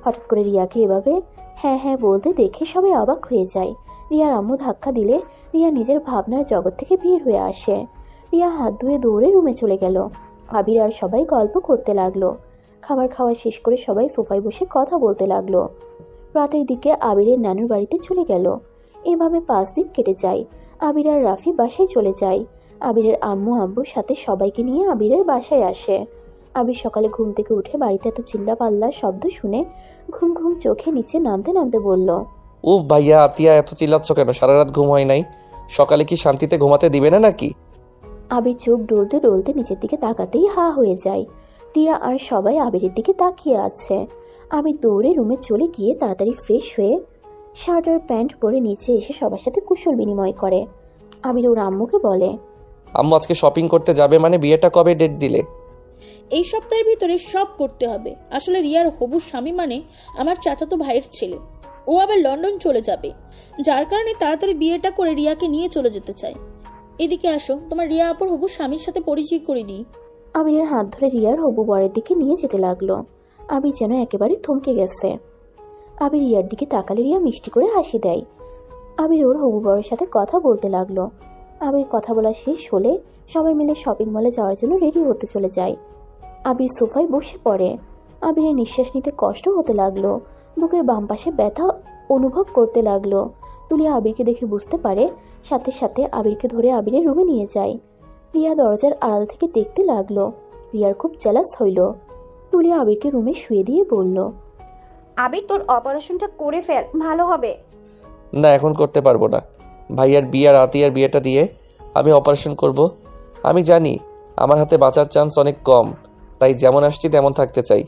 হঠাৎ করে রিয়াকে এভাবে হ্যাঁ হ্যাঁ বলতে দেখে সবাই অবাক হয়ে যায়। রিয়ার আম্মু ধাক্কা দিলে রিয়া নিজের ভাবনার জগৎ থেকে বের হয়ে আসে। রিয়া হাত ধুয়ে দৌড়ে রুমে চলে গেল। আবির আর সবাই গল্প করতে লাগলো। খাবার খাওয়া শেষ করে সবাই সোফায় বসে কথা বলতে লাগলো। রাতের দিকে আবিরের নানুর বাড়িতে চলে গেল। এভাবে 5 দিন কেটে যায়। আবির আর রাফি বাসায় চলে যায়। আবিরের আম্মু আব্বুর সাথে সবাইকে নিয়ে আবিরের বাসায় আসে। আবির সকালে ঘুম থেকে উঠে বাড়িতে এত চিল্লা পাল্লার শব্দ শুনে ঘুম ঘুম চোখে নিচে নামতে নামতে বলল, উফ ভাইয়া, আতিয়া এত চিল্লাচ্ছ কেন? সারা রাত ঘুম হয় নাই? সকালে কি শান্তিতে ঘুমাতে দিবে না নাকি? আবির চোখ ডলতে ডলতে নিচের দিকে তাকাতেই হা হয়ে যায়। রিয়া আর সবাই আবিরের দিকে তাকিয়ে আছে। আবির দৌড়ে রুমে চলে গিয়ে তাড়াতাড়ি ফ্রেশ হয়ে শার্ট আর প্যান্ট পরে নিচে এসে সবার সাথে কুশল বিনিময় করে। আবির ওর আম্মুকে বলে, আম্মু আজকে শপিং করতে যাবে মানে বিয়েটা কবে ডেট দিলে? এই সপ্তাহের ভিতরে সব করতে হবে। আসলে রিয়ার হবু স্বামী মানে আমার চাচাতো ভাইয়ের ছেলে। ও আবার লন্ডন চলে যাবে, যার কারণে তাড়াতাড়ি বিয়েটা করে রিয়াকে নিয়ে চলে যেতে চাই। এদিকে আসো, তোমার রিয়া আপুর হবু স্বামীর সাথে পরিচয় করে দিই। আবিরের হাত ধরে রিয়ার হবু বরের দিকে নিয়ে যেতে লাগলো। আবির যেন একেবারে থমকে গেছে। আবির রিয়ার দিকে তাকালে রিয়া মিষ্টি করে হাসি দেয়। আবির ওর হবু বরের সাথে কথা বলতে লাগলো। আবির কথা বলা শেষ হলে সবাই মিলে শপিং মলে যাওয়ার জন্য রেডি হতে চলে যায়। আবির সোফায় বসে পড়ে। আবিরের নিঃশ্বাস নিতে কষ্ট হতে লাগলো। বুকের বাম পাশে ব্যথা অনুভব করতে লাগলো। তুলিয়া আবিরকে দেখে বুঝতে পারে, সাথে সাথে আবিরকে ধরে আবিরের রুমে নিয়ে যায়। রিয়া দরজার আড়াল থেকে দেখতে লাগলো। রিয়ার খুব জেলাস হইল। তুলিয়া আবিরকে রুমে শুয়ে দিয়ে বলল, আবির, তোর অপারেশনটা করে ফেল, ভালো হবে। না, এখন করতে পারবো না। ভাইয়ার বিয়ে আর আতিয়ার বিয়েটা দিয়ে আমি অপারেশন করব। আমি জানি আমার হাতে বাঁচার চান্স অনেক কম, তাই যেমন আসছি তেমন থাকতে চাই।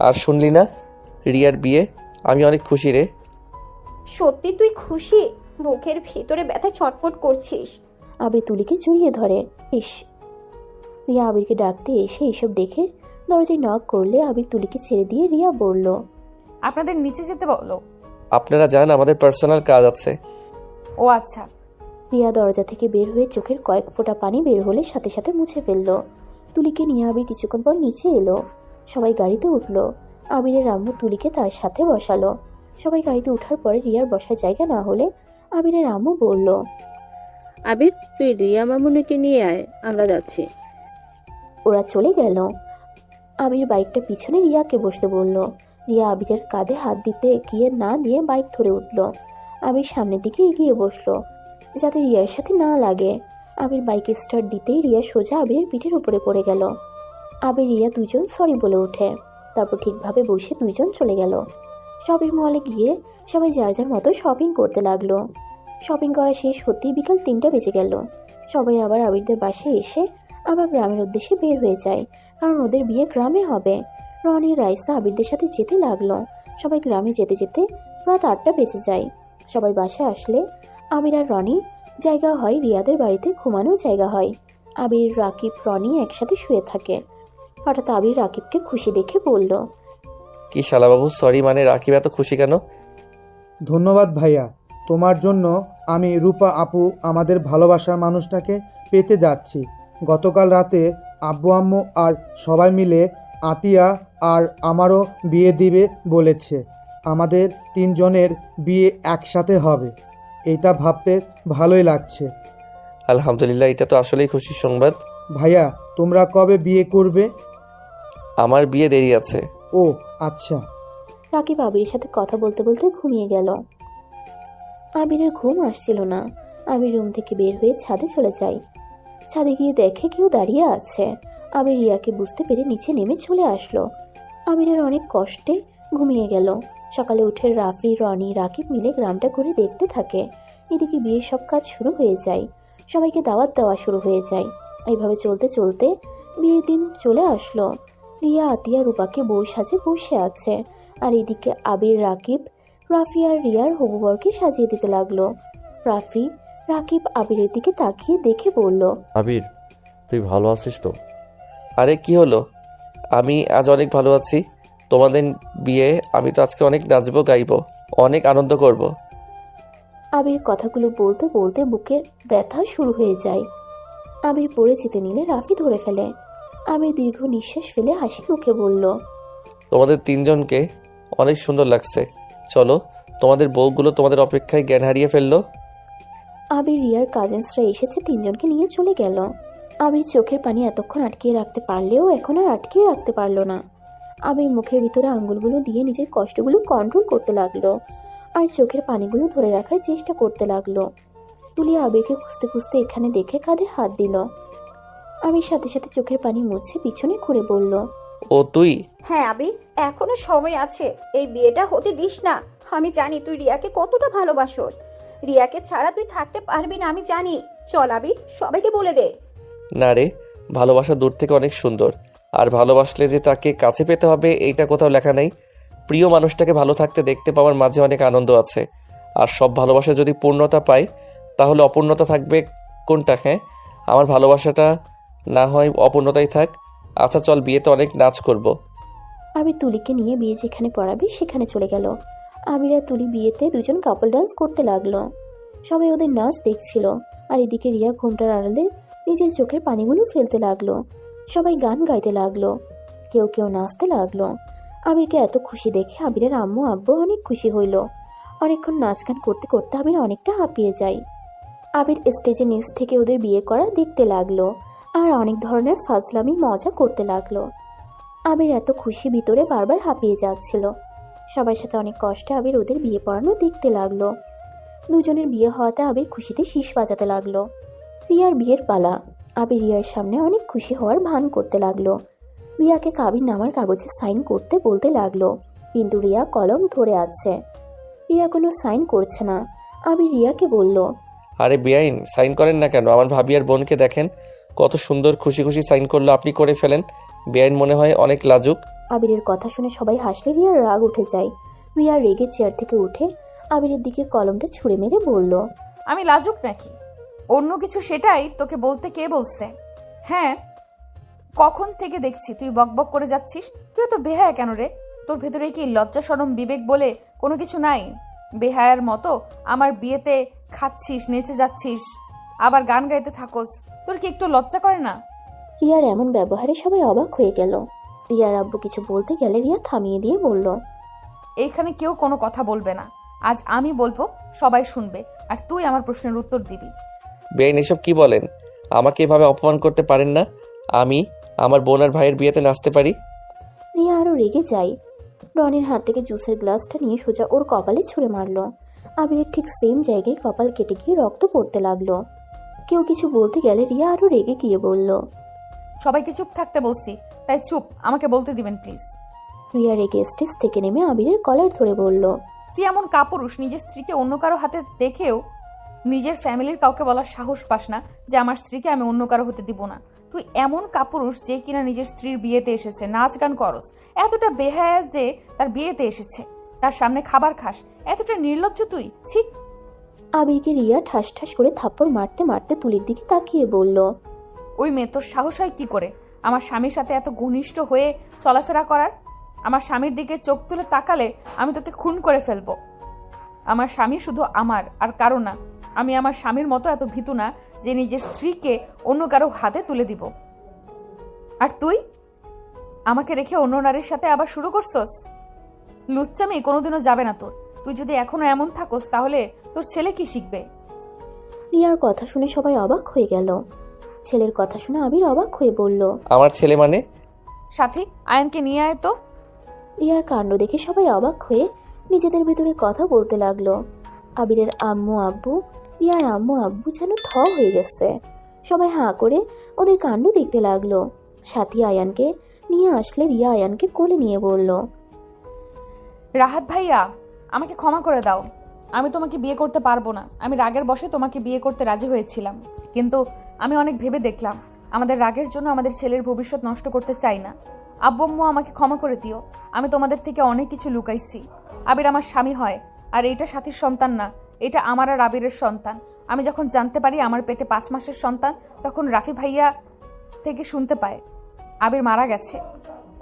আর শুনলি না, রিয়ার বিয়ে? আমি অনেক খুশি রে। সত্যি তুই খুশি? বুকের ভিতরে ব্যথা ছটফট করছিস। আবির তুলিকে জড়িয়ে ধরে। ইস! রিয়া আবিরকে ডাকতে এসে এসব দেখে দরজায় নক করলে আবির তুলিকে ছেড়ে দিয়ে রিয়া বলল, আপনাদের নিচে যেতে বলো। আপনারা যান, আমাদের পার্সোনাল কাজ আছে। ও আচ্ছা। রিয়া দরজা থেকে বের হয়ে চোখের কয়েক ফোঁটা পানি বের হলে সাথে সাথে মুছে ফেললো। তুলিকে নিয়ে আবির কিছুক্ষণ পর নিচে এলো। সবাই গাড়িতে উঠলো। আবিরের আম্মু তুলিকে তার সাথে বসালো। সবাই গাড়িতে ওঠার পরে রিয়ার বসার জায়গা না হলে আবিরের আম্মু বলল, আবির, তুই রিয়া মামুনিকে নিয়ে আয়, আমরা যাচ্ছি। ওরা চলে গেল। আবির বাইকটা পিছনে রিয়াকে বসতে বলল। রিয়া আবিরের কাঁধে হাত দিতে এগিয়ে না দিয়ে বাইক ধরে উঠল। আবির সামনের দিকে এগিয়ে বসলো যাতে রিয়ার সাথে না লাগে। আবির বাইকে স্টার্ট দিতেই রিয়া সোজা আবিরের পিঠের উপরে পড়ে গেল। আবির রিয়া দুজন সরি বলে ওঠে। তারপর ঠিকভাবে বসে দুইজন চলে গেল। শপিং মলে গিয়ে সবাই যার যার মতো শপিং করতে লাগলো। শপিং করা শেষ হতেই বিকাল 3টা বেজে গেল। সবাই আবার আবিরদের বাসায় এসে আবার গ্রামের উদ্দেশ্যে বের হয়ে যায়, কারণ ওদের বিয়ে গ্রামে হবে। রনি রাইসা আবিরদের সাথে যেতে লাগলো। সবাই গ্রামে যেতে যেতে রাত 8টা বেজে যায়। সবাই বাসায় আসলে আবির আর রনি জায়গা হয় রিয়াদের বাড়িতে ঘুমানোর জায়গা হয়। আবির, রাকিব, রনি একসাথে শুয়ে থাকে। হঠাৎ আবির রাকিবকে খুশি দেখে বলল, কি শালাবাবু, সরি মানে রাকিব এত খুশি কেন? ধন্যবাদ ভাইয়া, তোমার জন্য আমি রূপা আপু আমাদের ভালোবাসার মানুষটাকে পেতে যাচ্ছি। গতকাল রাতে আব্বু আম্মু আর সবাই মিলে আতিয়া আর আমারও বিয়ে দিবে বলেছে। আমাদের 3 জনের বিয়ে একসাথে হবে। এটা ভাবতে ভালোই লাগছে। আলহামদুলিল্লাহ, এটা তো আসলেই খুশির সংবাদ। ভাইয়া, তোমরা কবে বিয়ে করবে? আমার বিয়ে দেরি আছে। ও আচ্ছা। রাকিব আবিরের সাথে কথা বলতে বলতে ঘুমিয়ে গেল। আবিরের ঘুম আসছিল না। আবির রুম থেকে বের হয়ে ছাদে চলে যায়। ছাদে গিয়ে দেখে কেউ দাঁড়িয়ে আছে। আবির রিয়াকে বুঝতে পেরে নিচে নেমে চলে আসলো। আবিরের অনেক কষ্টে ঘুমিয়ে গেল। সকালে উঠে রাফি, রনি, রাকিব মিলে গ্রামটা ঘুরে দেখতে থাকে। এদিকে বিয়ের সব কাজ শুরু হয়ে যায়। সবাইকে দাওয়াত দেওয়া শুরু হয়ে যায়। এইভাবে চলতে চলতে বিয়ের দিন চলে আসলো। রিয়া আতিয়া রূপাকে বউ সাজে বসে আছে। আর এদিকে আবির, রাকিব, রাফি আর রিয়ার হবুবরকে সাজিয়ে দিতে লাগলো। রাকিব আবিরের দিকে তাকিয়ে দেখে বলল, আবির, তুই ভালো আছিস তো? আরে কি হলো? আমি আজ অনেক ভালো আছি। তোমাদের বিয়ে, আমি তো আজকে অনেক নাচবো, গাইবো, অনেক আনন্দ করব। আবির কথাগুলো বলতে বলতে বুকের ব্যথা শুরু হয়ে যায়। আবির পড়ে যেতে নিলে রাফি ধরে ফেলে। আবির দীর্ঘ নিঃশ্বাস ফেলে হাসি মুখে বলল, তোমাদের তিনজনকে অনেক সুন্দর লাগছে। চলো, তোমাদের বউগুলো তোমাদের অপেক্ষায় জ্ঞান হারিয়ে ফেললো। আবির রিয়ার কাজিনসরা এসেছে, তিনজনকে নিয়ে চলে গেল। আবির চোখের পানি এতক্ষণ আটকিয়ে রাখতে পারলেও এখন আর আটকিয়ে রাখতে পারলো না। আবির মুখের ভিতরে আঙ্গুলগুলো দিয়ে নিজের কষ্টগুলো কন্ট্রোল করতে লাগলো আর চোখের পানিগুলো ধরে রাখার চেষ্টা করতে লাগলো। তুলি আবিরকে খুঁজতে খুঁজতে এখানে দেখে কাঁধে হাত দিল। আবির সাথে সাথে চোখের পানি মুছে পিছনে ঘুরে বলল, ও তুই? হ্যাঁ আবির, এখনো সময় আছে, এই বিয়েটা হতে দিস না। আমি জানি তুই রিয়াকে কতটা ভালোবাসোস। রিয়াকে ছাড়া তুই থাকতে পারবি না, আমি জানি। চল আবির, সবাইকে বলে দে। না রে, ভালোবাসা দূর থেকে অনেক সুন্দর, আর ভালোবাসলে যে তাকে কাছে পেতে হবে এইটা কোথাও লেখা নেই। প্রিয় মানুষটাকে ভালো থাকতে দেখতে পাওয়ার মাঝে অনেক আনন্দ আছে। আর সব ভালোবাসা যদি পূর্ণতা পায় তাহলে অপূর্ণতা থাকবে কোনটা? হ্যাঁ, আমার ভালোবাসাটা না হয় অপূর্ণতাই থাক। আচ্ছা চল, বিয়েতে অনেক নাচ করব। আবির তুলিকে নিয়ে বিয়ে যেখানে পড়াবে সেখানে চলে গেল। আবির আর তুলি বিয়েতে দুজন কাপল ডান্স করতে লাগলো। সবাই ওদের নাচ দেখছিল, আর এদিকে রিয়া ঘোমটার আড়ালে নিজের চোখের পানিগুলো ফেলতে লাগলো। সবাই গান গাইতে লাগলো, কেউ কেউ নাচতে লাগলো। আবিরকে এত খুশি দেখে আবিরের আম্মু আব্বু অনেক খুশি হইল। অনেকক্ষণ নাচ গান করতে করতে আবির অনেকটা হাঁপিয়ে যায়। আবির স্টেজে নিচ থেকে ওদের বিয়ে করা দেখতে লাগলো আর অনেক ধরনের ফাজলামি মজা করতে লাগলো। আবির এত খুশি ভিতরে বারবার হাঁপিয়ে যাচ্ছিল। সবার সাথে অনেক কষ্টে আবির ওদের বিয়ে পড়ানো দেখতে লাগলো। দুজনের বিয়ে হওয়াতে আবির খুশিতে শীষ বাজাতে লাগলো। রিয়ার বিয়ের পালা। আবির রিয়ার সামনে অনেক খুশি হওয়ার ভান করতে লাগলো। রিয়াকে কাবির নামার কাগজে সাইন করতে বলতে লাগলো, কিন্তু রিয়া কলম ধরে আছে। রিয়া কোনো সাইন করছে না। আবির রিয়াকে বলল, আরে বেআইন, সাইন করেন না কেন? আমার ভাবি আর বোনকে দেখেন কত সুন্দর খুশি খুশি সাইন করলো, আপনি করে ফেলেন। বেআইন মনে হয় অনেক লাজুক। আবিরের কথা শুনে সবাই হাসলে রিয়ার রাগ উঠে যায়। রিয়া রেগে চেয়ার থেকে উঠে আবিরের দিকে কলমটা ছুঁড়ে মেরে বলল, আমি লাজুক নাকি অন্য কিছু সেটাই তোকে বলতে কে বলছে? হ্যাঁ, কখন থেকে দেখছি তুই বকবক করে যাচ্ছিস। তুই তো বেহায়া কেন রে? তোর ভেতরে কি লজ্জা শরম বিবেক বলে কোনো কিছু নাই? বেহায়ার মতো আমার বিয়েতে খাচ্ছিস, নেচে যাচ্ছিস, আবার গান গাইতে থাকোস। তোর কি একটু লজ্জা করে না? রিয়ার এমন ব্যবহারে সবাই অবাক হয়ে গেল। রিয়ার আব্বু কিছু বলতে গেলে রিয়া থামিয়ে দিয়ে বলল, এইখানে কেউ কোনো কথা বলবে না। আজ আমি বলবো, সবাই শুনবে, আর তুই আমার প্রশ্নের উত্তর দিবি। বেআইন এসব কি বলেন? আমাকে এভাবে অপমান করতে পারেন না। আমি আমার বোন আর ভাইয়ের বিয়েতে নাচতে পারি। রিয়া আরও রেগে যায়। রনির হাত থেকে জুসের গ্লাসটা নিয়ে সোজা ওর কপালে ছুঁড়ে মারলো। আবিরের ঠিক সেম জায়গায় কপাল কেটে গিয়ে রক্ত পড়তে লাগলো। কেউ কিছু বলতে গেলে রিয়া আরও রেগে গিয়ে বলল, সবাইকে চুপ থাকতে বলছি, তাই চুপ, আমাকে বলতে দিবেন প্লিজ। রিয়া রেগে স্টেজ থেকে নেমে আবিরের কলার ধরে বলল, তুই এমন কাপুরুষ, নিজের স্ত্রীকে অন্য কারো হাতে দেখেও নিজের ফ্যামিলির কাউকে বলার সাহস পাস না যে আমার স্ত্রীকে আমি অন্য কারো হতে দিব না। তুই এমন কাপুরুষ যে কিনা নিজের স্ত্রীর বিয়েতে এসেছে, নাচ গান করস, এতটা বেহায়া যে তার বিয়েতে এসেছে, তার সামনে খাবার খাস, এতটা নির্লজ্জ তুই, ছি। আবিরকে রিয়া ঠাস ঠাস করে থাপ্পড় মারতে মারতে তুলির দিকে তাকিয়ে বলল, ওই মেয়ে, তোর সাহস হয় কি করে আমার স্বামীর সাথে এত ঘনিষ্ঠ হয়ে চলাফেরা করার? আমার স্বামীর দিকে চোখ তুলে তাকালে আমি তোকে খুন করে ফেলবো। আমার স্বামী শুধু আমার আর কারো না। আমি আমার স্বামীর মতো এত ভীতু না যে নিজের স্ত্রীকে অন্য কারো হাতে তুলে দিব। আর তুই আমাকে রেখে অন্য নারীর সাথে আবার শুরু করছস? লুচ্চামি কোনোদিনও যাবে না তোর। তুই যদি এখনো এমন থাকোস তাহলে তোর ছেলে কি শিখবে? রিয়ার কথা শুনে সবাই অবাক হয়ে গেল। ছেলের কথা শুনে আবির অবাক হয়ে বলল, আমার ছেলে মানে? সাথী, আয়নকে নিয়ে আয় তো। রিয়ার কাণ্ড দেখে সবাই অবাক হয়ে নিজেদের ভিতরে কথা বলতে লাগলো। আবিরের আম্মু আব্বু, রিয়ার আম্মু আব্বু যেন থ হয়ে গেছে। সবাই হাঁ করে ওদের কাণ্ড দেখতে লাগলো। সাথী আয়ানকে নিয়ে আসলে রিয়া আয়ানকে কোলে নিয়ে বলল, রাহাত ভাইয়া, আমাকে ক্ষমা করে দাও। আমি তোমাকে বিয়ে করতে পারবো না। আমি রাগের বশে তোমাকে বিয়ে করতে রাজি হয়েছিলাম, কিন্তু আমি অনেক ভেবে দেখলাম আমাদের রাগের জন্য আমাদের ছেলের ভবিষ্যৎ নষ্ট করতে চাই না। আব্বু আম্মু, আমাকে ক্ষমা করে দিও। আমি তোমাদের থেকে অনেক কিছু লুকাইছি। আবির আমার স্বামী হয়, আর এটা সাথীর সন্তান না, এটা আমার আর আবিরের সন্তান। আমি যখন জানতে পারি আমার পেটে 5 মাসের সন্তান, তখন রাফি ভাইয়া থেকে শুনতে পায় আবির মারা গেছে।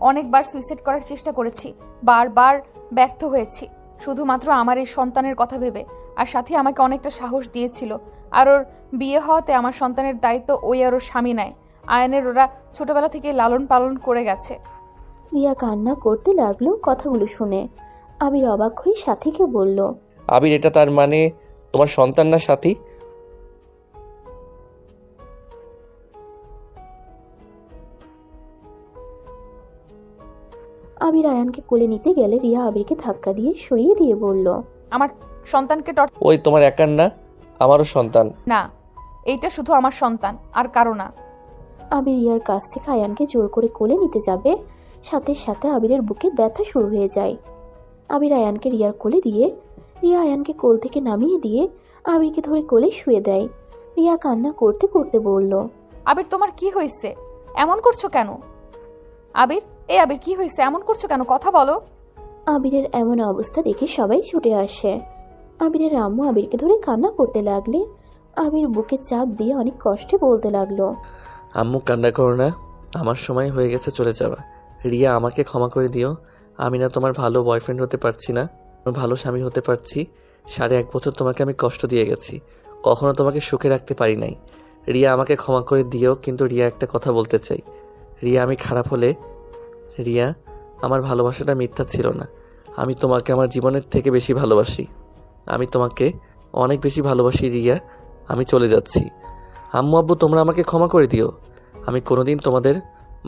অনেকবার সুইসাইড করার চেষ্টা করেছি, বারবার ব্যর্থ হয়েছি, শুধুমাত্র আমার এই সন্তানের কথা ভেবে। আর সাথে আমাকে অনেকটা সাহস দিয়েছিল। আর ওর বিয়ে হওয়াতে আমার সন্তানের দায়িত্ব ওই আর ওর স্বামী নেয়। আয়নের ওরা ছোটবেলা থেকে লালন পালন করে গেছে। রিয়া কান্না করতে লাগলো কথাগুলো শুনে। আবির অবাক হয়ে সাথীকে বলল, আবির, এটা তার মানে তোমার সন্তান না সাথী? আবির আয়ানকে কোলে নিতে গেলে রিয়া আবিরকে ধাক্কা দিয়ে সরিয়ে দিয়ে বলল, আমার সন্তানকে ওই তোমার একার না, আমারও সন্তান। না, এইটা শুধু আমার সন্তান, আর কারো না। আবির রিয়ার কাছ থেকে আয়ানকে জোর করে কোলে নিতে যাবে, সাথে সাথে আবিরের বুকে ব্যথা শুরু হয়ে যায়। আবির আয়ানকে রিয়ার কোলে দিয়ে রিয়া আয়ানকে কোল থেকে নামিয়ে দিয়ে আবিরকে ধরে কোলে শুয়ে দেয়। রিয়া কান্না করতে করতে বলল, আবির, তোমার কি হয়েছে? এমন করছো কেন? আবির, আবির, কি হয়েছে? এমন করছো কেন? কথা বলো। আবিরের এমন অবস্থা দেখে সবাই ছুটে আসে। আবিরের আম্মু আবিরকে ধরে কান্না করতে লাগলে আবির বুকে চাপ দিয়ে অনেক কষ্টে বলতে লাগলো, আম্মু, কান্না করো না, আমার সময় হয়ে গেছে চলে যাওয়া। রিয়া, আমাকে ক্ষমা করে দিও। আমি না তোমার ভালো বয়ফ্রেন্ড হতে পারছি না, ভালো স্বামী হতে পারছি। 1.5 বছর তোমাকে আমি কষ্ট দিয়ে গেছি, কখনো তোমাকে সুখে রাখতে পারি নাই। রিয়া, আমাকে ক্ষমা করে দিও। কিন্তু রিয়া, একটা কথা বলতে চাই। রিয়া, আমি খারাপ হলে, রিয়া, আমার ভালোবাসাটা মিথ্যা ছিল না। আমি তোমাকে আমার জীবনের থেকে বেশি ভালোবাসি। আমি তোমাকে অনেক বেশি ভালোবাসি রিয়া। আমি চলে যাচ্ছি। আম্মু, আব্বু, তোমরা আমাকে ক্ষমা করে দিও। আমি কোনোদিন তোমাদের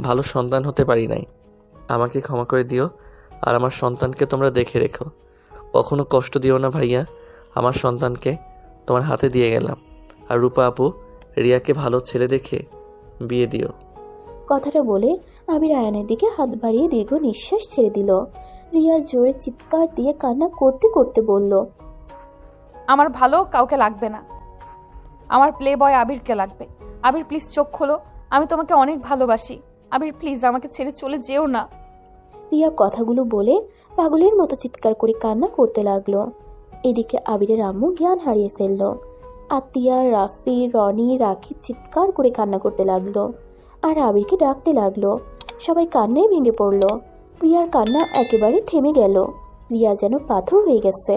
ভালো সন্তান হতে পারি নাই। আমাকে ক্ষমা করে দিও। আর আমার সন্তানকে তোমরা দেখে রেখো। কখনো কষ্ট দিও না ভাইয়া। আমার সন্তানকে তোমার হাতে দিয়ে গেলাম। আর রূপা আপু, রিয়াকে ভালো ছেলে দেখে বিয়ে দিও। কথাটা বলে আবির আয়ানের দিকে হাত বাড়িয়ে দীর্ঘ নিঃশ্বাস ছেড়ে দিল। রিয়া জোরে চিৎকার দিয়ে কান্না করতে করতে বলল, আমার ভালো কাউকে লাগবে না, আমার প্লে বয় আবিরকে লাগবে। আবির, প্লিজ চোখ খোলো, আমি তোমাকে অনেক ভালোবাসি। আবির, প্লিজ আমাকে ছেড়ে চলে যেও না। রিয়া কথাগুলো বলে পাগলের মতো চিৎকার করে কান্না করতে লাগলো। এদিকে আবিরের আম্মু জ্ঞান হারিয়ে ফেলল। আতিয়া, রাফি, রনি, রাকিব চিৎকার করে কান্না করতে লাগলো আর আবিরকে ডাকতে লাগলো। সবাই কান্নায় ভেঙে পড়ল। রিয়ার কান্না একেবারে থেমে গেল। রিয়া যেন পাথর হয়ে গেছে।